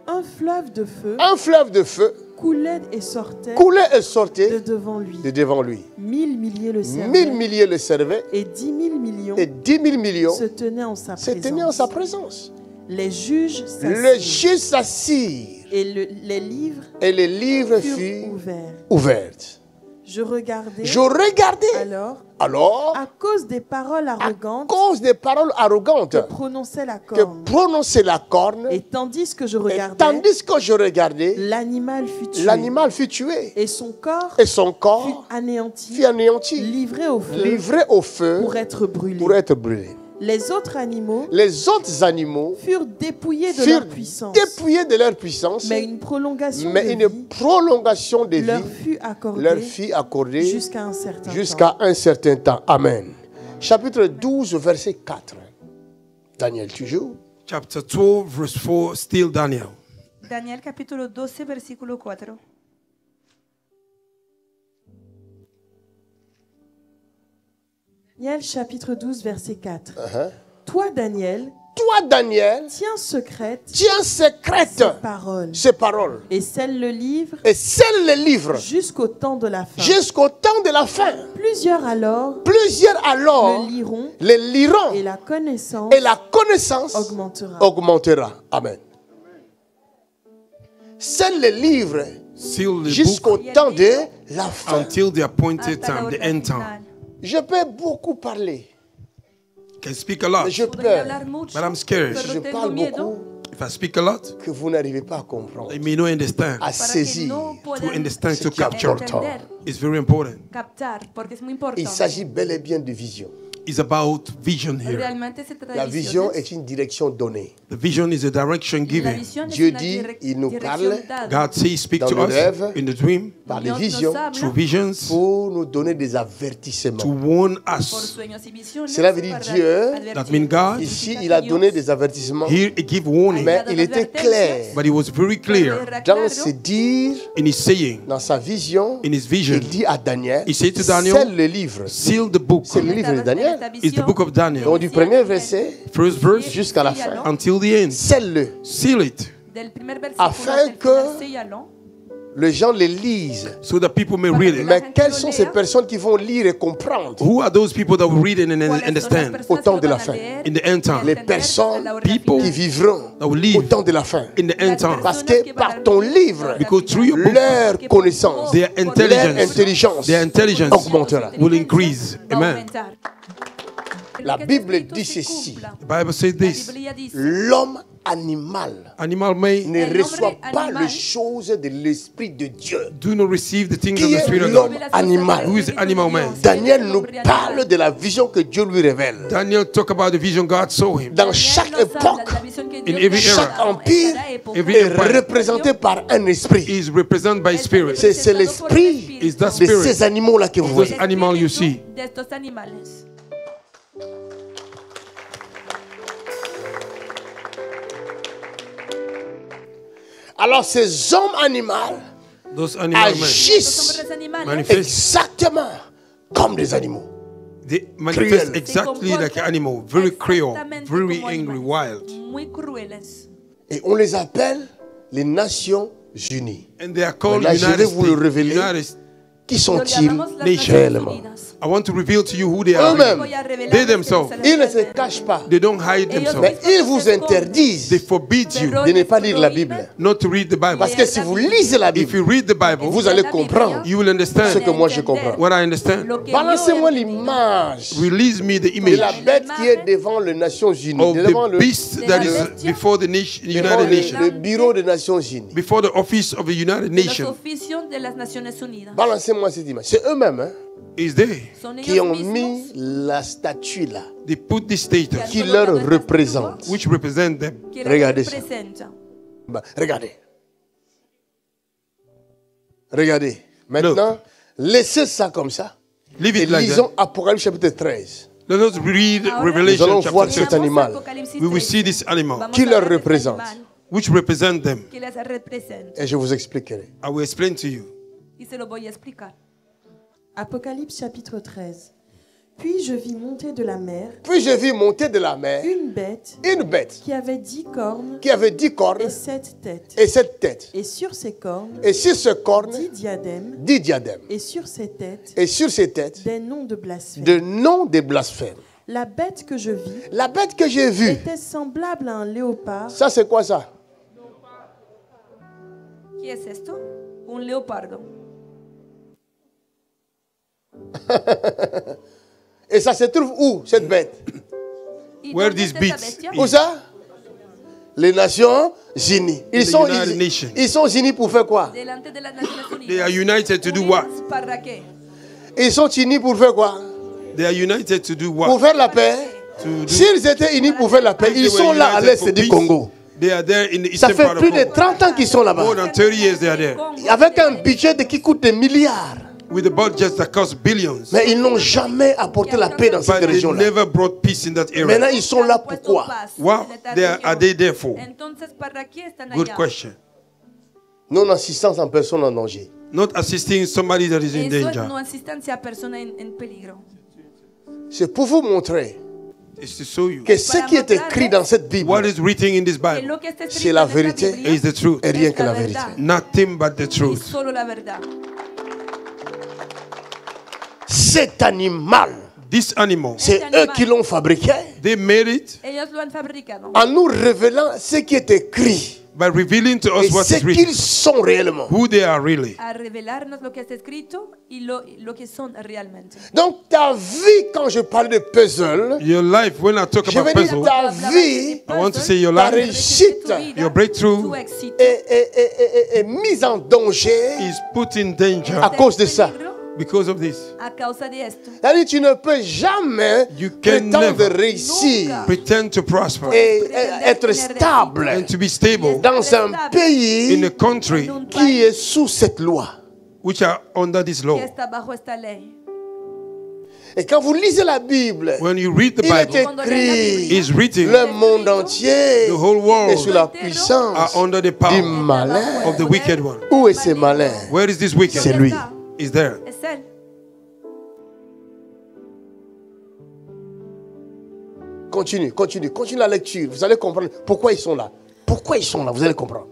Un fleuve de feu Un fleuve de feu coulait et sortait coulait et de sortait devant lui. de devant lui. 1000 milliers le 1000 servaient milliers le servaient et 10 000 millions et 10 000 millions se tenaient en sa se tenaient en sa présence. présence. Les juges Le s'assirent juge s'assire et les livres et les livres furent furent ouverts. ouverts. Je regardais Je regardais. Alors, à cause des paroles à arrogantes cause des paroles arrogantes que prononçait la que corne. prononçait la corne, Et tandis que je et regardais, tandis que je regardais, l'animal fut tué. l'animal fut tué Et son corps et son fut corps anéanti, fut anéanti, livré au feu livré au feu pour être brûlé. pour être brûlé. Les autres animaux Les autres animaux furent dépouillés de furent leur puissance. dépouillés de leur puissance, Mais une prolongation mais de une vie prolongation de leur vie fut accordée leur fut accordée jusqu'à un certain jusqu'à temps. un certain temps. Amen. Chapitre 12, verset 4. Daniel, toujours. Chapter 12, verse 4, still Daniel. Daniel capítulo 12, versículo 4. Daniel chapitre 12 verset 4. Toi Daniel, Toi, Daniel, tiens secrète tiens secrète ces paroles ces paroles et scelle le livre et scelle les livres jusqu'au temps de la fin. jusqu'au temps de la fin. Plusieurs alors Plusieurs alors le liront les liront et la connaissance et la connaissance augmentera. augmentera. Amen. Scelle les livres Seal the jusqu'au book temps de la fin. until the appointed Hasta la time, the hora end time. final. Je peux beaucoup parler, Can speak a lot, mais j'ai Podría peur hablar mucho, but I'm scared. si je pero tengo parle miedo beaucoup If I speak a lot, que vous n'arrivez pas à comprendre, they may not understand. à para que saisir. no To puedan understand, to Ce qui est capture. important. It's very important. captar, porque es muy Il importante. s'agit bel et bien de vision. It's about vision here. Realmente se trata La de vision visiones. est une direction donnée. The vision is a direction La given. visión es Dieu una dit, direc- il nous dirección parle dada. God says, speak Dans to le us rêve. in the dream, Par les Dios nos visions, habla through visions, pour nous donner des to avertissements. warn por us. sueños y visiones. Cela veut dire para Dieu, advertir. That means God, Ici, il a donné des avertissements, here he give warning, mais il était clair but he was very clear dans ses dires, in his saying, dans sa vision. in his vision. Il dit à Daniel, He said to Daniel, scelle le livre. Seal the book. C'est le livre de Daniel. It's the book of Daniel. Donc du premier verset First verse jusqu'à la fin, until the end. scelle-le. Seal it Del primer versículo Afin hasta el que final, séllalo. Les gens les lisent. so that people may read it. Mais quelles sont ces personnes qui vont lire et comprendre? Who are those people that will read it and ¿Cuáles son las understand personas Au temps que de la van a fin. leer in the end y time? Les entender personnes a la hora people qui final? vivront That will au live temps de la fin. in the end time. Parce que par ton livre, Because through your book, leur connaissance, their leur intelligence, intelligence their intelligence augmentera. will increase. Va a Amen. aumentar. La Lo que Bible está escrito dit se ceci. cumpla. The Bible says La this: Biblia dice, L'homme animal animal may ne El reçoit hombre pas animal les choses de l'Esprit de Dieu. do not receive the things of Qui the est Spirit of l'homme God. animal? Who is the animal man? Daniel nous parle de la vision que Dieu lui révèle. Daniel talk about the vision God saw him. Dans chaque époque, In every chaque era, empire every est empire représenté par un esprit. is represented by spirit. C'est l'esprit Is that de spirit? ces animaux-là que vous Those voyez. animal you see. de estos animales. Alors ces hommes animaux Those animal men, Estos agissent hombres animales manifest. exactement comme des animaux. They manifest Cruel. exactly se like an animal, very cruel, exactamente very como angry, animales, wild. muy crueles. Et on les appelle les Nations Unies. And they are called Là, je vais United vous le States. révéler. United- Qui Lo sont-ils llamamos las Nations Naciones réellement? Unidas. I want to reveal to you who they are. Eux-mêmes. Voy a revelar They lo que themselves. se Ils ne les se cachent pas. They don't hide Ellos themselves. Mais ils vous interdisent They forbid you de ne pas lire la Bible. not to read the Bible. Parce que si vous lisez la If Bible, you read the Bible, vous allez comprendre you will ce understand que moi je comprends. what I understand. Lo que Balancez-moi yo he l'image Release me the de image la bête qui est devant les Nations Unies, of devant the le, beast that is before the devant United Nations, le bureau des Nations Unies. before the office of the United los Nations. oficios de las Naciones Unidas. Balancez-moi cette image. C'est eux-mêmes hein, Is there? Son qui ellos ont mismos mis la statue là, They put this status qui leur représente. which represent them. que Regardez ça. representan. Bah, regardez. Regardez. Maintenant, laissez ça comme ça. Leave Et it like lisons that. Apocalypse chapitre 13. Let us read Nous allons Revelation voir chapter cet 13. animal. We will see this animal, Qui leur représente? which represent them. Que les represente. Et je vous expliquerai. I will explain to you. Y se lo voy a explicar. Apocalypse chapitre 13. Puis je vis monter de la mer Puis je vis monter de la mer une bête une bête qui avait 10 cornes qui avait 10 cornes et 7 têtes. et 7 têtes. Et sur ses cornes, Et sur ce corne, 10 diadèmes. 10 diadèmes. Et sur ses têtes, Et sur ces têtes, des noms de blasphème. de noms des blasphèmes. La bête que je vis La bête que j'ai vue, était semblable à un léopard ça c'est quoi ça? ¿Qué es esto? Un leopardo. Et ça se trouve où, cette bête? ¿Y Where dónde this está esta beast bestia? is? Où ça? Les Nations Unies. United Nations. Ils sont unis pour faire quoi? Delante de las Naciones Unidas. They are united to do what? Unidas ¿Para qué? Ils sont unis pour faire quoi? They are united to do Pour what? faire la paix. To do. S'ils étaient unis pour faire la paix, If they ils were sont là à united l'est for du peace, Congo. They are there in the Ça eastern fait part of plus de Congo. 30 ans qu'ils sont là-bas. More than 30 years they are there. Avec un budget qui coûte des milliards. With the budgets that cost billions. Mais ils n'ont jamais apporté la paix dans cette But they région-là. never brought peace in that Maintenant, area. ils sont là pourquoi? What are they there for? Entonces, ¿para qué están Good allá? question. Non-assistance en personne en danger. Not assisting somebody that is in Eso es danger. no asistencia a persona en peligro. C'est pour vous montrer It's to show you que ce qui est écrit dans cette Bible, what is written in this Que Bible lo que está c'est escrito la en esta vérité Biblia is the truth. et rien es que la la vérité. verdad. Nothing but the Y truth. solo la verdad. Cet animal, This animal, c'est eux qui l'ont fabriqué they made it Ellos lo han fabricado. en nous révélant ce qui est écrit by revealing to et us what ce is written, qu'ils sont réellement. who they are really. A revelarnos lo que está escrito y lo que son realmente. Donc ta vie, quand je parle de puzzle, Your life, when I talk je about veux dire puzzle, ta vie I want to say your ta life, réussite your breakthrough Tu éxito est mise en danger is put in danger à cause de ça. because of this. a causa de esto. C'est-à-dire tu ne peux jamais You can prétendre never réussir Pretend to prosper et être stable and to be stable dans un in a pays country qui est sous cette loi. which are under this law. Que está bajo esta ley. Et quand vous lisez la Bible, When you read the il est Bible, écrit it's written, le monde entier the whole world est sous la are puissance under the du power malin. of the wicked one. Où est ce malin? Where is this wicked? C'est lui. Is there. Es él. Continue la lecture. Vous allez comprendre pourquoi ils sont là. Pourquoi ils sont là, vous allez comprendre.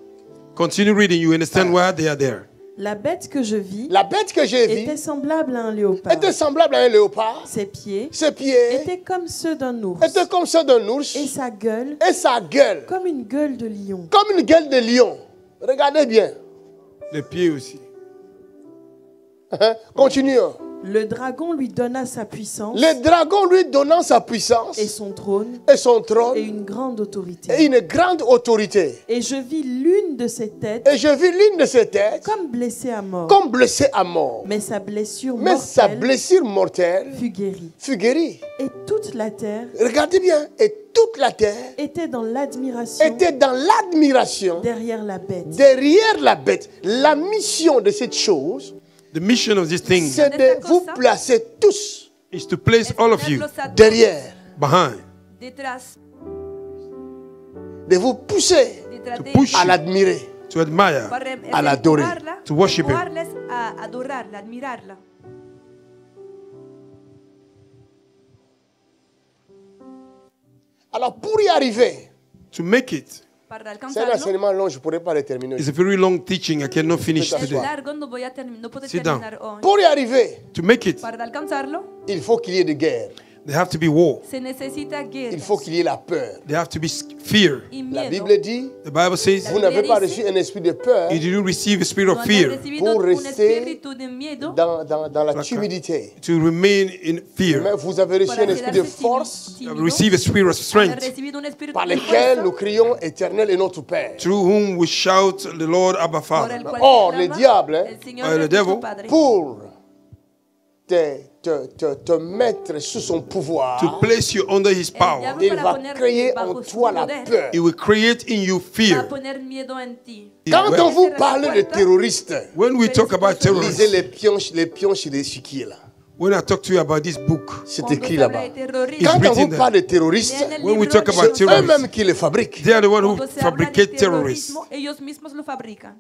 Continue reading. You understand why they are there. La bête que je vis La bête que j'ai vue était semblable à un léopard. était semblable à un léopard. Ses pieds Ses pieds étaient comme ceux d'un ours. étaient comme ceux d'un ours. Et sa gueule Et sa gueule, comme une gueule de lion. comme une gueule de lion. Regardez bien. Les pieds aussi. Continuons. Le dragon lui donna sa puissance Le dragon lui donnant sa puissance et son trône et son trône et une grande autorité. et une grande autorité. Et je vis l'une de ses têtes Et je vis l'une de ses têtes comme blessée à mort. comme blessée à mort. Mais sa blessure Mais sa mortelle blessure mortelle fut guérie. fut guérie. Et toute la terre Regardez bien. Et toute la terre était dans l'admiration était dans l'admiration derrière la bête. derrière la bête. La mission de cette chose, The mission of this thing c'est de vous placer tous is to place all of you Ponerlos a todos derrière, behind, detrás, de vous pousser detrás to de push à you, l'admirer. to admire. a l'adorer, to worship him. empujarles a adorarla, admirarla. Alors pour y arriver, To make it Para c'est un alcanzarlo, enseignement long, je ne pourrais pas le terminer. is a very long teaching. I cannot finish Es es today. largo, no puedo Sit down. terminar hoy. Pour y arriver, To make it, Para alcanzarlo, il faut qu'il y ait de guerre. there have to be war. se necesita guerra Il faut qu'il y ait la peur. There have to be fear. y La miedo. Bible dit, The Bible says vous n'avez pas reçu un esprit de peur you didn't receive a spirit No of han fear recibido pour un rester espíritu de miedo dans la timidité. to remain in Mais fear. vous avez reçu para un esprit de quedarse force You have tímido. received a spirit of Han strength recibido un espíritu par de lequel fuerza, nous crions Éternel et notre Père. through whom we shout the Lord Abba por Father. el cual Or, se le llama diable, el Señor le es devil, nuestro Padre. Pour te mettre sous son pouvoir, To place you under his El power, diablo il para va ponerte créer bajo en su toi la poder, peur. it will create in you va a fear. poner miedo en ti. Quand on vous Cierra la parle de puerta. terroristes, When we talk about lisez terrorists, les pions chez les chiquiers là. When I talk to you about this book, c'est écrit là-bas. it's Quand on written vous there. parle de terroristes, When we talk about c'est terrorists, eux-mêmes qui les fabriquent. they are the one who Cuando se habla de fabricate terrorists. terrorismo, ellos mismos lo fabrican.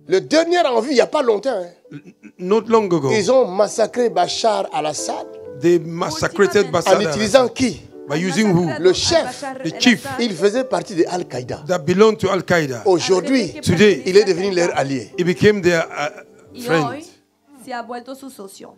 Le dernier en vue, il n'y a pas longtemps, hein, Not long ago, ils ont massacré Bachar al-Assad they massacred en Bashar utilisant qui? by using who? Le chef, The chief il faisait partie de Al-Qaïda. that belonged to Al-Qaeda. Aujourd'hui, Today, il est devenu leur allié. he became their Y friend. hoy se ha vuelto su socio.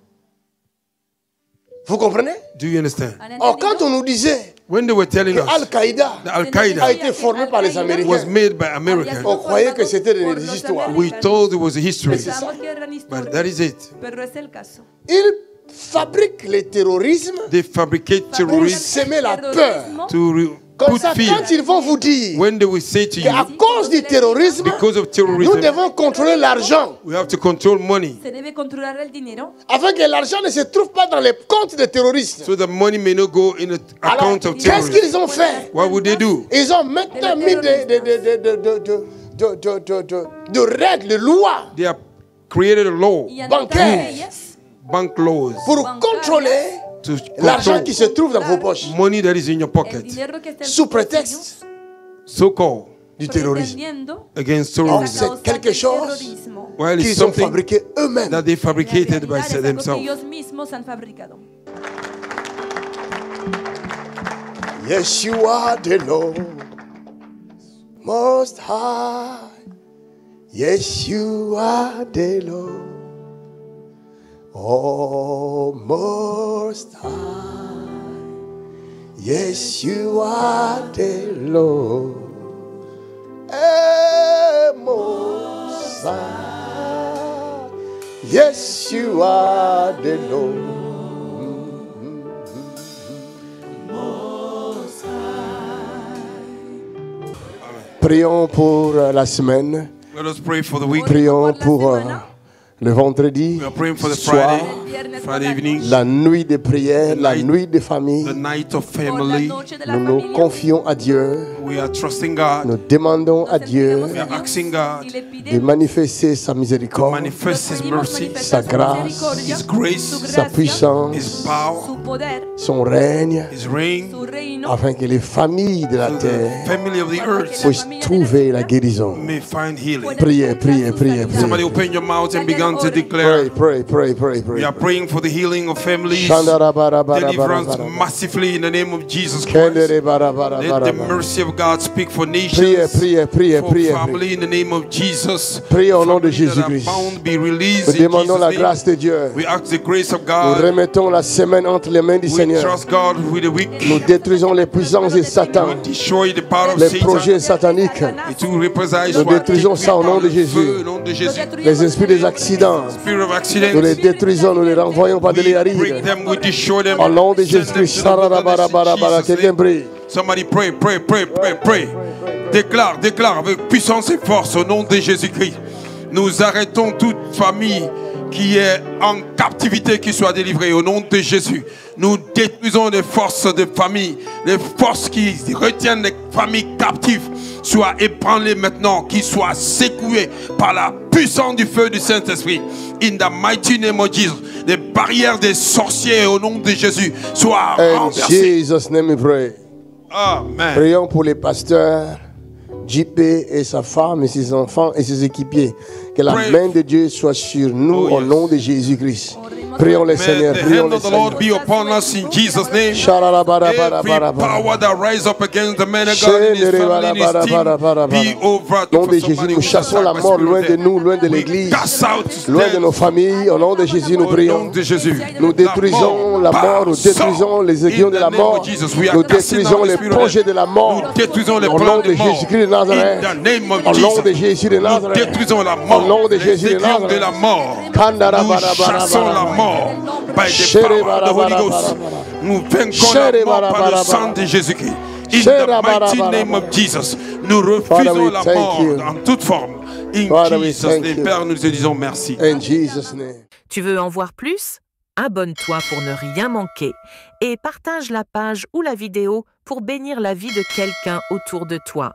Vous comprenez? Do you understand? ¿Han Or, entendido? quand on nous disait When they were telling que us Al-Qaïda that a Al-Qaeda été formé par les was Américains, made by Americans, on croyait que c'était des histoires. we told it was a history. Pensamos que eran But that historias, is it. pero es el caso. Ils fabriquent le terrorisme They fabricate pour terrorists semer la peur. Terrorismo, to Comme put ça, fear. quand ils vont vous dire When they will say to qu'à you, cause du terrorisme, because of nous terrorism, devons contrôler l'argent, we have to control money se debe controlar el dinero afin que l'argent ne se trouve pas dans les comptes des terroristes. so the money may not go in the Alors, account of qu'est-ce terrorists. qu'ils ont fait? What would they do? Ils ont maintenant mis de règles, de lois They have created a law, y han Bancaire. dado leyes bank laws, pour Bancarias. contrôler to l'argent control qui se trouve dans vos poches, money that is in your el pocket, dinero que está en sous tus bolsillos, prétexte so-called du terrorisme. pretendiendo against Or, terrorism. c'est causar quelque el chose terrorismo. While it's qu'ils ont something fabriqué eux-mêmes. that they En fabricated by realidad es algo que themselves. ellos mismos han fabricado. Yes, you are the Lord, Most High. Yes, you are the Lord, oh, Most High. Yes, you are the Lord, Most High. Yes, you are the Lord. Prions pour la semaine. Let us pray for the week. Prions pour le vendredi We are praying for the soir, Friday evening, la nuit de prière, la nuit de famille. the night of Por la family. noche de la Nous nous familia, confions à Dieu. We are trusting God. Nous demandons à nos Dieu entregamos We a are Dios asking God y le de pidemos, manifester sa miséricorde, manifest His pedimos mercy, manifestar sa su grâce, misericordia, His grace, su sa gracia, His puissance, power, su poder, son règne, His reign, su reino, afin que les familles de la so the terre family of the earth puissent trouver la guérison. may find healing. Priez, priez, priez, Somebody priez. open your mouth and begin to Pray, declare. pray, pray, pray, We pray. are praying for the healing of families, Shandarabarabarabara. deliverance massively in the name of Jesus Christ. Let the Kenderebarabarabara. mercy of God speak for Priez, nations, priez, priez, for priez. family in the name of Jesus. Priez au nom de Families that are Jésus-Christ. bound be released Nous in demandons la Jesus' grâce name. de Dieu. We ask the grace of Nous God. remettons la semaine entre les mains du We Seigneur. trust God with the weak. Nous détruisons les puissances de Satan, We destroy the power of les projets Satan. sataniques, Et tout représailles Nous soit détruisons ça au nom de par le Jésus. feu, au nom de Jésus. les esprits des accidents. Spirit of accidents, Nous les détruisons, nous les renvoyons par de we break l'Iaride. them, we destroy them. Au nom de Send them Jésus-Christ. to the wilderness in Sarabarabarabara. Jesus' Quelqu'un name. prie. Somebody pray, pray, pray, pray, pray. Déclare, déclare avec puissance et force au nom de Jésus-Christ. Nous arrêtons toute famille qui est en captivité, qui soit délivrée au nom de Jésus. Nous détruisons les forces de famille, les forces qui retiennent les familles captives, soient ébranlées maintenant, qui soient secouées par la puissance du feu du Saint-Esprit. In the mighty name of Jesus, les barrières des sorciers au nom de Jésus soient In renversées. Jesus' name we pray. Amen. Prions pour les pasteurs, JP et sa femme et ses enfants et ses équipiers. Que la Pray. main de Dieu soit sur nous Oh, au yes. nom de Jésus-Christ. Prions le May Seigneur, the prions hand le of the Lord Seigneur. be upon us in Jesus' name. Every Sharabarabarabara. power that rise up against the man of God in his family, in his team, be over Au nom de for Jésus, somebody nous who's chassons la attacked by mort spirit loin of de death. nous, loin de We l'église, cast out loin de death. nos familles. Au nom de Jésus, nous Au nom prions. de Jésus. Nous détruisons la mort, nous détruisons les aiguillons de la mort, nous détruisons les projets de la mort. Nous détruisons les Au plans nom de de mort. Jésus-Christ de Nazareth. In the name of Au nom de Jesus. Jésus de Nous Nazareth. détruisons la Au mort. nom de Les Jésus de aiguillons de Nazareth. la mort. Nous chassons la mort by the power of the Holy Ghost. Nous vainquons la mort par le sang de Jésus-Christ. In the mighty name of Jesus. Nous refusons la mort en toute forme. In Jesus' name. Père, nous te disons merci. In Jesus' name. Tu veux en voir plus? Abonne-toi pour ne rien manquer et partage la page ou la vidéo pour bénir la vie de quelqu'un autour de toi.